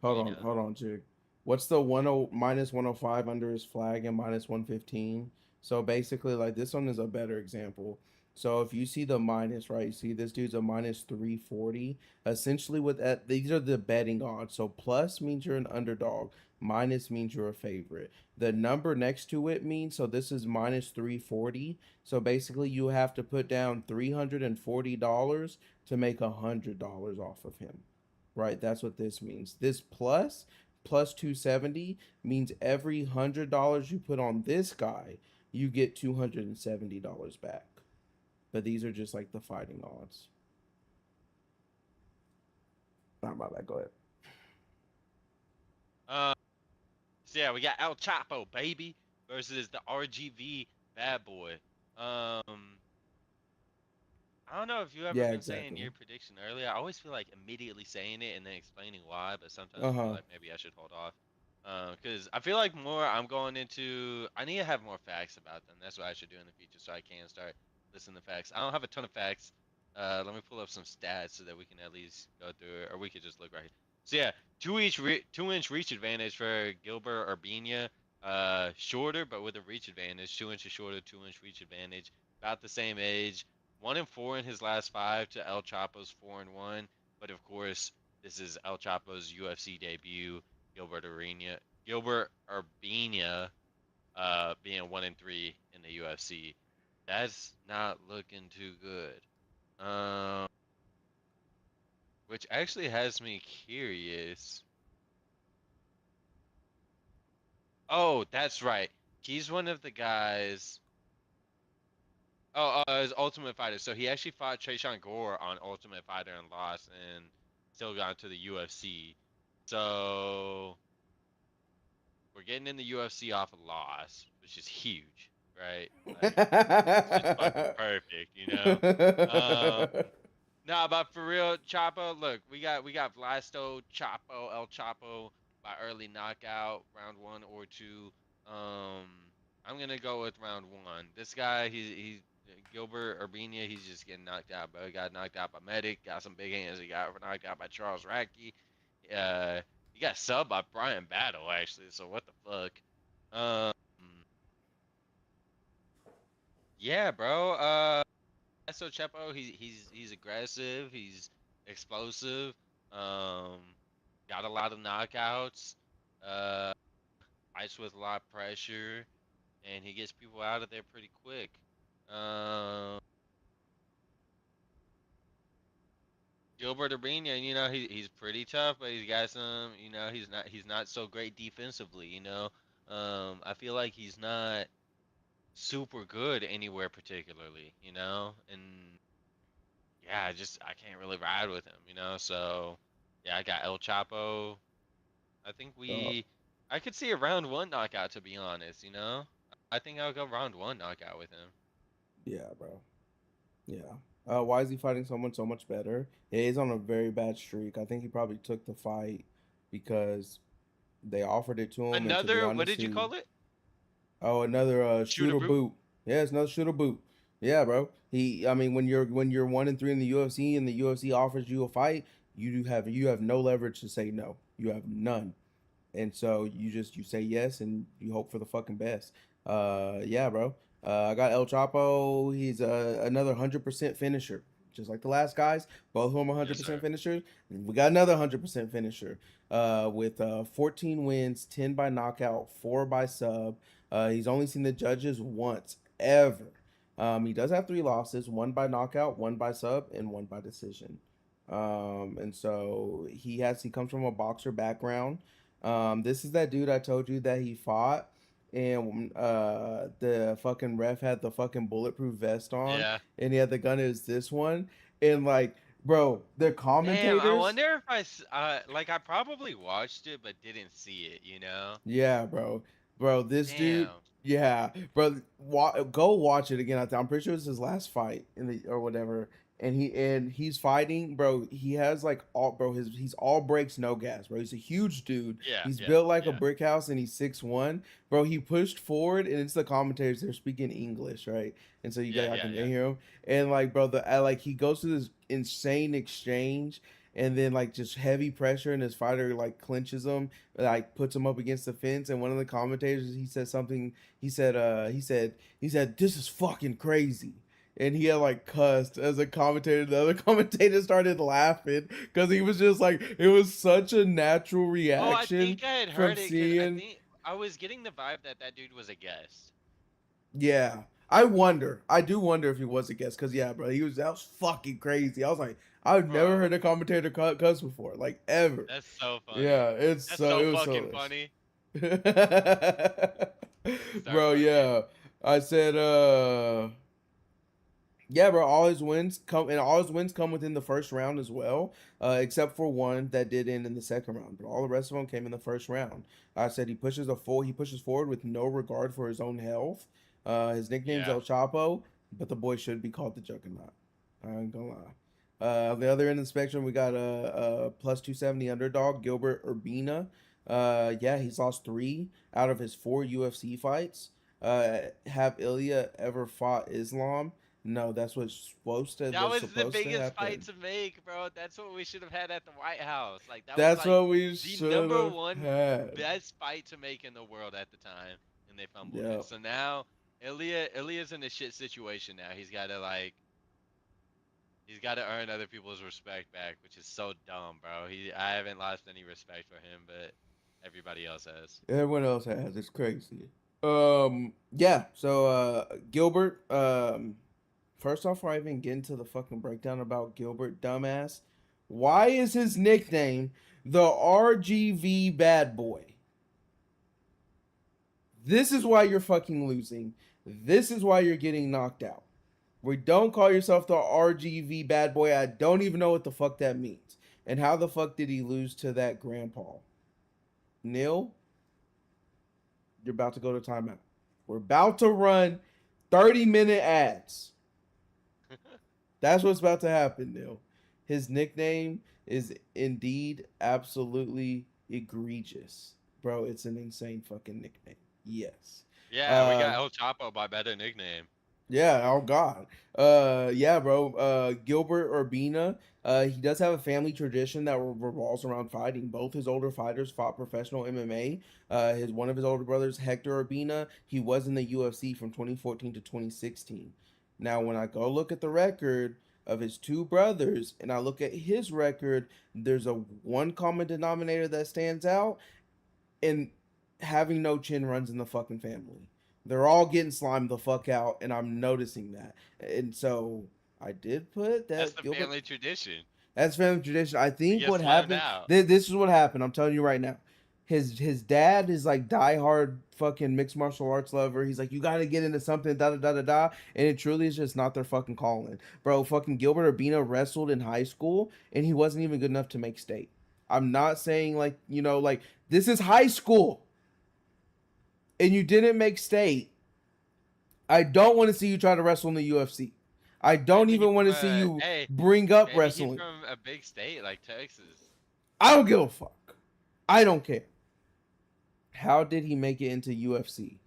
Speaker 2: Urbina.
Speaker 1: Hold on, Jig. What's the 10 minus 105 under his flag and minus 115? So basically, like this one is a better example. So if you see the minus, right, you see this dude's a minus 340. Essentially, with that, these are the betting odds. So plus means you're an underdog, minus means you're a favorite. The number next to it means, so this is minus 340. So basically, you have to put down $340 to make $100 off of him. Right, that's what this means. This plus 270 means every $100 you put on this guy, you get $270 back. But these are just like the fighting odds. Not about that. Go ahead.
Speaker 2: Uh, so yeah, we got El Chapo, baby, versus the RGV bad boy. I don't know if you ever
Speaker 1: Yeah,
Speaker 2: been saying
Speaker 1: exactly.
Speaker 2: your prediction earlier. I always feel like immediately saying it and then explaining why, but sometimes
Speaker 1: Uh
Speaker 2: I feel
Speaker 1: huh.
Speaker 2: like maybe I should hold off. Because I feel like more I'm going into, I need to have more facts about them. That's what I should do in the future so I can start listening to facts. I don't have a ton of facts. Let me pull up some stats so that we can at least go through it, or we could just look right here. So yeah, 2-inch reach advantage for Gilbert Urbina. Shorter, but with a reach advantage. 2 inches shorter, 2-inch reach advantage. About the same age. 1-4 in his last five to El Chapo's 4-1. But of course, this is El Chapo's UFC debut. Gilbert Urbina, being 1-3 in the UFC. That's not looking too good. Um, which actually has me curious. Oh, that's right. He's one of the guys. Oh, his Ultimate Fighter. So he actually fought Trayshawn Gore on Ultimate Fighter and lost, and still got to the UFC. So we're getting in the UFC off a loss, which is huge, right? Like it's just fucking perfect. Um, Nah, but for real, Chapo, look, we got Vlasto, Chapo, El Chapo by early knockout, round one or two. Um, I'm gonna go with round one. This guy, he's Gilbert Urbina, he's just getting knocked out, bro. He got knocked out by Medic, got some big hands. He got knocked out by Charles Radke. He got subbed by Brian Battle actually. So what the fuck? Um, Yeah, bro. So Chepo, he's aggressive. He's explosive. Um, got a lot of knockouts. Uh, fights with a lot of pressure, and he gets people out of there pretty quick. Um, Gilbert Urbina, he's pretty tough, but he's got some, he's not so great defensively. I feel like he's not super good anywhere particularly. And yeah, I can't really ride with him. So yeah, I got El Chapo. I think
Speaker 1: Uh,
Speaker 2: I could see a round one knockout to be honest. I think I'll go round one knockout with him.
Speaker 1: yeah, bro. Yeah. Why is he fighting someone so much better? Yeah, he's on a very bad streak. I think he probably took the fight because they offered it to him, and to be
Speaker 2: Another, what
Speaker 1: honest,
Speaker 2: did you
Speaker 1: he
Speaker 2: call it?
Speaker 1: oh, another
Speaker 2: Shooter
Speaker 1: shooter
Speaker 2: brute?
Speaker 1: boot. Yeah, it's another shooter boot. Yeah, bro. I mean, when you're 1-3 in the UFC and the UFC offers you a fight, you have no leverage to say no. You have none. And so you say yes and you hope for the fucking best. Yeah, bro. I got El Chapo. He's another 100% finisher, just like the last guys. Both of them are
Speaker 2: Yes,
Speaker 1: 100%
Speaker 2: sir.
Speaker 1: finishers. We got another 100% finisher. With 14 wins, 10 by knockout, 4 by sub. He's only seen the judges once ever. He does have 3 losses: one by knockout, one by sub, and one by decision. And so he comes from a boxer background. This is that dude I told you that he fought, and the fucking ref had the fucking bulletproof vest on,
Speaker 2: Yeah.
Speaker 1: and he had the gun. Is this one? And like, bro, the
Speaker 2: Damn, I
Speaker 1: commentators,
Speaker 2: wonder if like I probably watched it but didn't see it?
Speaker 1: yeah, bro, this dude,
Speaker 2: Damn.
Speaker 1: yeah, bro, go watch it again. I'm pretty sure it's his last fight in the or whatever. And he's fighting, bro. He has like he's all breaks, no gas, bro. He's a huge dude.
Speaker 2: Yeah,
Speaker 1: He's
Speaker 2: yeah,
Speaker 1: built like a
Speaker 2: yeah.
Speaker 1: brick house, and he's 6'1". Bro, he pushed forward, and it's the commentators. They're speaking English, right? And so you
Speaker 2: Yeah,
Speaker 1: guys, I
Speaker 2: yeah,
Speaker 1: can
Speaker 2: yeah.
Speaker 1: hear him. And like, bro, like he goes through this insane exchange, and then like just heavy pressure, and his fighter like clinches him, like puts him up against the fence. And one of the commentators, he said something. He said this is fucking crazy. And he had like cussed as a commentator. The other commentator started laughing because he was just like, it was such a natural
Speaker 2: Oh, I
Speaker 1: reaction
Speaker 2: think I had
Speaker 1: from
Speaker 2: heard it because I
Speaker 1: seeing.
Speaker 2: think I was getting the vibe that that dude was a guest.
Speaker 1: Yeah, I do wonder if he was a guest because yeah, bro, that was fucking crazy. I was like, I've never heard
Speaker 2: Bro,
Speaker 1: a commentator cuss before, like ever.
Speaker 2: that's so funny.
Speaker 1: Yeah,
Speaker 2: That's so
Speaker 1: it was
Speaker 2: fucking
Speaker 1: so
Speaker 2: funny. Start
Speaker 1: bro,
Speaker 2: fucking.
Speaker 1: yeah. I said yeah, bro. All his wins come within the first round as well, except for one that did end in the second round. But all the rest of them came in the first round. I said he pushes forward with no regard for his own health. His nickname's
Speaker 2: Yeah.
Speaker 1: El Chapo, but the boy should be called the Juggernaut. I ain't gonna lie. On the other end of the spectrum, we got a plus 270 underdog, Gilbert Urbina. Yeah, he's lost 3 out of his 4 UFC fights. Have Ilya ever fought Islam? No, that's
Speaker 2: That
Speaker 1: what's
Speaker 2: was the
Speaker 1: supposed to
Speaker 2: biggest fight
Speaker 1: happen.
Speaker 2: to make, bro. That's what we should have had at the White House. Like that was
Speaker 1: That's
Speaker 2: like
Speaker 1: what we
Speaker 2: the
Speaker 1: should
Speaker 2: number
Speaker 1: have
Speaker 2: one
Speaker 1: had.
Speaker 2: best fight to make in the world at the time, and they fumbled it.
Speaker 1: Yep.
Speaker 2: So now Ilya's in a shit situation now. He's got to earn other people's respect back, which is so dumb, bro. I haven't lost any respect for him, but everybody else has.
Speaker 1: Everyone else has. It's crazy. Yeah. So Gilbert. First off, before I even get into the fucking breakdown about Gilbert, dumbass, why is his nickname the RGV Bad Boy? This is why you're fucking losing. This is why you're getting knocked out. We don't call yourself the RGV Bad Boy. I don't even know what the fuck that means. And how the fuck did he lose to that grandpa? Neil, you're about to go to timeout. We're about to run 30-minute ads. That's what's about to happen, Neil. His nickname is indeed absolutely egregious. Bro, it's an insane fucking nickname. Yes.
Speaker 2: Yeah, we
Speaker 1: Uh
Speaker 2: got El Chapo by better nickname.
Speaker 1: Yeah, oh god. Yeah, bro. Gilbert Urbina, he does have a family tradition that revolves around fighting. Both his older fighters fought professional MMA. His one of his older brothers, Hector Urbina, he was in the UFC from 2014 to 2016. Now, when I go look at the record of his two brothers and I look at his record, there's a one common denominator that stands out, and having no chin runs in the fucking family. They're all getting slimed the fuck out, and I'm noticing that. And so I did put
Speaker 2: That's
Speaker 1: that
Speaker 2: the
Speaker 1: Gilbert.
Speaker 2: family tradition.
Speaker 1: That's family tradition. I
Speaker 2: You
Speaker 1: think
Speaker 2: get
Speaker 1: what
Speaker 2: slimed
Speaker 1: happened.
Speaker 2: out.
Speaker 1: This is what happened. I'm telling you right now. His dad is like diehard fucking mixed martial arts lover. He's like, you got to get into something, da da da da da. And it truly is just not their fucking calling, bro. Fucking Gilbert Urbina wrestled in high school, and he wasn't even good enough to make state. I'm not saying like like this is high school and you didn't make state, I don't want to see you try to wrestle in the UFC. I don't
Speaker 2: Maybe he's
Speaker 1: even want
Speaker 2: from
Speaker 1: to see
Speaker 2: a
Speaker 1: you
Speaker 2: hey,
Speaker 1: bring up
Speaker 2: maybe he's
Speaker 1: wrestling.
Speaker 2: from a big state like Texas.
Speaker 1: I don't give a fuck. I don't care. How did he make it into UFC?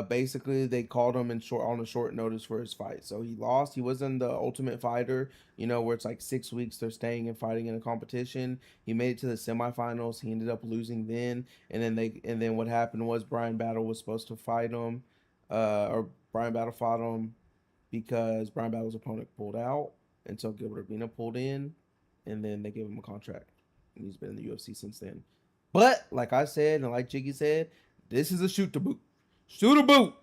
Speaker 1: Basically, they called him on a short notice for his fight, so he lost. He was in the Ultimate Fighter, where it's like 6 weeks they're staying and fighting in a competition. He made it to the semifinals. He ended up losing then, and then what happened was Brian Battle was supposed to fight him, or Brian Battle fought him because Brian Battle's opponent pulled out, and so Gilbert Urbina pulled in, and then they gave him a contract, and he's been in the UFC since then. But like I said, and like Jiggy said, this is a shoot to boot, shoot a boot,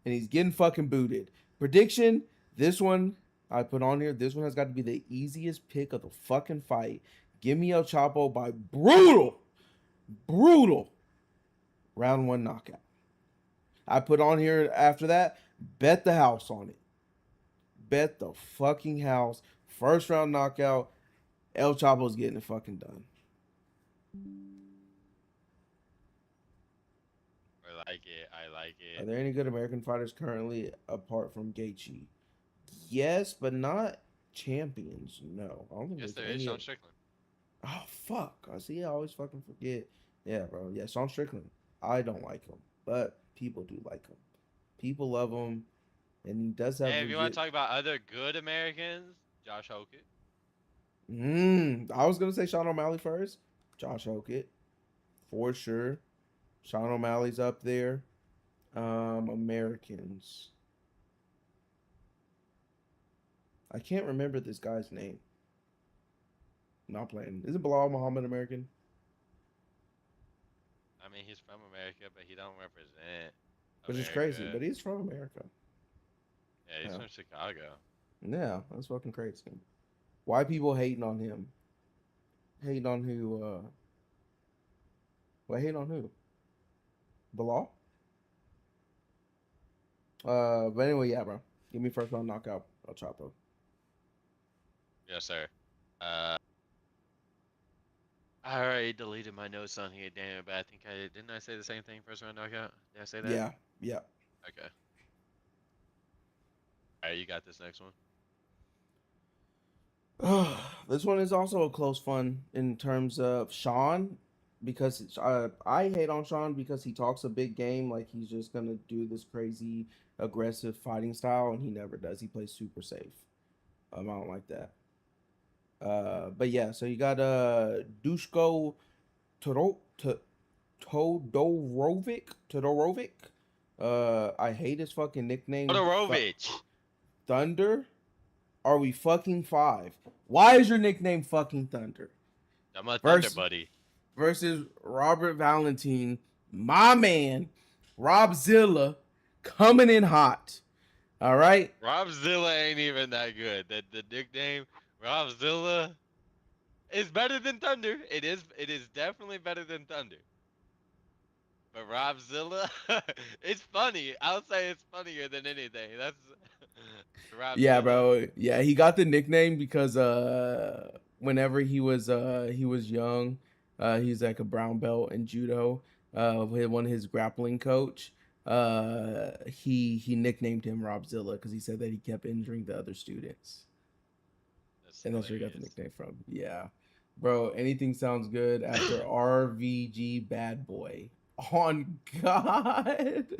Speaker 1: and he's getting fucking booted. Prediction: this one I put on here. This one has got to be the easiest pick of the fucking fight. Give me El Chapo by brutal round one knockout. I put on here after that. Bet the house on it. Bet the fucking house. First round knockout. El Chapo's getting it fucking done.
Speaker 2: I like it. I like
Speaker 1: Are
Speaker 2: it.
Speaker 1: there any good American fighters currently apart from Gaethje? Yes, but not champions. No, I don't think
Speaker 2: Yes,
Speaker 1: there's
Speaker 2: there is
Speaker 1: any.
Speaker 2: Sean Strickland.
Speaker 1: Oh fuck! I see. I always fucking forget. Yeah, bro. Yeah, Sean Strickland. I don't like him, but people do like him. People love him, and he does have
Speaker 2: Hey, if you want to
Speaker 1: legit.
Speaker 2: talk about other good Americans, Josh Hokett.
Speaker 1: I was gonna say Sean O'Malley first. Josh Hokett, for sure. Sean O'Malley's up there. Americans. I can't remember this guy's name. Not playing. Is it Bilal Muhammad American?
Speaker 2: I mean, he's from America, but he don't represent
Speaker 1: Which is crazy,
Speaker 2: America.
Speaker 1: but he's from America.
Speaker 2: Yeah, he's
Speaker 1: Yeah.
Speaker 2: from Chicago.
Speaker 1: Yeah, that's fucking crazy. Why people hating on him? Hating on who? Why hating on who? Bilal? But anyway, yeah, bro. Give me first round knockout. El Chapo.
Speaker 2: Yes, sir. Uh, I already deleted my notes on here, damn, but I think I didn't. I say the same thing first round knockout. Did I say that?
Speaker 1: Yeah, yeah.
Speaker 2: Okay. All right, you got this next one.
Speaker 1: This one is also a close one in terms of Sean, because I hate on Sean because he talks a big game, like he's just gonna do this crazy aggressive fighting style, and he never does. He plays super safe. I don't like that. But yeah, so you got Dushko Toro, Todorovic. I hate his fucking nickname.
Speaker 2: Todorovic.
Speaker 1: Thunder. Are we fucking five? Why is your nickname fucking Thunder?
Speaker 2: I'm a Thunder
Speaker 1: Versus
Speaker 2: buddy.
Speaker 1: Robert Valentine, my man, Rob Zilla, coming in hot. All right.
Speaker 2: Rob Zilla ain't even that good. The nickname Rob Zilla is better than Thunder. It is. It is definitely better than Thunder. But Rob Zilla, it's funny. I'll say it's funnier than anything. That's Rob
Speaker 1: Yeah,
Speaker 2: Zilla.
Speaker 1: bro. Yeah, he got the nickname because whenever he was young, he's like a brown belt in judo. With one of his grappling coach, he nicknamed him Robzilla because he said that he kept injuring the other students,
Speaker 2: That's
Speaker 1: and that's where he got the
Speaker 2: hilarious.
Speaker 1: nickname from. Yeah, bro. Anything sounds good after RVG Bad Boy. On God.
Speaker 2: Facts.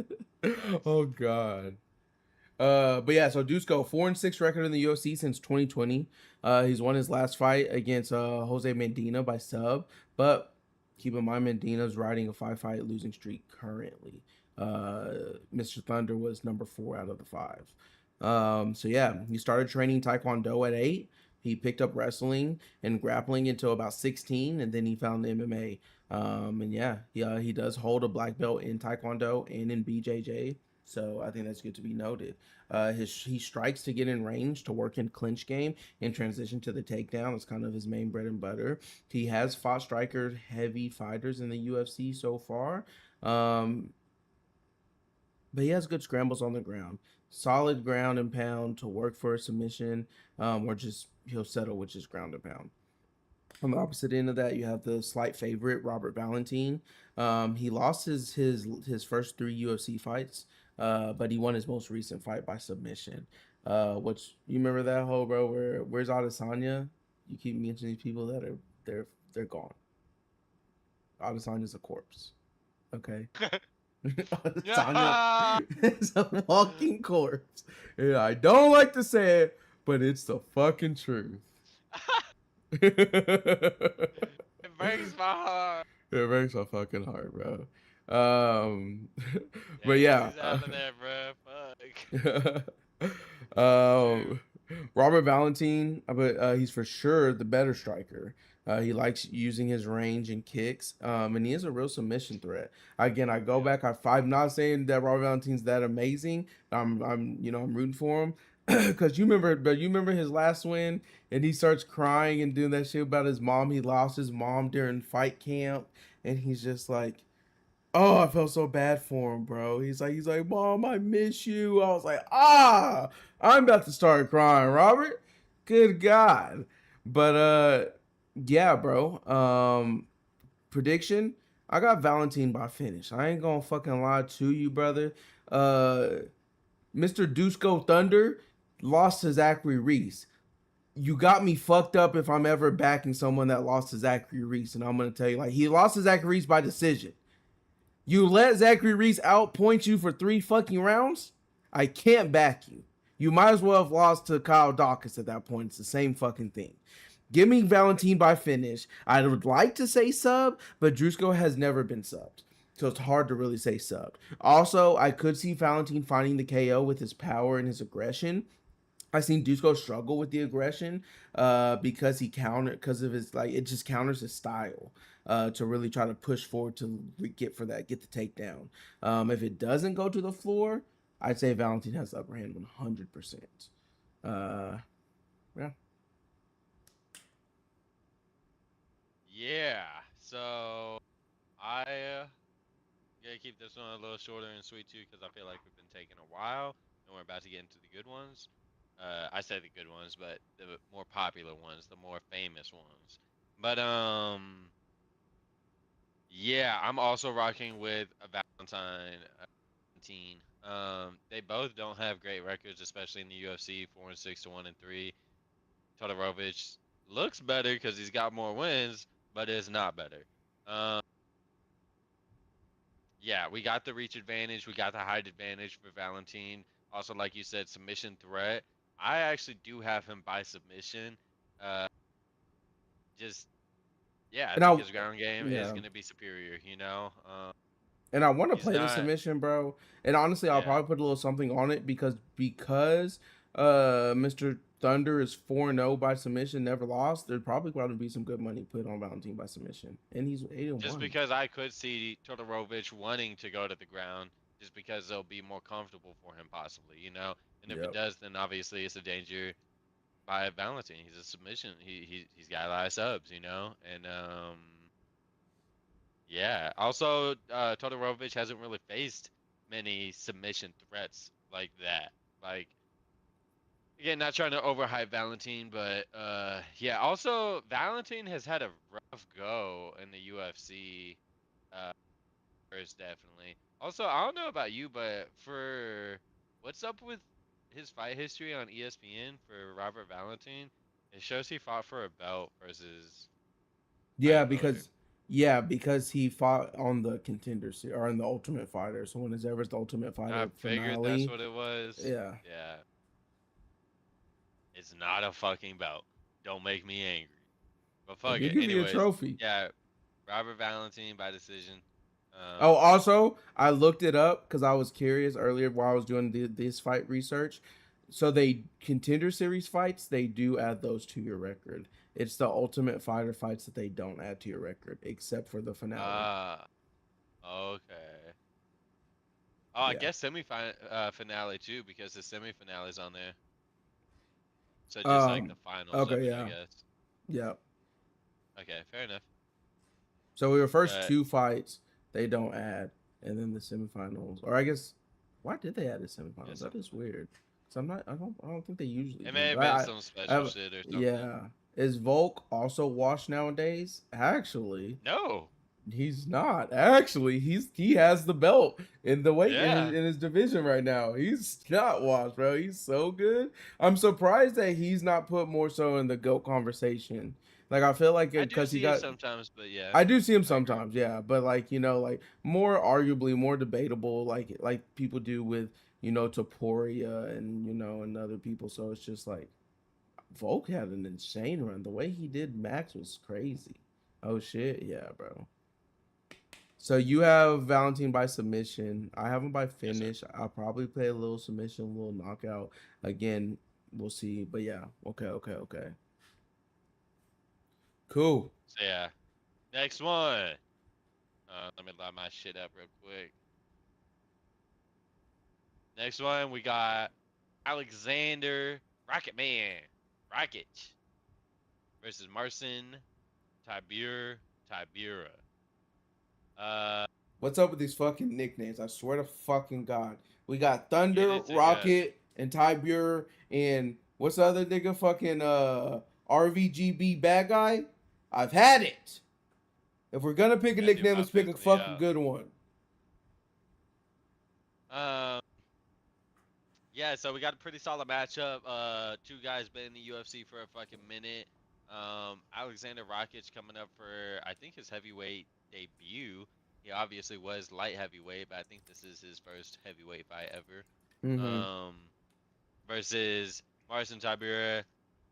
Speaker 1: Oh God. But yeah, so Dusko 4-6 record in the UFC since 2020. He's won his last fight against Jose Medina by sub, but keep in mind Medina's riding a 5-fight losing streak currently. Mr. Thunder was number 4 out of the 5. So yeah, he started training Taekwondo at 8. He picked up wrestling and grappling until about 16, and then he found MMA. And yeah, he does hold a black belt in Taekwondo and in BJJ. So I think that's good to be noted. He strikes to get in range to work in clinch game and transition to the takedown. It's kind of his main bread and butter. He has fought striker heavy fighters in the UFC so far, um, but he has good scrambles on the ground. Solid ground and pound to work for a submission, or just he'll settle with just ground and pound. On the opposite end of that, you have the slight favorite Robert Valentine. He lost his first 3 UFC fights, but he won his most recent fight by submission. Which you remember that whole bro? Where's Adesanya? You keep mentioning these people that are they're gone. Adesanya's a corpse. Okay, Adesanya
Speaker 2: Yeah.
Speaker 1: is a walking corpse. Yeah, I don't like to say it, but it's the fucking truth.
Speaker 2: It breaks my heart.
Speaker 1: It breaks my fucking heart, bro. Um, but
Speaker 2: Dang,
Speaker 1: yeah,
Speaker 2: he's out of there, bro. Fuck. Shoot.
Speaker 1: um, Robert Valentine, but he's for sure the better striker. He likes using his range and kicks, and he is a real submission threat. Again, I go
Speaker 2: Yep.
Speaker 1: back. I'm not saying that Robert Valentine's that amazing. I'm rooting for him because you remember his last win, and he starts crying and doing that shit about his mom. He lost his mom during fight camp, and he's just like, oh, I felt so bad for him, bro. He's like, Mom, I miss you. I was like, I'm about to start crying, Robert. Good God. But yeah, bro. Prediction. I got Valentine by finish. I ain't gonna fucking lie to you, brother. Uh Mr. Dusko Thunder lost to Zachary Reese. You got me fucked up if I'm ever backing someone that lost to Zachary Reese, and I'm gonna tell you, like, he lost to Zachary Reese by decision. You let Zachary Reese outpoint you for 3 fucking rounds? I can't back you. You might as well have lost to Kyle Dawkins at that point. It's the same fucking thing. Give me Valentine by finish. I would like to say sub, but Drusko has never been subbed. So it's hard to really say subbed. Also, I could see Valentine finding the KO with his power and his aggression. I've seen Dusko struggle with the aggression because because of his, like, it just counters his style to really try to push forward to get the takedown. If it doesn't go to the floor, I'd say Valentine has the upper hand 100%. Uh, yeah.
Speaker 2: Yeah. So I gotta keep this one a little shorter and sweet too, because I feel like we've been taking a while, and we're about to get into the good ones. I say the good ones, but the more popular ones, the more famous ones. But yeah, I'm also rocking with a Valentine 17. They both don't have great records, especially in the UFC. 4-6 to 1-3. Todorovic looks better because he's got more wins, but is not better. Um, yeah, we got the reach advantage, we got the height advantage for Valentine. Also, like you said, submission threat. I actually do have him by submission. Uh, just yeah, I
Speaker 1: And
Speaker 2: think
Speaker 1: I,
Speaker 2: his ground game is
Speaker 1: yeah.
Speaker 2: gonna be superior. You know,
Speaker 1: And I want to
Speaker 2: he's
Speaker 1: play the
Speaker 2: not.
Speaker 1: submission, bro. And honestly, I'll
Speaker 2: Yeah,
Speaker 1: probably put a little something on it because Mr. Thunder is 4-0 by submission, never lost. There's probably going to be some good money put on Valentine by submission, and he's 8 and
Speaker 2: just
Speaker 1: 1.
Speaker 2: because I could see Todorovic wanting to go to the ground, just because they'll be more comfortable for him, possibly. You know, and if it
Speaker 1: Yep.
Speaker 2: does, then obviously it's a danger by Valentine. He's a submission. He's got a lot of subs, you know, and yeah. Also, Todorovic hasn't really faced many submission threats like that. Like again, not trying to overhype Valentine, but yeah. Also, Valentine has had a rough go in the UFC. Uh, first, definitely. Also, I don't know about you, but for what's up with his fight history on ESPN for Robert Valentine, it shows he fought for a belt versus
Speaker 1: Yeah,
Speaker 2: Tyler
Speaker 1: because
Speaker 2: Miller.
Speaker 1: Yeah, because he fought on the Contender Series or in the Ultimate Fighter. So when it's ever the Ultimate
Speaker 2: I
Speaker 1: Fighter
Speaker 2: figured that's
Speaker 1: finale,
Speaker 2: what it was.
Speaker 1: yeah,
Speaker 2: Yeah, it's not a fucking belt. Don't make me angry. But
Speaker 1: they
Speaker 2: fuck
Speaker 1: did
Speaker 2: it.
Speaker 1: give you a
Speaker 2: Anyways,
Speaker 1: trophy.
Speaker 2: yeah, Robert Valentine by decision.
Speaker 1: Oh,
Speaker 2: Um,
Speaker 1: also, I looked it up because I was curious earlier while I was doing this fight research. So they Contender Series fights, they do add those to your record. It's the Ultimate Fighter fights that they don't add to your record, except for the finale.
Speaker 2: ah, okay. Oh, I
Speaker 1: Yeah.
Speaker 2: guess finale too because the semifinale's on there. So just like the finals of
Speaker 1: Okay.
Speaker 2: it, I
Speaker 1: Yeah.
Speaker 2: guess.
Speaker 1: Yeah.
Speaker 2: Okay, fair enough.
Speaker 1: So we were first
Speaker 2: But
Speaker 1: two fights they don't add, and then the semifinals. Or I guess why did they add the
Speaker 2: yeah,
Speaker 1: semifinals? That
Speaker 2: something
Speaker 1: is
Speaker 2: like
Speaker 1: weird. Cause I'm not. I don't think they usually
Speaker 2: it may
Speaker 1: do.
Speaker 2: have
Speaker 1: But
Speaker 2: been some special shit or something.
Speaker 1: yeah. Is Volk also washed nowadays? Actually,
Speaker 2: No.
Speaker 1: he's not. Actually, he has the belt in the weight
Speaker 2: Yeah.
Speaker 1: in his division right now. He's not washed, bro. He's so good. I'm surprised that he's not put more so in the GOAT conversation. Like I feel like
Speaker 2: I do
Speaker 1: because he
Speaker 2: see it
Speaker 1: got
Speaker 2: sometimes, but yeah,
Speaker 1: I do see him
Speaker 2: I agree.
Speaker 1: sometimes, yeah, but like like more arguably more debatable, like people do with Taporia and and other people. So it's just like Volk had an insane run. The way he did Max was crazy. Oh shit, yeah, bro. So you have Valentine by submission. I have him by
Speaker 2: Yes, sir.
Speaker 1: finish. I'll probably play a little submission, a little knockout. Again, we'll see. But yeah, okay, okay, okay, cool.
Speaker 2: So yeah, next one. Let me line my shit up real quick. Next one, we got Alexander Rocket Man Rocket versus Marcin Tibura. Uh,
Speaker 1: What's up with these fucking nicknames? I swear to fucking God. We got
Speaker 2: get
Speaker 1: Thunder,
Speaker 2: it together.
Speaker 1: Rocket, and Tybur, and what's the other nigga fucking RVGB bad guy? I've had it. If we're gonna pick a
Speaker 2: That dude
Speaker 1: nickname,
Speaker 2: about
Speaker 1: let's pick a
Speaker 2: pissed me
Speaker 1: fucking
Speaker 2: off.
Speaker 1: good one.
Speaker 2: Um, yeah, so we got a pretty solid matchup. Two guys been in the UFC for a fucking minute. Alexander Rakic coming up for I think his heavyweight debut. He obviously was light heavyweight, but I think this is his first heavyweight fight ever.
Speaker 1: Mm-hmm.
Speaker 2: Um, versus Marcin Tybura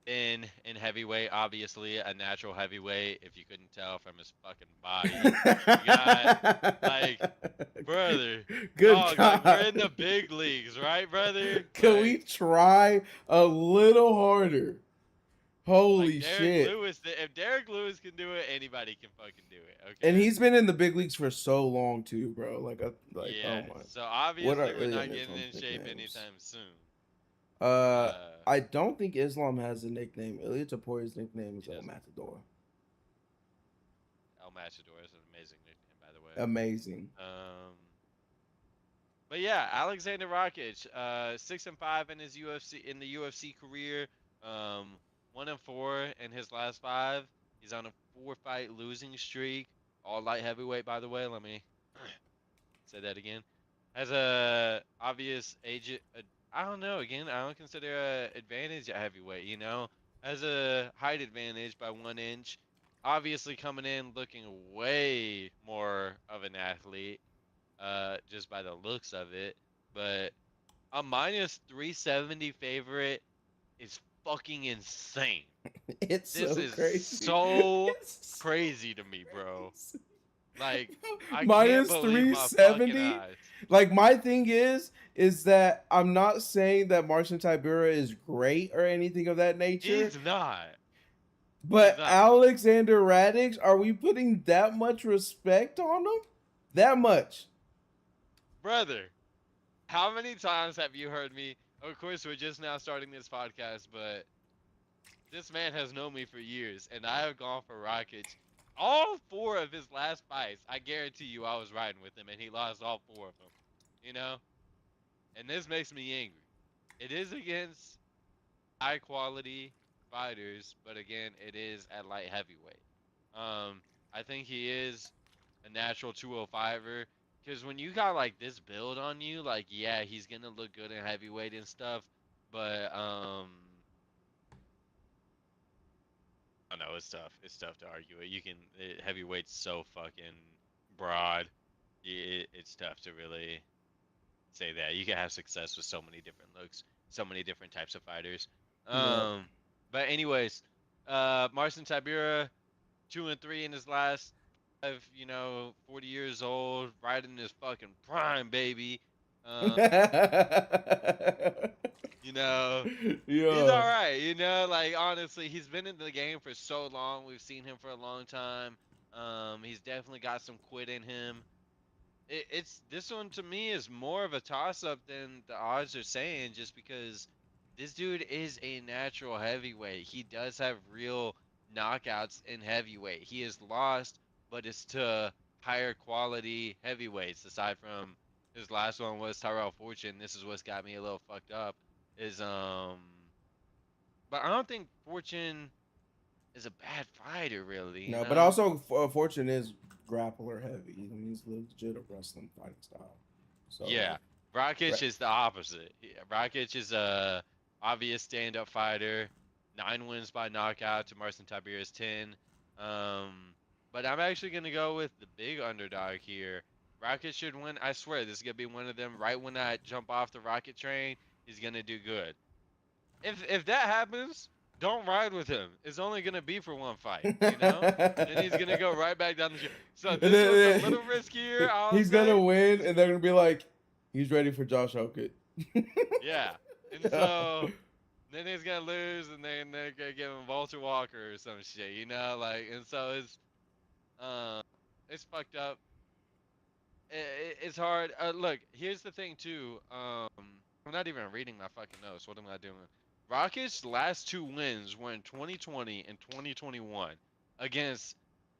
Speaker 2: in heavyweight, obviously a natural heavyweight. If you couldn't tell from his fucking body, you got like brother,
Speaker 1: Good
Speaker 2: dog. Like we're in
Speaker 1: God.
Speaker 2: the big leagues, right, brother?
Speaker 1: Can we try a little harder?
Speaker 2: Like
Speaker 1: Holy
Speaker 2: Derek
Speaker 1: shit.
Speaker 2: Lewis. If Derek Lewis can do it, anybody can fucking do it.
Speaker 1: And
Speaker 2: Okay.
Speaker 1: he's been in the big leagues for so long too, bro. Like oh
Speaker 2: Yeah.
Speaker 1: my.
Speaker 2: So
Speaker 1: What
Speaker 2: obviously
Speaker 1: are
Speaker 2: we're not getting
Speaker 1: Islam's
Speaker 2: in shape
Speaker 1: nicknames?
Speaker 2: anytime soon.
Speaker 1: Uh,
Speaker 2: Uh,
Speaker 1: I don't think Islam has a nickname. Ilya Tapori's nickname
Speaker 2: he
Speaker 1: is El
Speaker 2: doesn't.
Speaker 1: Matador.
Speaker 2: El Matador is an amazing nickname, by the way.
Speaker 1: Amazing.
Speaker 2: Um, but yeah, Alexander Rakic, 6-5 in his UFC career. Um, 1-4 in his last five. He's on a 4-fight losing streak. All light heavyweight, by the way. Let me say that again. Has a obvious age. I don't know. Again, I don't consider a advantage at heavyweight. Has a height advantage by 1 inch. Obviously, coming in looking way more of an athlete, just by the looks of it. But a minus 370 favorite is fucking insane.
Speaker 1: It's
Speaker 2: This
Speaker 1: so
Speaker 2: is
Speaker 1: crazy.
Speaker 2: so
Speaker 1: It's so
Speaker 2: crazy to me, bro.
Speaker 1: crazy.
Speaker 2: Like, I can't
Speaker 1: Minus
Speaker 2: believe my fucking
Speaker 1: 370.
Speaker 2: eyes.
Speaker 1: Like my thing is that I'm not saying that Martian Tibura is great or anything of that nature.
Speaker 2: He's not. He's
Speaker 1: But
Speaker 2: not.
Speaker 1: Alexander Radix, are we putting that much respect on him? That much.
Speaker 2: Brother, how many times have you heard me? Of course, we're just now starting this podcast, but this man has known me for years, and I have gone for Rakic. All four of his last fights, I guarantee you I was riding with him, and he lost all four of them. You know? And this makes me angry. It is against high quality fighters, but again, it is at light heavyweight. Um, I think he is a natural 205er because when you got like this build on you, like yeah, he's gonna look good in heavyweight and stuff, but I know it's tough. It's tough to argue it. Heavyweight's so fucking broad. It's tough to really say that. You can have success with so many different looks, so many different types of fighters.
Speaker 1: Yep.
Speaker 2: Um, but anyways, Marcin Tybura 2-3 in his last five. 40 years old, right in his fucking prime, baby. Um, you know, he's
Speaker 1: Yeah.
Speaker 2: all right. Like honestly, he's been in the game for so long. We've seen him for a long time. He's definitely got some quit in him. It's this one to me is more of a toss up than the odds are saying, just because this dude is a natural heavyweight. He does have real knockouts in heavyweight. He is lost, but it's to higher quality heavyweights. Aside from his last one was Tyrell Fortune. This is what's got me a little fucked up. Is but I don't think Fortune is a bad fighter, really.
Speaker 1: No, but also Fortune is grappler heavy. I mean, he's legit a wrestling fighting style. So
Speaker 2: Yeah,
Speaker 1: like,
Speaker 2: Rakic is the opposite. Rakic is a obvious stand-up fighter. 9 wins by knockout to Marcin Tiberius 10. Um, but I'm actually gonna go with the big underdog here. Rakic should win. I swear this is gonna be one of them. Right when I jump off the Rocket train, he's gonna do good. If that happens, don't ride with him. It's only gonna be for one fight. And he's gonna go right back down the street. So
Speaker 1: and
Speaker 2: this one's a
Speaker 1: then,
Speaker 2: little riskier, I'll
Speaker 1: he's gonna
Speaker 2: say.
Speaker 1: win, and they're gonna be like, he's ready for Josh Okett.
Speaker 2: Yeah. And so then he's gonna lose, and then they're gonna give him Walter Walker or some shit. Like, and so um, it's fucked up. It's hard. Look, here's the thing too. I'm not even reading my fucking notes. What am I doing? Rockets' last 2 wins were in 2020 and 2021 against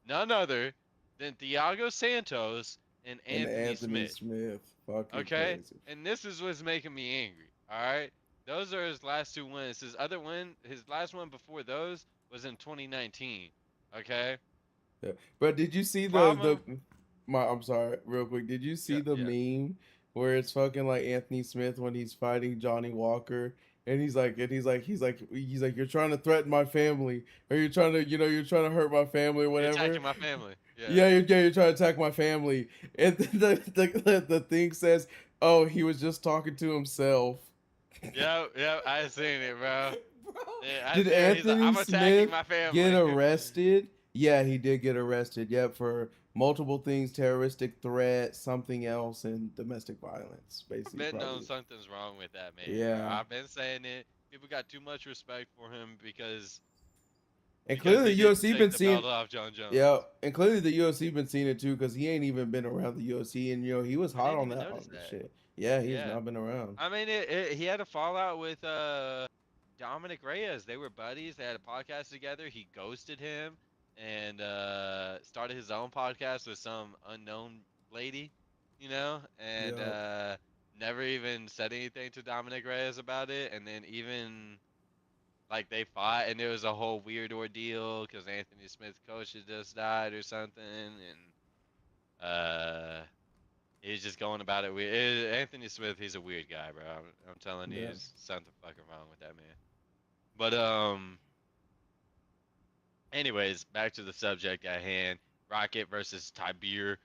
Speaker 2: none other than Thiago Santos and
Speaker 1: And
Speaker 2: Anthony
Speaker 1: Anthony
Speaker 2: Smith.
Speaker 1: Smith, fucking
Speaker 2: Okay,
Speaker 1: crazy.
Speaker 2: and this is what's making me angry. All right, those are his last 2 wins. His last one before those was in 2019. Okay,
Speaker 1: Yeah. But did you see
Speaker 2: problem.
Speaker 1: I'm sorry, real quick. Did you
Speaker 2: Yeah,
Speaker 1: see the
Speaker 2: yeah.
Speaker 1: meme where it's fucking like Anthony Smith when he's fighting Johnny Walker, and he's like, you're trying to threaten my family, or you're trying to, you're trying to hurt my family or
Speaker 2: You're
Speaker 1: whatever.
Speaker 2: attacking my family. Yeah.
Speaker 1: You're trying to attack my family, and the thing says, oh, he was just talking to himself.
Speaker 2: Yep, yep. I seen it, bro.
Speaker 1: Bro,
Speaker 2: Yeah, I
Speaker 1: did
Speaker 2: seen it. He's like,
Speaker 1: Anthony
Speaker 2: I'm attacking
Speaker 1: Smith
Speaker 2: my
Speaker 1: get
Speaker 2: family.
Speaker 1: arrested? Yeah, he did get arrested. Yep, for multiple things, terroristic threat, something else, and domestic violence.
Speaker 2: I've
Speaker 1: Basically,
Speaker 2: been known
Speaker 1: probably.
Speaker 2: something's wrong with that man, bro.
Speaker 1: Yeah,
Speaker 2: I've been saying it. People got too much respect for him because
Speaker 1: and
Speaker 2: because
Speaker 1: clearly
Speaker 2: he
Speaker 1: the
Speaker 2: didn't
Speaker 1: UFC
Speaker 2: take
Speaker 1: been
Speaker 2: the
Speaker 1: seeing.
Speaker 2: belt off John Jones.
Speaker 1: Yeah, and clearly the UFC been seeing it too, because he ain't even been around the UFC, and he was
Speaker 2: I
Speaker 1: hot
Speaker 2: didn't
Speaker 1: on
Speaker 2: even
Speaker 1: that
Speaker 2: notice that.
Speaker 1: shit. Yeah, he's
Speaker 2: Yeah.
Speaker 1: not been around.
Speaker 2: I mean, he had a fallout with Dominic Reyes. They were buddies. They had a podcast together. He ghosted him and started his own podcast with some unknown lady, and
Speaker 1: Yep.
Speaker 2: never even said anything to Dominic Reyes about it. And then even like they fought, and there was a whole weird ordeal because Anthony Smith's coach had just died or something, and he's just going about it weird. Anthony Smith, he's a weird guy, bro. I'm telling you,
Speaker 1: Yeah.
Speaker 2: there's something fucking wrong with that man. But anyways, back to the subject at hand. Rocket versus Tybur.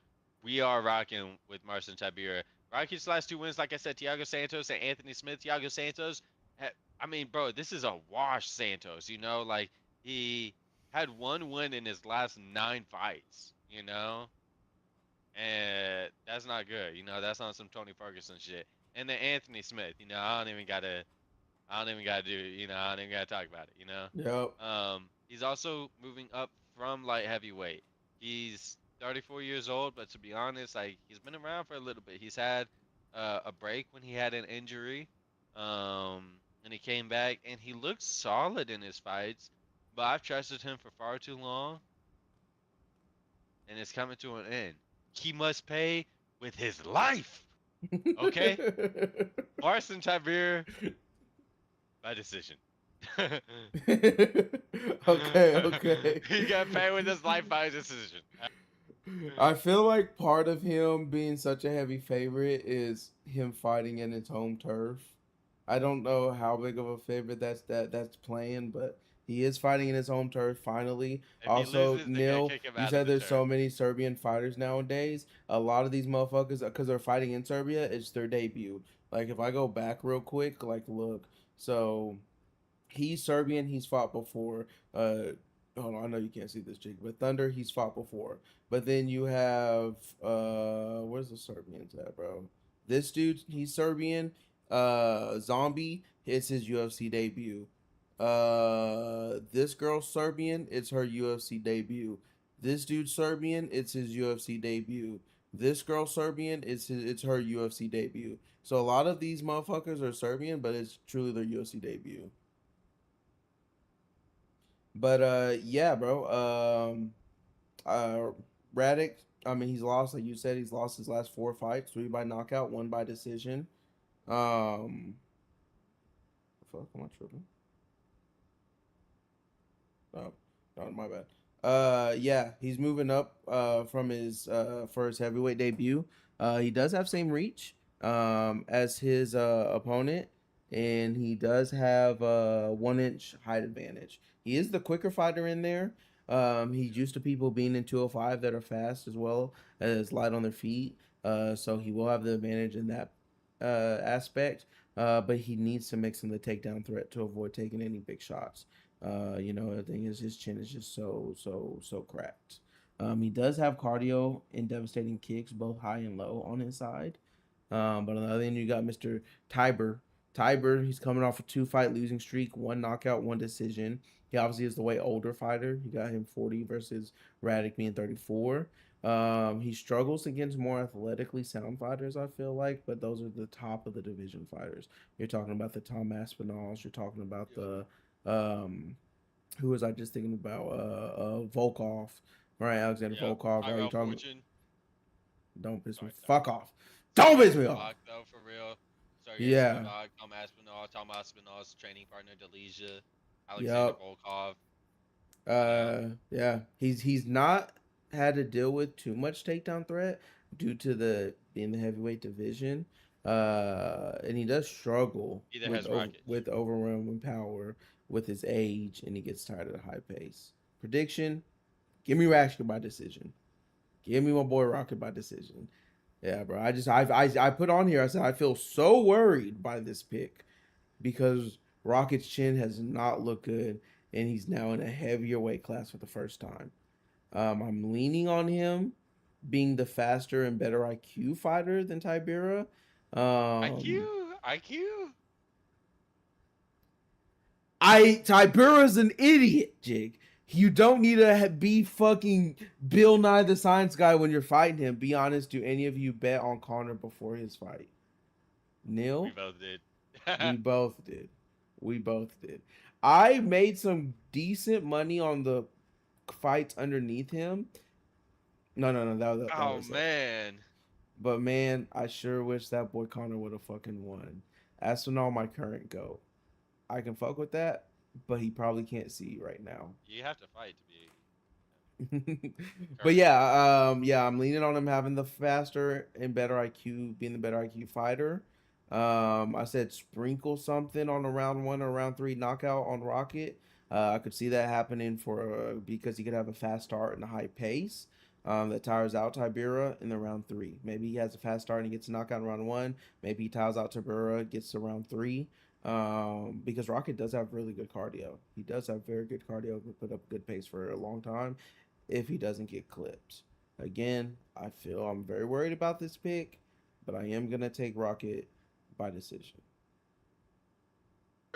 Speaker 2: We are rocking with Marcin Tybura. Rocket's last 2 wins, like I said, Thiago Santos and Anthony Smith. Thiago Santos, I mean, bro, this is a wash. Santos. Like he had 1 win in his last 9 fights. And that's not good. That's on some Tony Ferguson shit. And then Anthony Smith, I don't even gotta do, I don't even gotta talk about it.
Speaker 1: Yep.
Speaker 2: He's also moving up from light heavyweight. He's 34 years old, but to be honest, like he's been around for a little bit. He's had a break when he had an injury, and he came back and he looked solid in his fights. But I've trusted him for far too long, and it's coming to an end. He must pay with his life. Okay, Marcin Tybur by decision.
Speaker 1: Okay, okay.
Speaker 2: He got paid with his life by decision.
Speaker 1: I feel like part of him being such a heavy favorite is him fighting in his home turf. I don't know how big of a favorite that's playing, but He is fighting in his home turf finally.
Speaker 2: If he
Speaker 1: Also,
Speaker 2: loses, they're gonna
Speaker 1: Neil,
Speaker 2: kick him
Speaker 1: you
Speaker 2: out of
Speaker 1: said
Speaker 2: the
Speaker 1: there's
Speaker 2: turf.
Speaker 1: so many Serbian fighters nowadays. A lot of these motherfuckers, because they're fighting in Serbia, it's their debut. Like, if I go back real quick, like, look. So, he's Serbian. He's fought before. Hold on, I know you can't see this chick, but Thunder, he's fought before. But then you have where's the Serbians at, bro? This dude, he's Serbian. Zombie, it's his UFC debut. This girl's Serbian. It's her UFC debut. This dude's Serbian. It's his UFC debut. This girl Serbian. It's her UFC debut. So a lot of these motherfuckers are Serbian, but it's truly their UFC debut. But yeah, bro. Uh, Radic. I mean, he's lost, like you said, he's lost his last 4 fights: 3 by knockout, 1 by decision. Fuck, am I tripping? Oh, no, my bad. Yeah, he's moving up from his for his heavyweight debut. He does have same reach as his opponent, and he does have 1 inch height advantage. He is the quicker fighter in there. He's used to people being in 205 that are fast as well as light on their feet. So he will have the advantage in that aspect. But he needs to mix in the takedown threat to avoid taking any big shots. The thing is, his chin is just so cracked. He does have cardio and devastating kicks, both high and low on his side. But on the other end, you got Mr. Tiber. Tiber, he's coming off a 2 fight losing streak, 1 knockout, 1 decision. He obviously is the way older fighter. You got him 40 versus Radic being 34. He struggles against more athletically sound fighters, I feel like, but those are the top of the division fighters. You're talking about the Tom Aspinalls. You're talking about
Speaker 2: Yep.
Speaker 1: the who was I just thinking about? Volkov, right? Alexander
Speaker 2: Yep.
Speaker 1: Volkov, right? You
Speaker 2: Tyrell
Speaker 1: talking?
Speaker 2: Fortune.
Speaker 1: Don't piss me.
Speaker 2: Sorry,
Speaker 1: Fuck
Speaker 2: sorry.
Speaker 1: off. Don't
Speaker 2: Sergey
Speaker 1: piss me off.
Speaker 2: Spivak, though, for real. Sergey
Speaker 1: Yeah.
Speaker 2: Spivak, Tom Aspinall's training partner, Delizia, Alexander
Speaker 1: Yep.
Speaker 2: Volkov. You know,
Speaker 1: Yeah. He's not had to deal with too much takedown threat due to the being the heavyweight division. And he does struggle
Speaker 2: either has Rakic.
Speaker 1: with overwhelming power with his age, and he gets tired of the high pace. Prediction: give me Rashka by decision. Give me my boy Rocket by decision. Yeah, bro. I put on here. I said I feel so worried by this pick because Rocket's chin has not looked good, and he's now in a heavier weight class for the first time. I'm leaning on him being the faster and better IQ fighter than Tibera. Um,
Speaker 2: IQ, IQ.
Speaker 1: Tibera's an idiot, Jig. You don't need to be fucking Bill Nye the Science Guy when you're fighting him. Be honest, do any of you bet on Connor before his fight?
Speaker 2: We
Speaker 1: Neil?
Speaker 2: both did.
Speaker 1: We both did. We both did. I made some decent money on the fights underneath him. No. That
Speaker 2: Oh
Speaker 1: was it.
Speaker 2: man,
Speaker 1: But man, I sure wish that boy Connor would have fucking won. Aspinall, my current goat. I can fuck with that, but he probably can't see right now.
Speaker 2: you have to fight to be
Speaker 1: But
Speaker 2: current goat.
Speaker 1: yeah, I'm leaning on him having the faster and better IQ, being the better IQ fighter. I said sprinkle something on a round 1 or round 3 knockout on Rocket. I could see that happening for because he could have a fast start and a high pace. That tires out Tibera in the round 3. Maybe he has a fast start and he gets a knockout in round 1. Maybe he tires out Tibera, gets to round 3. Because Rocket does have really good cardio. He does have very good cardio. Can put up good pace for a long time if he doesn't get clipped. Again, I feel I'm very worried about this pick, but I am gonna take Rocket by decision.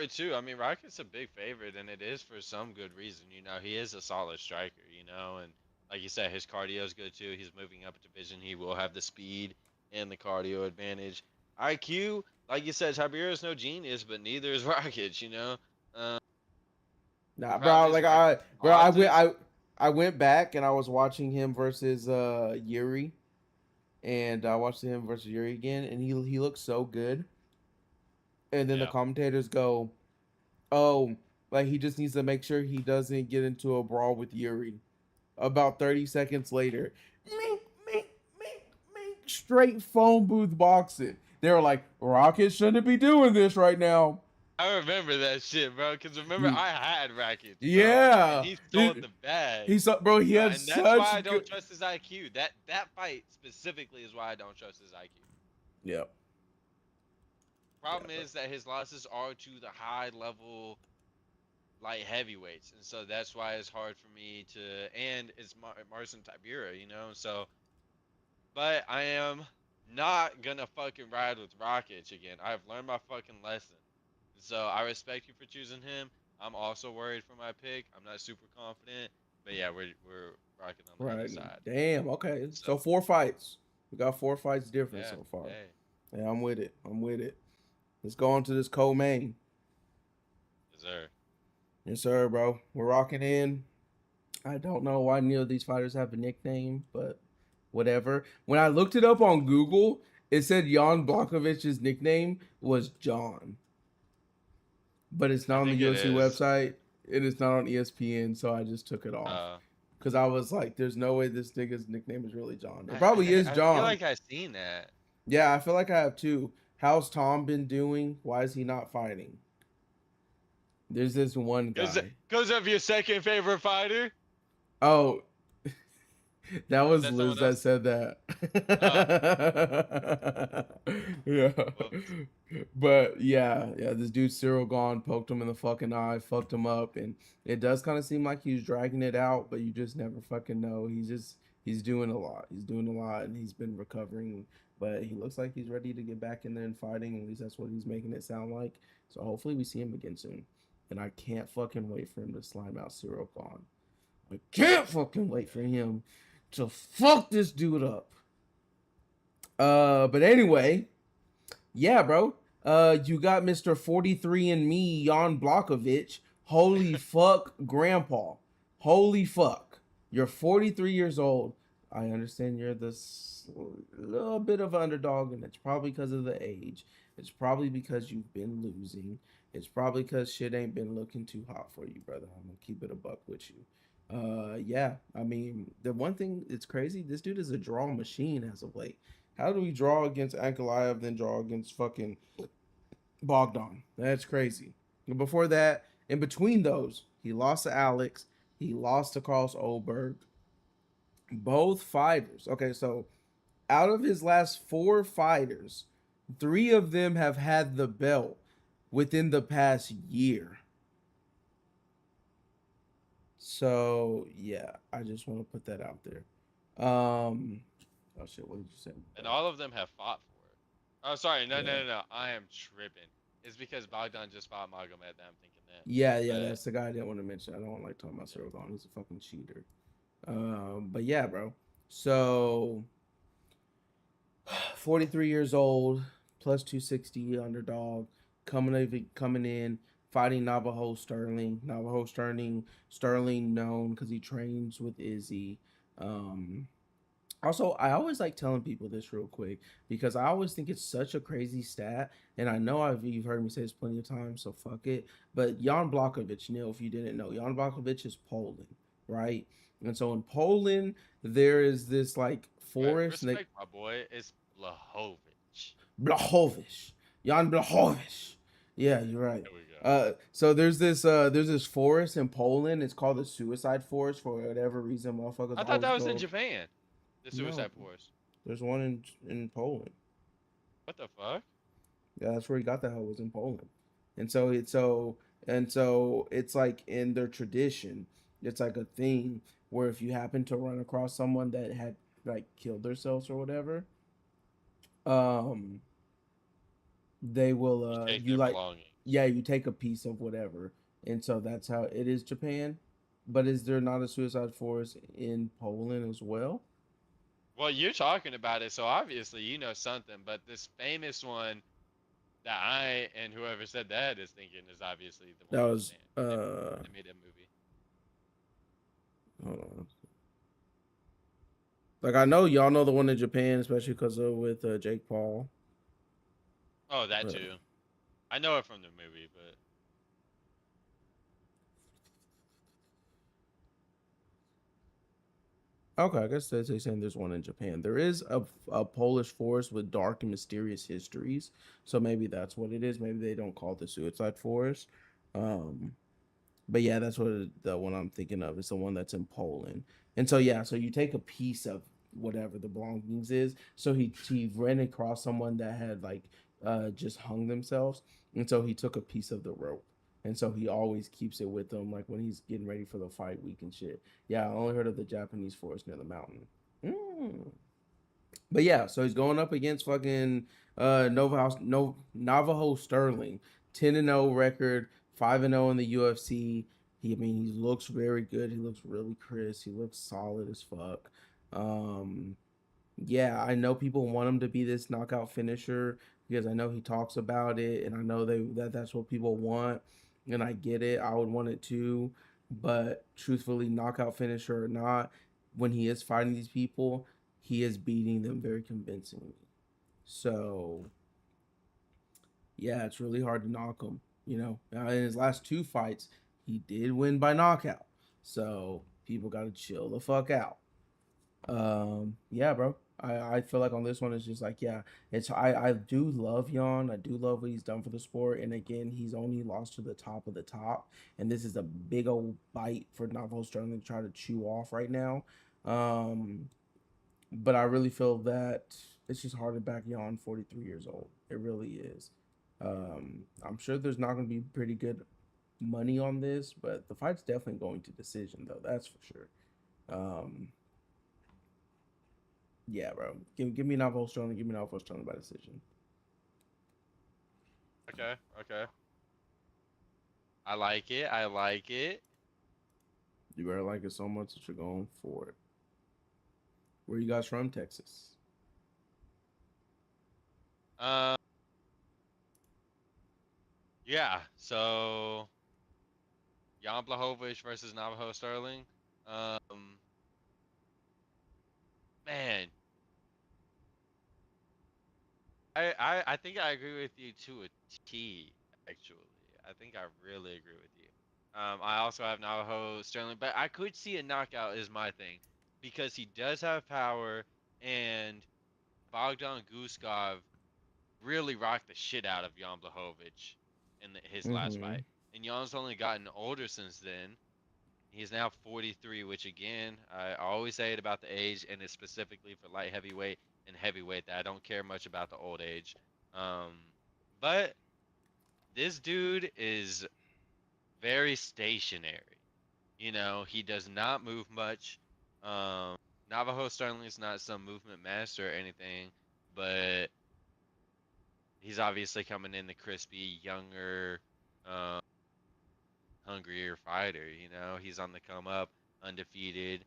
Speaker 2: Too. I mean, Rocket's a big favorite, and it is for some good reason. You know, he is a solid striker. You know, and like you said, his cardio is good too. He's moving up a division. He will have the speed and the cardio advantage. IQ, like you said, Tiberius no genius, but neither is Rocket. You know, um, the
Speaker 1: Nah, bro.
Speaker 2: problem is Rocket's
Speaker 1: I
Speaker 2: odds
Speaker 1: went,
Speaker 2: is
Speaker 1: I went back and I was watching him versus Yuri, and I watched him versus Yuri again, and he looks so good. And then the
Speaker 2: yeah.
Speaker 1: commentators go, "Oh, like he just needs to make sure he doesn't get into a brawl with Yuri." About 30 seconds later, mink, mink, mink, mink, straight phone booth boxing. They were like, Rocket shouldn't be doing this right now.
Speaker 2: I remember that shit, bro. Cause remember
Speaker 1: He,
Speaker 2: I had Rakic, bro, and
Speaker 1: yeah,
Speaker 2: he sold the bag.
Speaker 1: bro. He
Speaker 2: You know,
Speaker 1: had
Speaker 2: and that's why I
Speaker 1: such
Speaker 2: don't
Speaker 1: good.
Speaker 2: trust his IQ. That fight specifically is why I don't trust his IQ.
Speaker 1: Yeah, yeah,
Speaker 2: Problem is that his losses are to the high level light heavyweights, and so that's why it's hard for me to. And it's Marcin Tybura, you know. So, but I am not gonna fucking ride with Rakic again. I've learned my fucking lesson. So I respect you for choosing him. I'm also worried for my pick. I'm not super confident, but yeah, we're rocking on the other
Speaker 1: right.
Speaker 2: side.
Speaker 1: Damn. Okay,
Speaker 2: So
Speaker 1: so 4 fights. We got 4 fights different
Speaker 2: yeah,
Speaker 1: so far.
Speaker 2: hey,
Speaker 1: Yeah, I'm with it. I'm with it. Let's go on to this co-main.
Speaker 2: yes sir.
Speaker 1: Yes, sir, bro. We're rocking in. I don't know why neither of these fighters have a nickname, but whatever. When I looked it up on Google, it said Jan Blachowicz' nickname was John, but it's
Speaker 2: I
Speaker 1: not on the
Speaker 2: think it
Speaker 1: UFC
Speaker 2: is.
Speaker 1: website. It is not on ESPN, so I just took it off
Speaker 2: Uh,
Speaker 1: because I was like, "There's no way this nigga's nickname is really John." It probably is
Speaker 2: I feel
Speaker 1: John.
Speaker 2: like I've seen that.
Speaker 1: Yeah, I feel like I have too. How's Tom been doing? Why is he not fighting? There's this one
Speaker 2: Cause,
Speaker 1: guy.
Speaker 2: cause of your second favorite fighter?
Speaker 1: Oh, that
Speaker 2: Or is
Speaker 1: was
Speaker 2: that
Speaker 1: Liz
Speaker 2: someone
Speaker 1: that
Speaker 2: else?
Speaker 1: said that.
Speaker 2: Uh,
Speaker 1: Yeah.
Speaker 2: whoops.
Speaker 1: But yeah, this dude Cyril gone poked him in the fucking eye, fucked him up, and it does kind of seem like he's dragging it out, but you just never fucking know. He's doing a lot. He's doing a lot, and he's been recovering, but he looks like he's ready to get back in there and fighting. At least that's what he's making it sound like. So hopefully we see him again soon. And I can't fucking wait for him to slime out Cyril Gone. I can't fucking wait for him to fuck this dude up. But anyway, yeah, bro. You got Mr. 43 and Me, Jan Blokovic. Holy fuck, grandpa. Holy fuck. You're 43 years old. I understand you're this little bit of underdog, and it's probably because of the age. It's probably because you've been losing. It's probably because shit ain't been looking too hot for you, brother. I'm gonna keep it a buck with you. Yeah, I mean, the one thing it's crazy, this dude is a draw machine as of late. How do we draw against Ankalaev, then draw against fucking Bogdan? That's crazy. And before that, in between those, he lost to Alex. He lost to Carlos Oberg. Both fighters. Okay, so out of his last 4 fighters, 3 of them have had the belt within the past year. So yeah, I just want to put that out there. Oh shit, what did you say?
Speaker 2: And all of them have fought for it. Oh, sorry. No,
Speaker 1: Yeah.
Speaker 2: no, no, no. I am tripping. It's because Bogdan just fought Magomed that I'm thinking that.
Speaker 1: Yeah,
Speaker 2: But
Speaker 1: that's the guy I didn't want to mention. I don't like talking about Cyril Gone. He's a fucking cheater. But yeah, bro. So 43 years old, plus 260 underdog, coming in, fighting Navajo Sterling. Sterling known because he trains with Izzy. Um, Also, I always like telling people this real quick because I always think it's such a crazy stat, and I know you've heard me say this plenty of times, so fuck it. But Jan Blachowicz, if you didn't know, Jan Blachowicz is Poland, right? And so in Poland, there is this like forest, and they
Speaker 2: respect my boy. It's Blahovic.
Speaker 1: Blachowicz, Jan Blachowicz. Yeah, you're right.
Speaker 2: There we go.
Speaker 1: So there's this forest in Poland. It's called the Suicide Forest for whatever reason. Motherfuckers
Speaker 2: I thought
Speaker 1: always
Speaker 2: that was in
Speaker 1: go.
Speaker 2: Japan. The
Speaker 1: No,
Speaker 2: Suicide Force.
Speaker 1: there's one in Poland.
Speaker 2: What the fuck?
Speaker 1: Yeah, that's where he got the hell was in Poland. And so it's like in their tradition, it's like a thing where if you happen to run across someone that had like killed themselves or whatever, um they will
Speaker 2: You take
Speaker 1: you
Speaker 2: their
Speaker 1: like
Speaker 2: belongings.
Speaker 1: yeah, you take a piece of whatever. And so that's how it is Japan. But is there not a suicide forest in Poland as well?
Speaker 2: Well, you're talking about it, so obviously you know something. But this famous one that I and whoever said that is thinking is obviously the one
Speaker 1: That
Speaker 2: in
Speaker 1: was
Speaker 2: Japan. They made a movie.
Speaker 1: hold on. Like I know y'all know the one in Japan, especially because of with Jake Paul.
Speaker 2: Oh, that
Speaker 1: But
Speaker 2: too. I know it from the movie, but
Speaker 1: Okay, I guess they're saying there's one in Japan. There is a Polish forest with dark and mysterious histories, so maybe that's what it is. Maybe they don't call it the Suicide Forest. Um, but yeah, that's the one I'm thinking of. Is the one that's in Poland. And so yeah, so you take a piece of whatever the belongings is. So he ran across someone that had like just hung themselves, and so he took a piece of the rope. And so he always keeps it with him, like when he's getting ready for the fight week and shit. Yeah, I only heard of the Japanese forest near the mountain. Mm. But yeah, so he's going up against fucking Navajo Sterling, 10-0 record, 5-0 in the UFC. I mean, he looks very good. He looks really crisp. He looks solid as fuck. Um, yeah, I know people want him to be this knockout finisher because I know he talks about it, and I know that's what people want, and I get it. I would want it too, but truthfully, knockout finisher or not, when he is fighting these people, he is beating them very convincingly. So yeah, it's really hard to knock him. In his last two fights, he did win by knockout. So people got to chill the fuck out. Yeah, bro. I feel like on this one it's just like, yeah, I do love Jan. I do love what he's done for the sport. And again, he's only lost to the top of the top. And this is a big old bite for Navajo Sterling to try to chew off right now. Um, but I really feel that it's just hard to back Jan 43 years old. It really is. I'm sure there's not gonna be pretty good money on this, but the fight's definitely going to decision though, that's for sure. Um, Yeah, bro. Give me Navajo Strong. Give me Navajo Strong by decision.
Speaker 2: Okay, okay. I like it. I like it.
Speaker 1: You better like it so much that you're going for it. Where you guys from? Texas.
Speaker 2: Um, yeah. So Jan Blachowicz versus Navajo Sterling. Um, man, I think I agree with you to a T. Actually, I think I really agree with you. I also have Navajo Sterling, but I could see a knockout is my thing because he does have power, and Bogdan Guskov really rocked the shit out of Jan Blachowicz in his last
Speaker 1: Mm-hmm.
Speaker 2: fight. And Jan's only gotten older since then. He's now 43, which again, I always say it about the age, and it's specifically for light heavyweight and heavyweight that I don't care much about the old age. Um, but this dude is very stationary. He does not move much. Um, Navajo Sterling is not some movement master or anything, but he's obviously coming in the crispy, younger, um, hungrier fighter. He's on the come up, undefeated.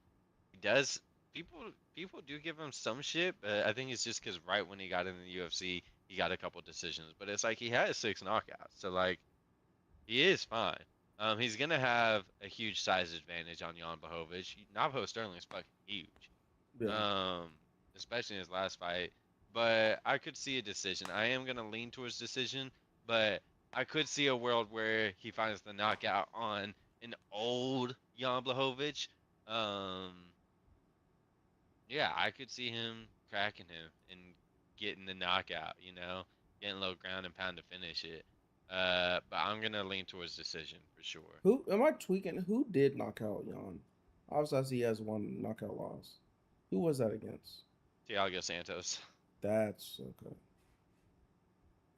Speaker 2: He does people people do give him some shit, but I think it's just because right when he got in the UFC, he got a couple decisions. But it's like he has 6 knockouts, so like he is fine. He's gonna have a huge size advantage on Jan Blachowicz. Navajo Sterling is fucking huge.
Speaker 1: Yeah.
Speaker 2: um, Especially in his last fight. But I could see a decision. I am gonna lean towards decision, but I could see a world where he finds the knockout on an old Jan Blachowicz. Um, yeah, I could see him cracking him and getting the knockout. Getting a little ground and pound to finish it. But I'm gonna lean towards decision for sure.
Speaker 1: Who am I tweaking? Who did knock out Jan? Obviously, I see he has one knockout loss. Who was that against?
Speaker 2: Thiago Santos.
Speaker 1: That's okay.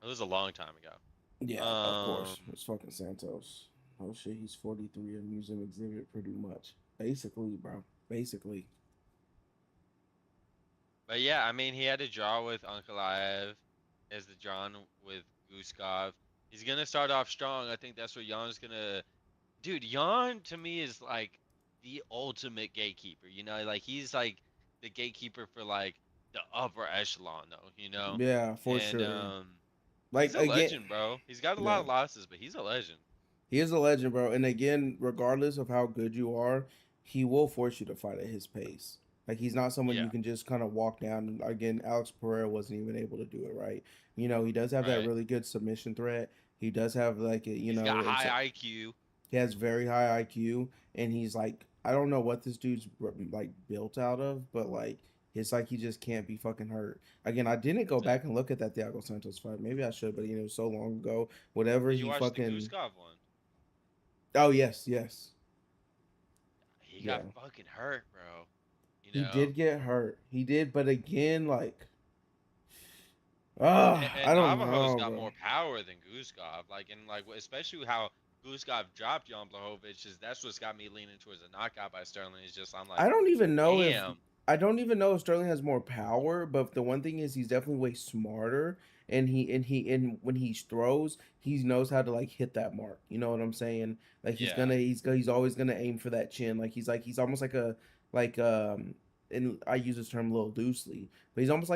Speaker 2: It was a long time ago.
Speaker 1: Yeah, of
Speaker 2: Um,
Speaker 1: course. It's fucking Santos. Oh shit, he's 43, a museum exhibit pretty much. Basically, bro. Basically.
Speaker 2: But yeah, I mean, he had a draw with Ankalaev as the draw with Guskov. He's gonna start off strong. I think that's what Jan's gonna. Dude, Jan to me is like the ultimate gatekeeper. Like he's like the gatekeeper for like the upper echelon, though.
Speaker 1: Yeah, for
Speaker 2: And
Speaker 1: sure.
Speaker 2: he's
Speaker 1: Like
Speaker 2: a
Speaker 1: again,
Speaker 2: legend, bro. He's got a lot
Speaker 1: yeah.
Speaker 2: of losses, but he's a legend.
Speaker 1: He is a legend, bro. And again, regardless of how good you are, he will force you to fight at his pace. Like he's not someone
Speaker 2: Yeah,
Speaker 1: you can just kind of walk down. Again, Alex Pereira wasn't even able to do it, right? He does have that
Speaker 2: right.
Speaker 1: really good submission threat. He does have like
Speaker 2: He's got
Speaker 1: it's
Speaker 2: high IQ.
Speaker 1: He has very high IQ, and he's like, I don't know what this dude's like built out of, but like it's like he just can't be fucking hurt. Again, I didn't go back
Speaker 2: Exactly.
Speaker 1: and look at that Thiago Santos fight. Maybe I should, but you know, it was so long ago. Whatever
Speaker 2: Did you
Speaker 1: he
Speaker 2: watch the
Speaker 1: fucking.
Speaker 2: Guskov one?
Speaker 1: Oh yes, yes,
Speaker 2: He got
Speaker 1: yeah.
Speaker 2: fucking hurt, bro. You
Speaker 1: He
Speaker 2: know,
Speaker 1: did get hurt. He did, but again, like, I
Speaker 2: and
Speaker 1: don't
Speaker 2: Navajo's
Speaker 1: know,
Speaker 2: got
Speaker 1: bro.
Speaker 2: more power than Guskov. Like, and like, especially how Guskov dropped Jan Blachowicz is that's what's got me leaning towards a knockout by Sterling. Is just I'm like,
Speaker 1: I don't even know if
Speaker 2: damn,
Speaker 1: I don't even know if Sterling has more power, but the one thing is he's definitely way smarter, and when he throws, he knows how to like hit that mark. You know what I'm saying? Like
Speaker 2: yeah,
Speaker 1: he's always gonna aim for that chin. Like he's almost like a like and I use this term a little loosely, but he's almost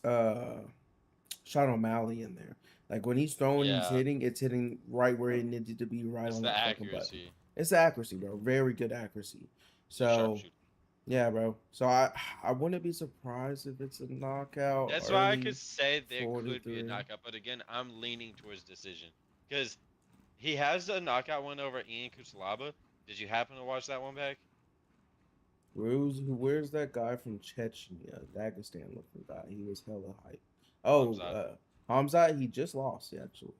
Speaker 1: uh Sean O'Malley in there. Like when he's throwing, he's
Speaker 2: yeah,
Speaker 1: hitting. It's hitting right where it needed to be, right
Speaker 2: it's
Speaker 1: on
Speaker 2: the
Speaker 1: that fucking button.
Speaker 2: accuracy.
Speaker 1: It's the accuracy, bro. Very good accuracy.
Speaker 2: He's a
Speaker 1: So
Speaker 2: sharpshooter.
Speaker 1: yeah, bro. So I wouldn't be surprised if it's a knockout
Speaker 2: That's why I could
Speaker 1: early
Speaker 2: say there could be a
Speaker 1: 43.
Speaker 2: knockout, but again, I'm leaning towards decision because he has a knockout win over Ian Kutalaba. Did you happen to watch that one back?
Speaker 1: Where's that guy from Chechnya, Dagestan looking guy? He was hella hype. Oh,
Speaker 2: Hamzat
Speaker 1: Hamzat, he just lost actually.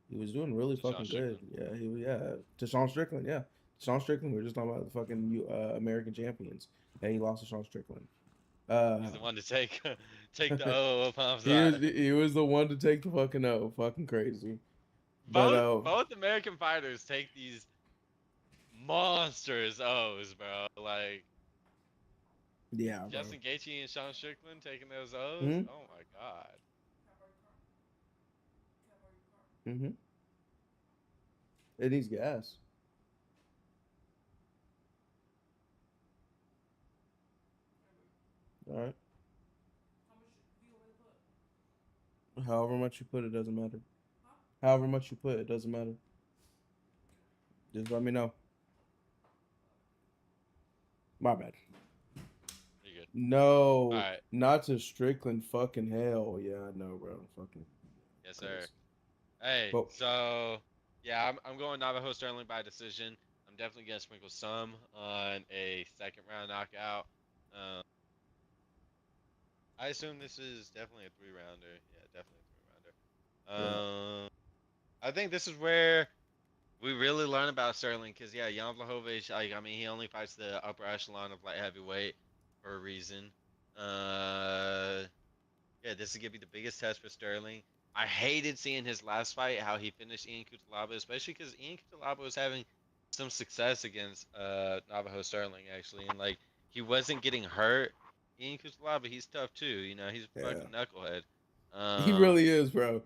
Speaker 1: He was doing really
Speaker 2: to Sean
Speaker 1: fucking good.
Speaker 2: Strickland.
Speaker 1: Yeah, to Sean Strickland, yeah. Sean Strickland, we were just talking about the fucking American champions. Yeah, he lost to Sean Strickland.
Speaker 2: He's
Speaker 1: Uh
Speaker 2: the one to take take the O of
Speaker 1: he was
Speaker 2: Hamzat.
Speaker 1: he was the one to take the fucking O. Fucking crazy. But
Speaker 2: Both American fighters take these monsters O's, bro. Like
Speaker 1: yeah, bro.
Speaker 2: Justin Gaethje and Sean Strickland taking those O's.
Speaker 1: Hmm.
Speaker 2: Oh my god.
Speaker 1: Mm-hmm. It needs gas. All right. However much you put, it doesn't matter. However much you put, it doesn't matter. Just let me know. My bad.
Speaker 2: You're good. All
Speaker 1: No,
Speaker 2: right.
Speaker 1: not to Strickland. Fucking hell. Yeah, I know, bro. Fucking
Speaker 2: Yes, sir.
Speaker 1: crazy.
Speaker 2: Hey,
Speaker 1: But
Speaker 2: so yeah, I'm going Navajo Sterling by decision. I'm definitely gonna sprinkle some on a second round knockout. Um, I assume this is definitely a three rounder. Yeah, definitely a three
Speaker 1: yeah,
Speaker 2: rounder. I think this is where we really learn about Sterling because yeah, Jan Blachowicz. Like, I mean, he only fights the upper echelon of light heavyweight for a reason. Uh, yeah, this is gonna be the biggest test for Sterling. I hated seeing his last fight, how he finished Ian Cutelaba, especially because Ian Cutelaba was having some success against Navajo Sterling actually, and like he wasn't getting hurt. Ian Cutelaba, he's tough too. You know, he's a
Speaker 1: yeah.
Speaker 2: fucking knucklehead.
Speaker 1: He
Speaker 2: Um,
Speaker 1: really is, bro.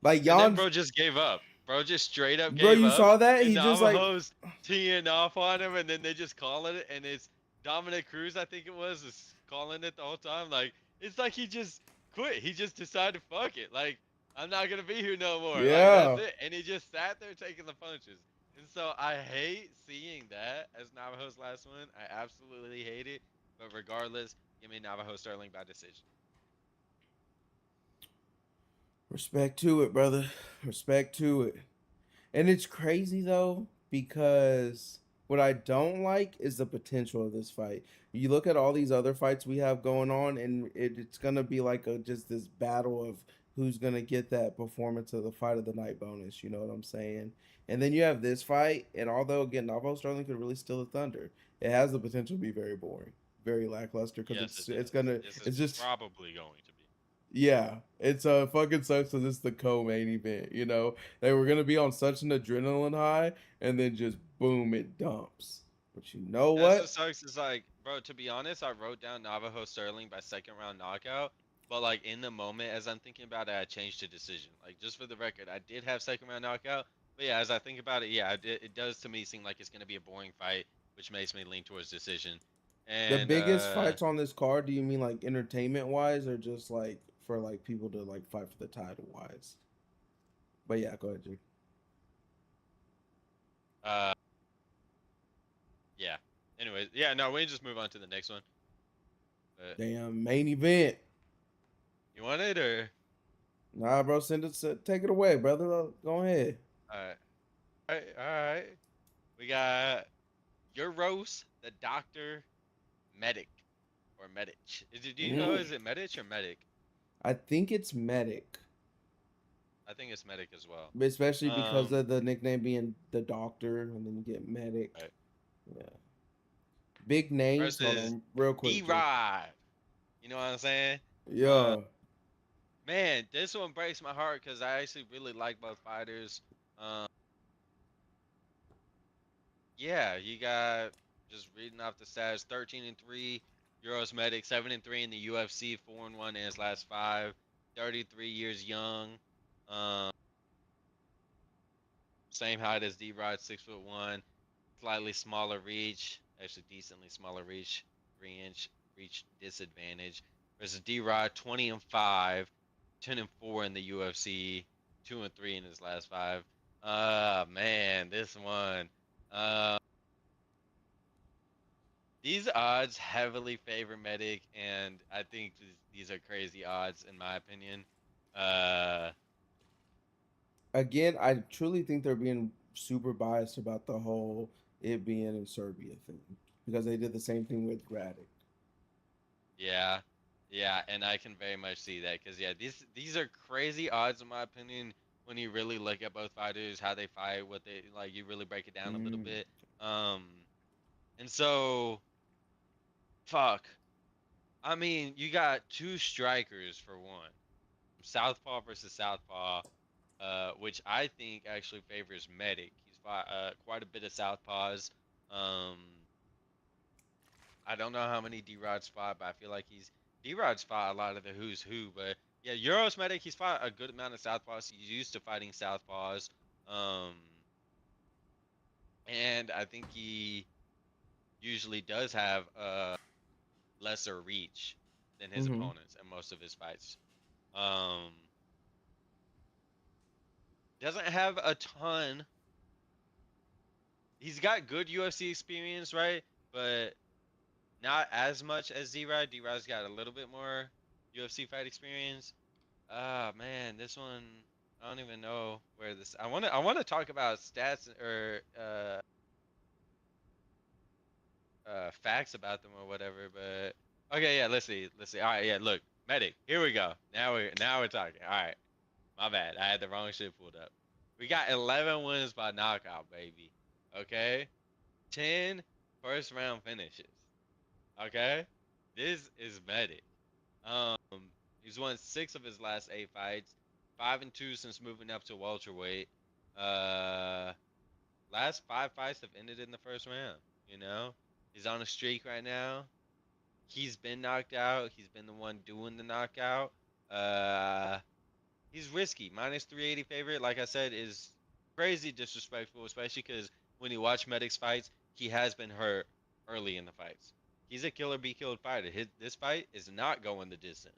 Speaker 1: Like
Speaker 2: and then
Speaker 1: Jan's,
Speaker 2: bro just gave up. Bro just straight up
Speaker 1: bro.
Speaker 2: gave
Speaker 1: You
Speaker 2: up,
Speaker 1: saw that?
Speaker 2: and
Speaker 1: He just like,
Speaker 2: Navajo's teeing off on him, and then they just call it, and it's Dominic Cruz, I think it was, is calling it the whole time. Like it's like he just quit. He just decided, fuck it. Like I'm not gonna be here no more. Like that's
Speaker 1: yeah.
Speaker 2: it. And he just sat there taking the punches. And so I hate seeing that as Navajo's last one. I absolutely hate it. But regardless, give me Navajo Sterling by decision.
Speaker 1: Respect to it, brother. Respect to it. And it's crazy though, because what I don't like is the potential of this fight. You look at all these other fights we have going on, and it's gonna be like just this battle of who's gonna get that performance of the fight of the night bonus. You know what I'm saying? And then you have this fight, and although again, Navo Sterling could really steal the thunder, it has the potential to be very boring, very lackluster because
Speaker 2: Yes, it
Speaker 1: it's
Speaker 2: does.
Speaker 1: gonna
Speaker 2: This is
Speaker 1: it's just
Speaker 2: probably going to be.
Speaker 1: yeah, it's fucking sucks because it's the co-main event. You know, they were gonna be on such an adrenaline high, and then just boom, it dumps. But you know
Speaker 2: That's what
Speaker 1: what?
Speaker 2: sucks is like, bro, to be honest, I wrote down Navajo Sterling by second round knockout, but like in the moment as I'm thinking about it, I changed to decision. Like just for the record, I did have second round knockout, but yeah, as I think about it, yeah, it does to me seem like it's gonna be a boring fight, which makes me lean towards decision.
Speaker 1: The
Speaker 2: And
Speaker 1: biggest fights on this card? Do you mean like entertainment wise, or just like for like people to like fight for the title wise? But yeah, go ahead, Jake.
Speaker 2: uh yeah. Anyways, yeah, no, we can just move on to the next one. But
Speaker 1: Damn main event.
Speaker 2: you want it or
Speaker 1: Nah, bro, take it away, brother. Go ahead.
Speaker 2: all right. right, all right. We got Euros, the Doctor, Medic, or Medic. Do you know? Is it Medic or Medic?
Speaker 1: I think it's Medic,
Speaker 2: I think it's Medic as well.
Speaker 1: especially because
Speaker 2: Um,
Speaker 1: of the nickname being the Doctor, and then you get Medic.
Speaker 2: right.
Speaker 1: Yeah, big names. Hold
Speaker 2: Versus
Speaker 1: on, real
Speaker 2: D
Speaker 1: quick, Jake.
Speaker 2: Rod. You know what I'm saying? Uh,
Speaker 1: Yeah.
Speaker 2: man, this one breaks my heart because I actually really like both fighters. Um, yeah, you got just reading off the stats: 13-3 Euros Medic, 7-3 in the UFC, 4-1 in his last five. 33 years young. Um, same height as D Rod, 6'1", slightly smaller reach, actually decently smaller reach, 3-inch reach disadvantage. Versus D Rod, 20-5, 10-4 in the UFC, 2-3 in his last five. Man, this one. Uh, these odds heavily favor Medic, and I think these are crazy odds in my opinion. Uh,
Speaker 1: Again, I truly think they're being super biased about the whole it being in Serbia thing because they did the same thing with Graddick.
Speaker 2: Yeah, yeah, and I can very much see that because yeah, these are crazy odds in my opinion. When you really look at both fighters, how they fight, what they like, you really break it down a little
Speaker 1: Mm.
Speaker 2: bit. Um, and so fuck. I mean, you got two strikers for one, Southpaw versus Southpaw, which I think actually favors Medic. He's fought quite a bit of Southpaws. Um, I don't know how many D-Rod's fought, but I feel like D-Rod's fought a lot of the who's who. But yeah, Euros Medic, he's fought a good amount of Southpaws. He's used to fighting Southpaws. Um, and I think he usually does have a lesser reach than his
Speaker 1: Mm-hmm.
Speaker 2: opponents in most of his fights. Um, doesn't have a ton. He's got good UFC experience, right? But not as much as D-Rod. D-Rod's got a little bit more UFC fight experience. Ah man, this one I don't even know where this. I want to talk about stats or facts about them or whatever. But okay, yeah, let's see. All right, yeah, look, Medic. Here we go. Now we're talking. All right, my bad. I had the wrong shit pulled up. We got 11 wins by knockout, baby. Okay, 10 first round finishes. Okay, this is Medic. Um, he's won six of his last eight fights, 5-2 since moving up to welterweight. Uh, last five fights have ended in the first round. You know, he's on a streak right now. He's been knocked out. He's been the one doing the knockout. Uh, he's risky. Minus 380 favorite, like I said, is crazy disrespectful, especially because when you watch Medic's fights, he has been hurt early in the fights. He's a killer be killed fighter. This fight is not going the distance,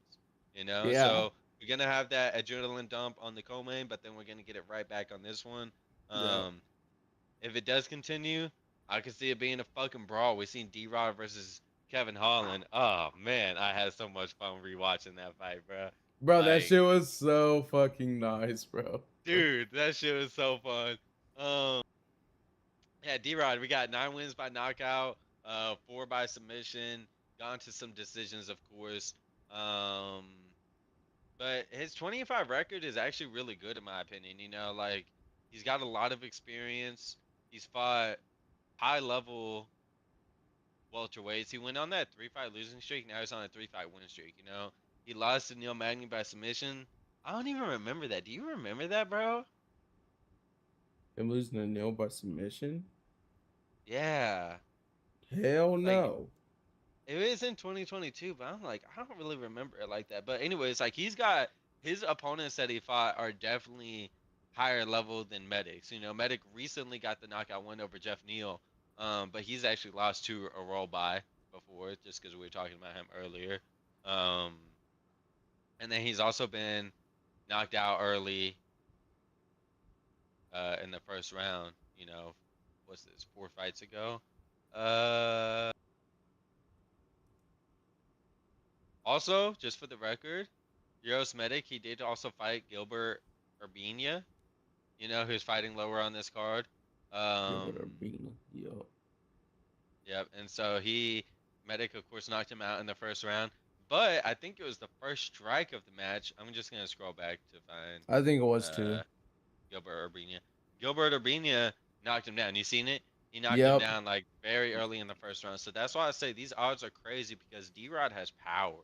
Speaker 2: you know.
Speaker 1: Yeah.
Speaker 2: So we're gonna have that adrenaline dump on the co-main, but then we're gonna get it right back on this one.
Speaker 1: Yeah.
Speaker 2: Um, if it does continue, I could see it being a fucking brawl. We seen D-Rod versus Kevin Holland. Oh man, I had so much fun rewatching that fight, bro.
Speaker 1: Bro, that
Speaker 2: Like
Speaker 1: shit was so fucking nice, bro.
Speaker 2: dude, that shit was so fun. Um, yeah, D-Rod, we got 9 wins by knockout, four by submission, gone to some decisions, of course. Um, but his 25 record is actually really good in my opinion. You know, like he's got a lot of experience. He's fought high level welterweights. He went on that three-fight losing streak. Now he's on a three-fight win streak. You know, he lost to Neil Magny by submission. I don't even remember that. Do you remember that, bro?
Speaker 1: Him losing to Neil by submission?
Speaker 2: Yeah.
Speaker 1: Hell
Speaker 2: Like
Speaker 1: no.
Speaker 2: it is in 2022, but I'm like, I don't really remember it like that. But anyways, like he's got his opponents that he fought are definitely higher level than Medic's. You know, Medic recently got the knockout win over Jeff Neal, but he's actually lost to a roll by before, just because we were talking about him earlier. Um, and then he's also been knocked out early in the first round. You know, what's this? 4 fights ago. Uh, Also, just for the record, Euros Medic, he did also fight Gilbert Urbina, you know, who's fighting lower on this card. Um,
Speaker 1: Gilbert Urbina. Yo.
Speaker 2: yep. And so Medic, of course, knocked him out in the first round. But I think it was the first strike of the match. I'm just gonna scroll back to find
Speaker 1: I think it was too.
Speaker 2: uh Gilbert Urbina. Gilbert Urbina knocked him down. You seen it? He knocked him
Speaker 1: Yep.
Speaker 2: down like very early in the first round. So that's why I say these odds are crazy because D-Rod has power.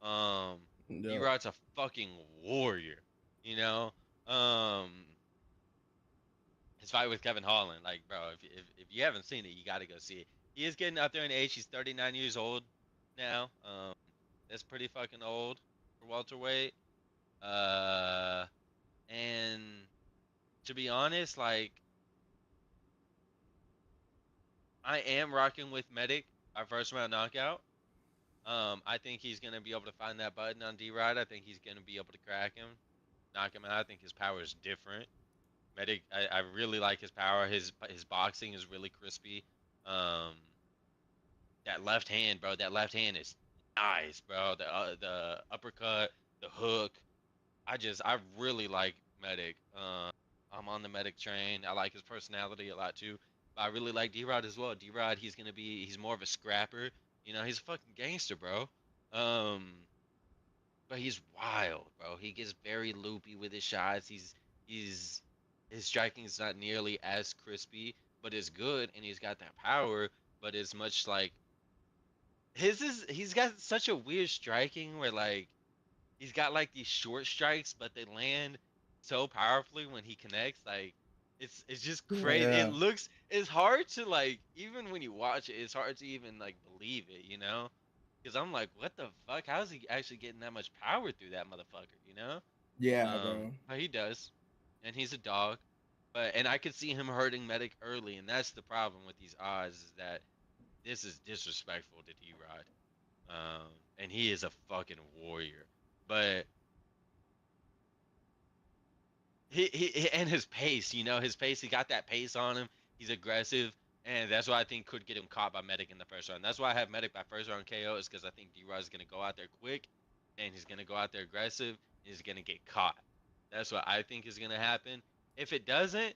Speaker 2: Um,
Speaker 1: Yep.
Speaker 2: D-Rod's a fucking warrior. You know. Um, his fight with Kevin Holland, like bro, if you haven't seen it, you got to go see it. He is getting up there in age. He's 39 years old now. That's pretty fucking old for welterweight. Uh, and to be honest, like I am rocking with Medic, our first round knockout. I think he's gonna be able to find that button on D-Rod. I think he's gonna be able to crack him, knock him out. I think his power is different. Medic, I really like his power. His boxing is really crispy. Um, that left hand, bro. That left hand is nice, bro. The uppercut, the hook. I really like Medic. I'm on the Medic train. I like his personality a lot too. But I really like D-Rod as well. D-Rod, he's more of a scrapper. You know, he's a fucking gangster, bro. Um, but he's wild, bro. He gets very loopy with his shots. He's his striking is not nearly as crispy, but it's good, and he's got that power. But it's much like he's got such a weird striking where like he's got like these short strikes, but they land so powerfully when he connects. Like it's just crazy.
Speaker 1: Yeah.
Speaker 2: It's hard to like even when you watch it, it's hard to even like believe it, you know? Because I'm like, what the fuck? How's he actually getting that much power through that motherfucker? You know?
Speaker 1: Yeah, bro.
Speaker 2: But he does, and he's a dog. And I could see him hurting Medic early, and that's the problem with these odds is that this is disrespectful to D-Rod. And he is a fucking warrior. But and his pace, you know, his pace, he got that pace on him. He's aggressive, and that's what I think could get him caught by Medic in the first round. That's why I have Medic by first round KO is because I think D-Rod is gonna go out there quick, and he's gonna go out there aggressive, and he's gonna get caught. That's what I think is gonna happen. If it doesn't,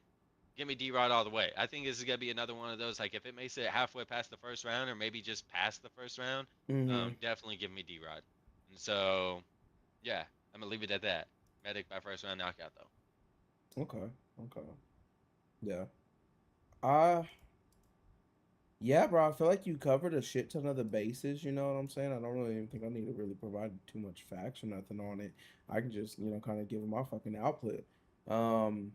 Speaker 2: give me D-Rod all the way. I think this is gonna be another one of those like if it makes it halfway past the first round or maybe just past the first round,
Speaker 1: Mm-hmm.
Speaker 2: definitely give me D-Rod. And so yeah, I'm gonna leave it at that. Medic by first round knockout though.
Speaker 1: Okay. Okay. Yeah. Uh yeah, bro. I feel like you covered a shit ton of the bases. You know what I'm saying? I don't really even think I need to really provide too much facts or nothing on it. I can just, kind of give my fucking output. Um,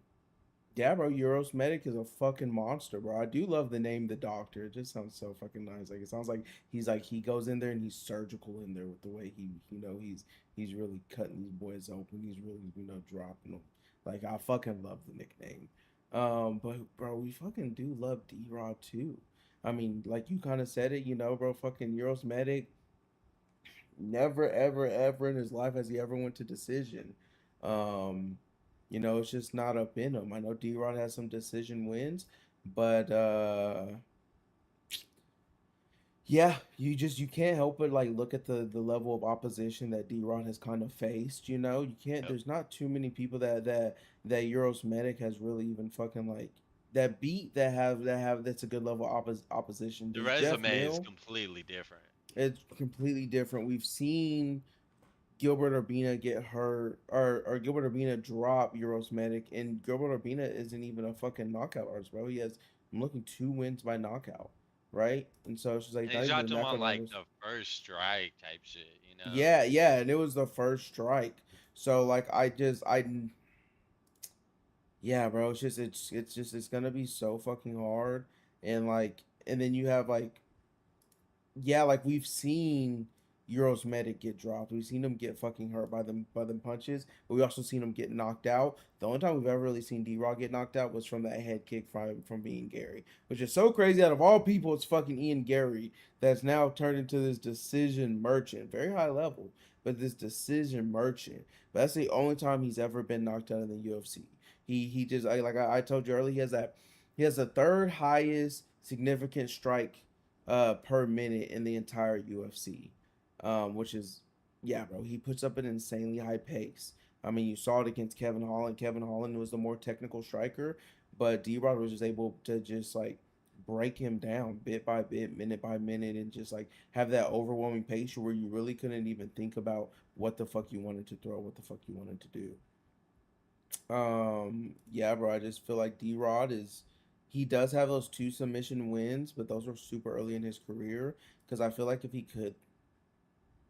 Speaker 1: Yeah, bro, Euros Medic is a fucking monster, bro. I do love the name The Doctor. It just sounds so fucking nice. Like it sounds like he goes in there and he's surgical in there with the way he's really cutting these boys open. He's really dropping them. Like I fucking love the nickname. But bro, we fucking do love D Rod too. I mean, like you kind of said it, bro. Fucking Euros Medic. Never, ever, ever in his life has he ever went to decision. Um, it's just not up in him. I know D Rod has some decision wins, but yeah, you can't help but like look at the level of opposition that D Rod has kind of faced. You can't.
Speaker 2: Yep.
Speaker 1: There's not too many people that Euros Medic has really even fucking like that beat that's a good level opposition.
Speaker 2: The
Speaker 1: Does Jeff
Speaker 2: resume is
Speaker 1: Neal?
Speaker 2: completely different.
Speaker 1: It's completely different. We've seen Gilbert Urbina get hurt or Gilbert Urbina drop Euros Medic, and Gilbert Urbina isn't even a fucking knockout artist, bro. He has I'm looking 2 wins by knockout, right? And so it's just like
Speaker 2: And he
Speaker 1: not even the
Speaker 2: dropped him on
Speaker 1: knockout
Speaker 2: like
Speaker 1: artist.
Speaker 2: the first strike type shit, you know?
Speaker 1: Yeah, yeah, and it was the first strike. So like yeah, bro. It's gonna be so fucking hard, and then you have like yeah, like we've seen Euros Medic get dropped. We've seen him get fucking hurt by them punches, but we also seen him get knocked out. The only time we've ever really seen D Raw get knocked out was from that head kick from Ian Gary, which is so crazy. Out of all people, it's fucking Ian Gary that's now turned into this decision merchant, very high level, but this decision merchant. But that's the only time he's ever been knocked out in the UFC. He just I told you earlier, he has the third highest significant strike per minute in the entire UFC, which is yeah, bro. He puts up an insanely high pace. I mean, you saw it against Kevin Holland. Kevin Holland was the more technical striker, but D Rod was just able to just like break him down bit by bit, minute by minute, and just like have that overwhelming pace where you really couldn't even think about what the fuck you wanted to throw, what the fuck you wanted to do. Yeah, bro, I just feel like D Rod is he does have those two submission wins, but those were super early in his career. Because I feel like if he could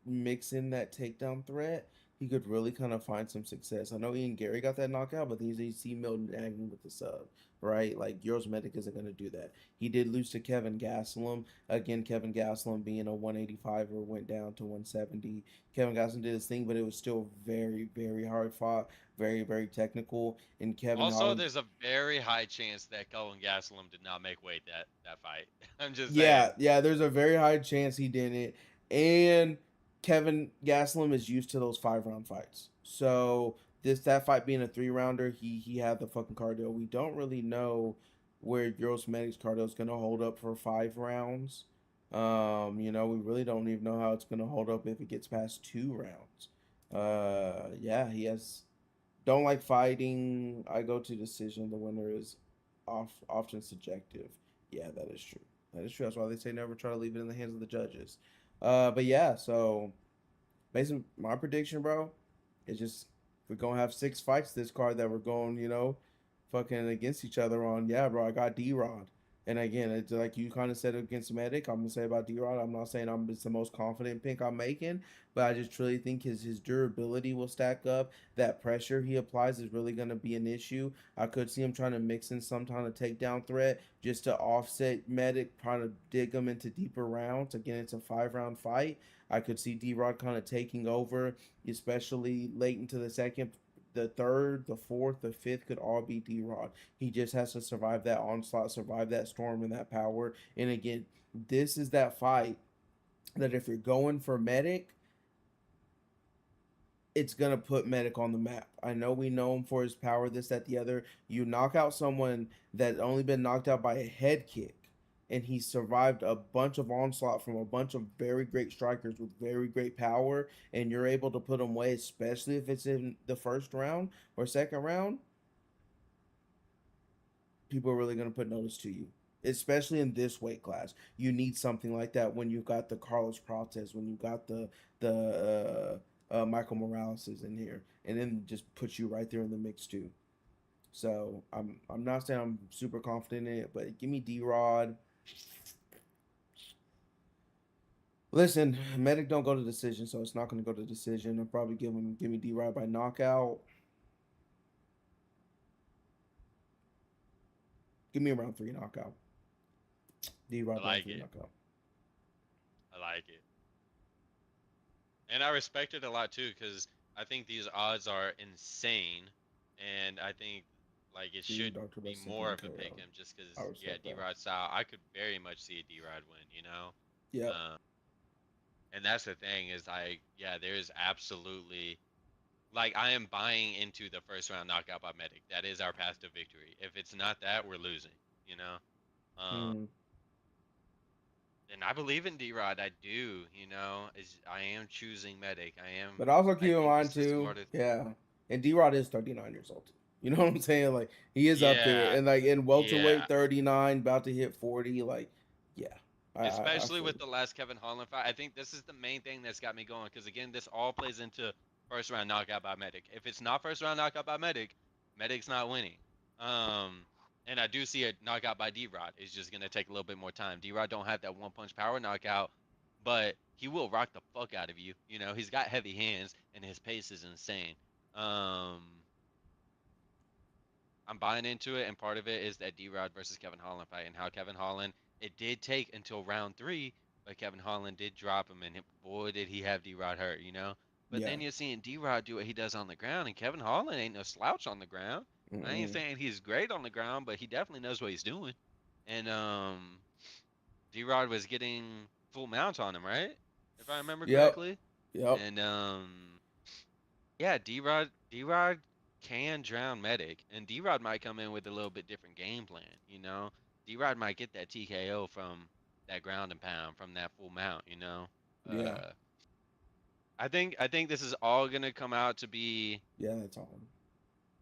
Speaker 1: mix in that takedown threat, he could really kind of find some success. I know Ian Gary got that knockout, but he's AC Milton nagging with the sub, right? Like Euros Medic isn't going to do that. He did lose to Kevin Gastelum. Again, Kevin Gastelum being a 185 or went down to 170. Kevin Gastelum did his thing, but it was still very, very hard fought, very, very technical. And Kevin
Speaker 2: Also,
Speaker 1: Holland,
Speaker 2: there's a very high chance that Cullen Gastelum did not make weight that fight. I'm just saying.
Speaker 1: yeah, yeah, there's a very high chance he didn't. And Kevin Gastelum is used to those 5 round fights. So that fight being a 3 rounder, he had the fucking cardio. We don't really know where Euros Medic's cardio is gonna hold up for 5 rounds. We really don't even know how it's gonna hold up if it gets past 2 rounds. Yeah, he has don't like fighting. I go to decision. The winner is often subjective. Yeah, that is true. That is true. That's why they say never try to leave it in the hands of the judges. But yeah, so based on my prediction, bro, it's just we're gonna have 6 fights this card that we're going, fucking against each other on. Yeah, bro, I got D Rod. And again, it's like you kind of said against Medic. I'm gonna say about D Rod. I'm not saying I'm just the most confident pick I'm making, but I just truly think his durability will stack up. That pressure he applies is really gonna be an issue. I could see him trying to mix in some kind of takedown threat just to offset Medic, trying to dig him into deeper rounds. Again, it's a 5 round fight. I could see D Rod kind of taking over, especially late into the second. The third, the fourth, the fifth could all be D Rod. He just has to survive that onslaught, survive that storm and that power. And again, this is that fight that if you're going for Medic, it's gonna put Medic on the map. I know we know him for his power, this, that, the other. You knock out someone that only been knocked out by a head kick, and he survived a bunch of onslaught from a bunch of very great strikers with very great power, and you're able to put him away, especially if it's in the first round or second round. People are really gonna put notice to you. Especially in this weight class, you need something like that when you got the Carlos Prates, when you got the Michael Morales is in here, and then just put you right there in the mix too. So I'm not saying I'm super confident in it, but give me D Rod. Listen, Medic don't go to decision, so it's not going to go to decision. I'll probably give me D Rod by knockout. Give me a round 3 knockout. D
Speaker 2: I
Speaker 1: Rod round
Speaker 2: like
Speaker 1: 3
Speaker 2: it.
Speaker 1: knockout.
Speaker 2: I like it. And I respect it a lot too, because I think these odds are insane, and I think like it
Speaker 1: Even
Speaker 2: should
Speaker 1: Doctor
Speaker 2: be
Speaker 1: Best
Speaker 2: more
Speaker 1: getting
Speaker 2: of a pick
Speaker 1: KO.
Speaker 2: 'em just
Speaker 1: I
Speaker 2: because yeah,
Speaker 1: respect
Speaker 2: D
Speaker 1: that.
Speaker 2: Rod style. I could very much see a D Rod win, you know.
Speaker 1: Yep.
Speaker 2: Um, and that's the thing is like yeah, there's absolutely like I am buying into the first round knockout by Medic. That is our path to victory. If it's not that, we're losing, you know. Um,
Speaker 1: Hmm.
Speaker 2: and I believe in D Rod. I do, you know. Is I am choosing Medic. I am.
Speaker 1: But also
Speaker 2: I
Speaker 1: keep in
Speaker 2: think
Speaker 1: mind
Speaker 2: it's the
Speaker 1: too,
Speaker 2: smartest.
Speaker 1: yeah. And D Rod is 39 years old. You know what I'm saying? Like he is up there,
Speaker 2: Yeah,
Speaker 1: and like in welterweight
Speaker 2: yeah.
Speaker 1: 39, about to hit 40. Like, yeah, I
Speaker 2: Especially
Speaker 1: feel
Speaker 2: with
Speaker 1: you.
Speaker 2: the last Kevin Holland fight. I think this is the main thing that's got me going. Because again, this all plays into first round knockout by Medic. If it's not first round knockout by Medic, Medic's not winning. Um, and I do see a knockout by D Rod. It's just gonna take a little bit more time. D Rod don't have that one punch power knockout, but he will rock the fuck out of you. You know, he's got heavy hands and his pace is insane. Um, I'm buying into it, and part of it is that D Rod versus Kevin Holland fight and how Kevin Holland. It did take until round 3, but Kevin Holland did drop him, and boy did he have D Rod hurt, you know. But
Speaker 1: Yeah.
Speaker 2: then you're seeing D Rod do what he does on the ground, and Kevin Holland ain't no slouch on the ground. I ain't
Speaker 1: Mm-mm.
Speaker 2: saying he's great on the ground, but he definitely knows what he's doing. And D Rod was getting full mount on him, right? If I remember
Speaker 1: Yep.
Speaker 2: correctly.
Speaker 1: Yep.
Speaker 2: And yeah, D Rod can drown Medic, and D Rod might come in with a little bit different game plan. You know, D Rod might get that TKO from that ground and pound, from that full mount. You know,
Speaker 1: Yeah.
Speaker 2: uh, I think this is all gonna come out to be
Speaker 1: Yeah, that's all.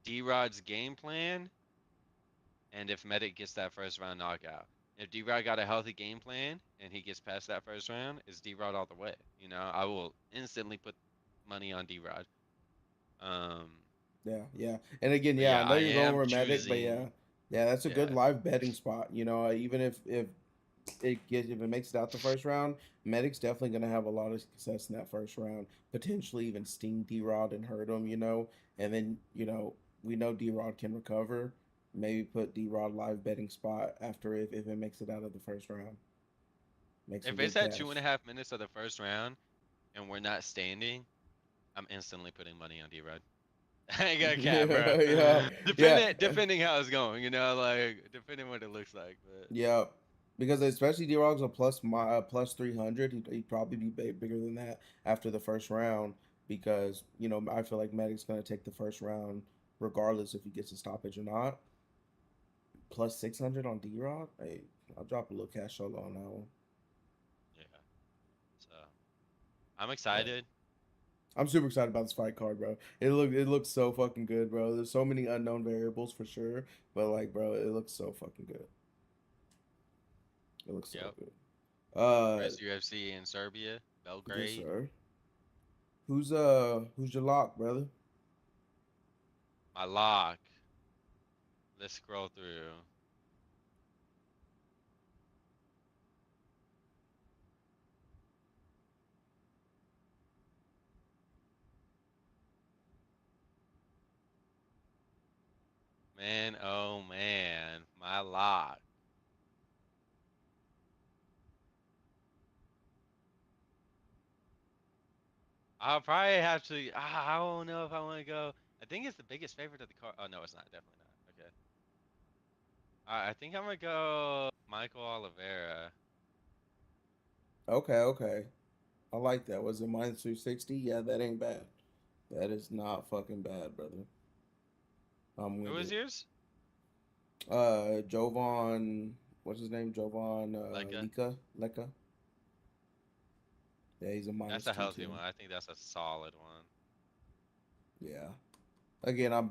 Speaker 2: D-Rod's game plan, and if Medic gets that first round knockout. If D-Rod got a healthy game plan and he gets past that first round, it's D-Rod all the way. I will instantly put money on D-Rod. Um,
Speaker 1: Yeah, yeah. And again,
Speaker 2: but
Speaker 1: yeah, I
Speaker 2: yeah,
Speaker 1: know
Speaker 2: I
Speaker 1: you're going
Speaker 2: am
Speaker 1: with Medic, but
Speaker 2: choosing.
Speaker 1: yeah, yeah, that's a good
Speaker 2: Yeah,
Speaker 1: live betting spot. Even if it makes it out the first round, Medic's definitely gonna have a lot of success in that first round. Potentially even sting D Rod and hurt him. And then we know D Rod can recover. Maybe put D Rod live betting spot after if it makes it out of the first round. Make some
Speaker 2: if it's
Speaker 1: good
Speaker 2: at two and a
Speaker 1: cash.
Speaker 2: half minutes of the first round and we're not standing, I'm instantly putting money on D-Rod. I ain't got cap, bro.
Speaker 1: Yeah, yeah, yeah.
Speaker 2: Depending how it's going, like depending what it looks like. But
Speaker 1: Yeah, because especially D Rog's a plus 300. He'd probably be bigger than that after the first round because I feel like Medic's gonna take the first round regardless if he gets a stoppage or not. Plus 600 on D Rog. Hey, I'll drop a little cash solo on that one.
Speaker 2: yeah, so I'm
Speaker 1: Yeah,
Speaker 2: excited.
Speaker 1: I'm super excited about this fight card, bro. It looks so fucking good, bro. There's so many unknown variables for sure, but like, bro, it looks so fucking good. It looks so
Speaker 2: Yep.
Speaker 1: good.
Speaker 2: First UFC in Serbia,
Speaker 1: Yes,
Speaker 2: Belgrade.
Speaker 1: sir. Who's your lock, brother?
Speaker 2: My lock. Let's scroll through. Man, oh man, my lock. I'll probably have to. I don't know if I want to go. I think it's the biggest favorite of the card. Oh no, it's not. Definitely not. Okay. I think I'm gonna go Michael Oliveira.
Speaker 1: Okay, okay. I like that. Was it minus 360? Yeah, that ain't bad. That is not fucking bad, brother. I'm
Speaker 2: Who
Speaker 1: with
Speaker 2: was
Speaker 1: it.
Speaker 2: yours?
Speaker 1: Jovan, what's his name? Jovan
Speaker 2: Leica.
Speaker 1: Leka. Yeah, he's a
Speaker 2: That's
Speaker 1: minus
Speaker 2: a healthy
Speaker 1: 210.
Speaker 2: one. I think that's a solid one.
Speaker 1: Yeah. Again, I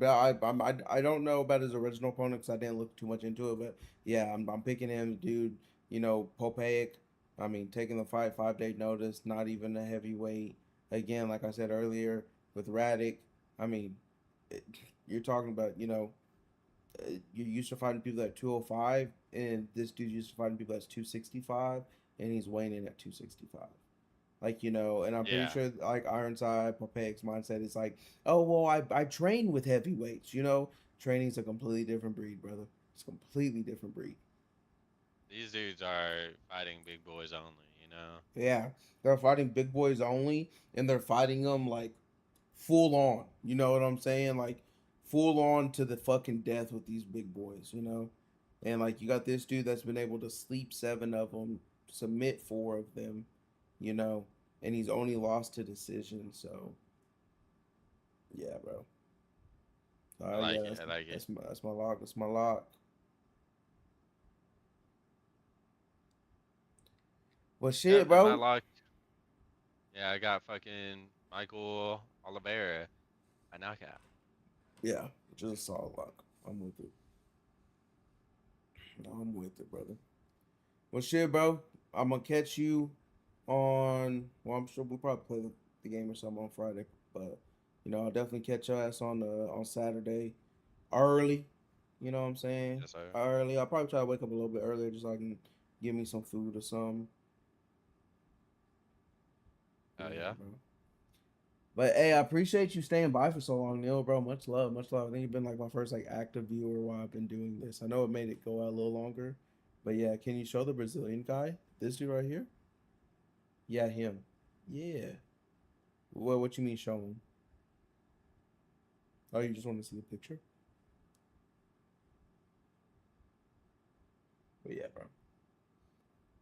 Speaker 1: don't know about his original opponent because I didn't look too much into it, but yeah, I'm picking him, dude. Popeyek. I mean, taking the fight 5 day notice, not even a heavyweight. Again, like I said earlier, with Radic, I mean, it, you're talking about you're used to fighting people at 205, and this dude used to fighting people that's 265, and he's weighing in at 265. And I'm pretty
Speaker 2: Yeah.
Speaker 1: sure like Ironside, Popeyek's mindset is like, oh well, I train with heavyweights. Training's a completely different breed, brother. It's a completely different breed.
Speaker 2: These dudes are fighting big boys only.
Speaker 1: Yeah, they're fighting big boys only, and they're fighting them like full on. You know what I'm saying? Like full on to the fucking death with these big boys. And like you got this dude that's been able to sleep 7 of them, submit 4 of them. You know, and he's only lost to decision. So yeah, bro.
Speaker 2: I
Speaker 1: Yeah,
Speaker 2: like it. I like it.
Speaker 1: that's my lock. That's my lock. Well, shit,
Speaker 2: Yep, and my
Speaker 1: bro.
Speaker 2: lock. Yeah, I got fucking Michael Oliveira. I knockout.
Speaker 1: Yeah, just a solid lock. I'm with it. I'm with it, brother. Well, shit, bro. I'm gonna catch you on. Well, I'm sure we'll probably play the game or something on Friday, but I'll definitely catch your ass on Saturday early. You know what I'm saying?
Speaker 2: Yes, sir.
Speaker 1: Early. I'll probably try to wake up a little bit earlier just so I can give me some food or something.
Speaker 2: Oh
Speaker 1: Yeah,
Speaker 2: yeah.
Speaker 1: bro. But hey, I appreciate you staying by for so long, Neil, bro. Much love, much love. I think you've been like my first like active viewer while I've been doing this. I know it made it go out a little longer, but yeah, can you show the Brazilian guy? This dude right here? Yeah, him. Yeah. What you mean show him? Oh, you just want to see the picture? But yeah, bro.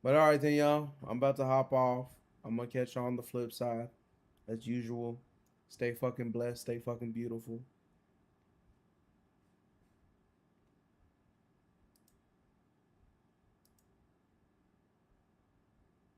Speaker 1: But all right then, y'all. I'm about to hop off. I'm gonna catch you on the flip side, as usual. Stay fucking blessed. Stay fucking beautiful.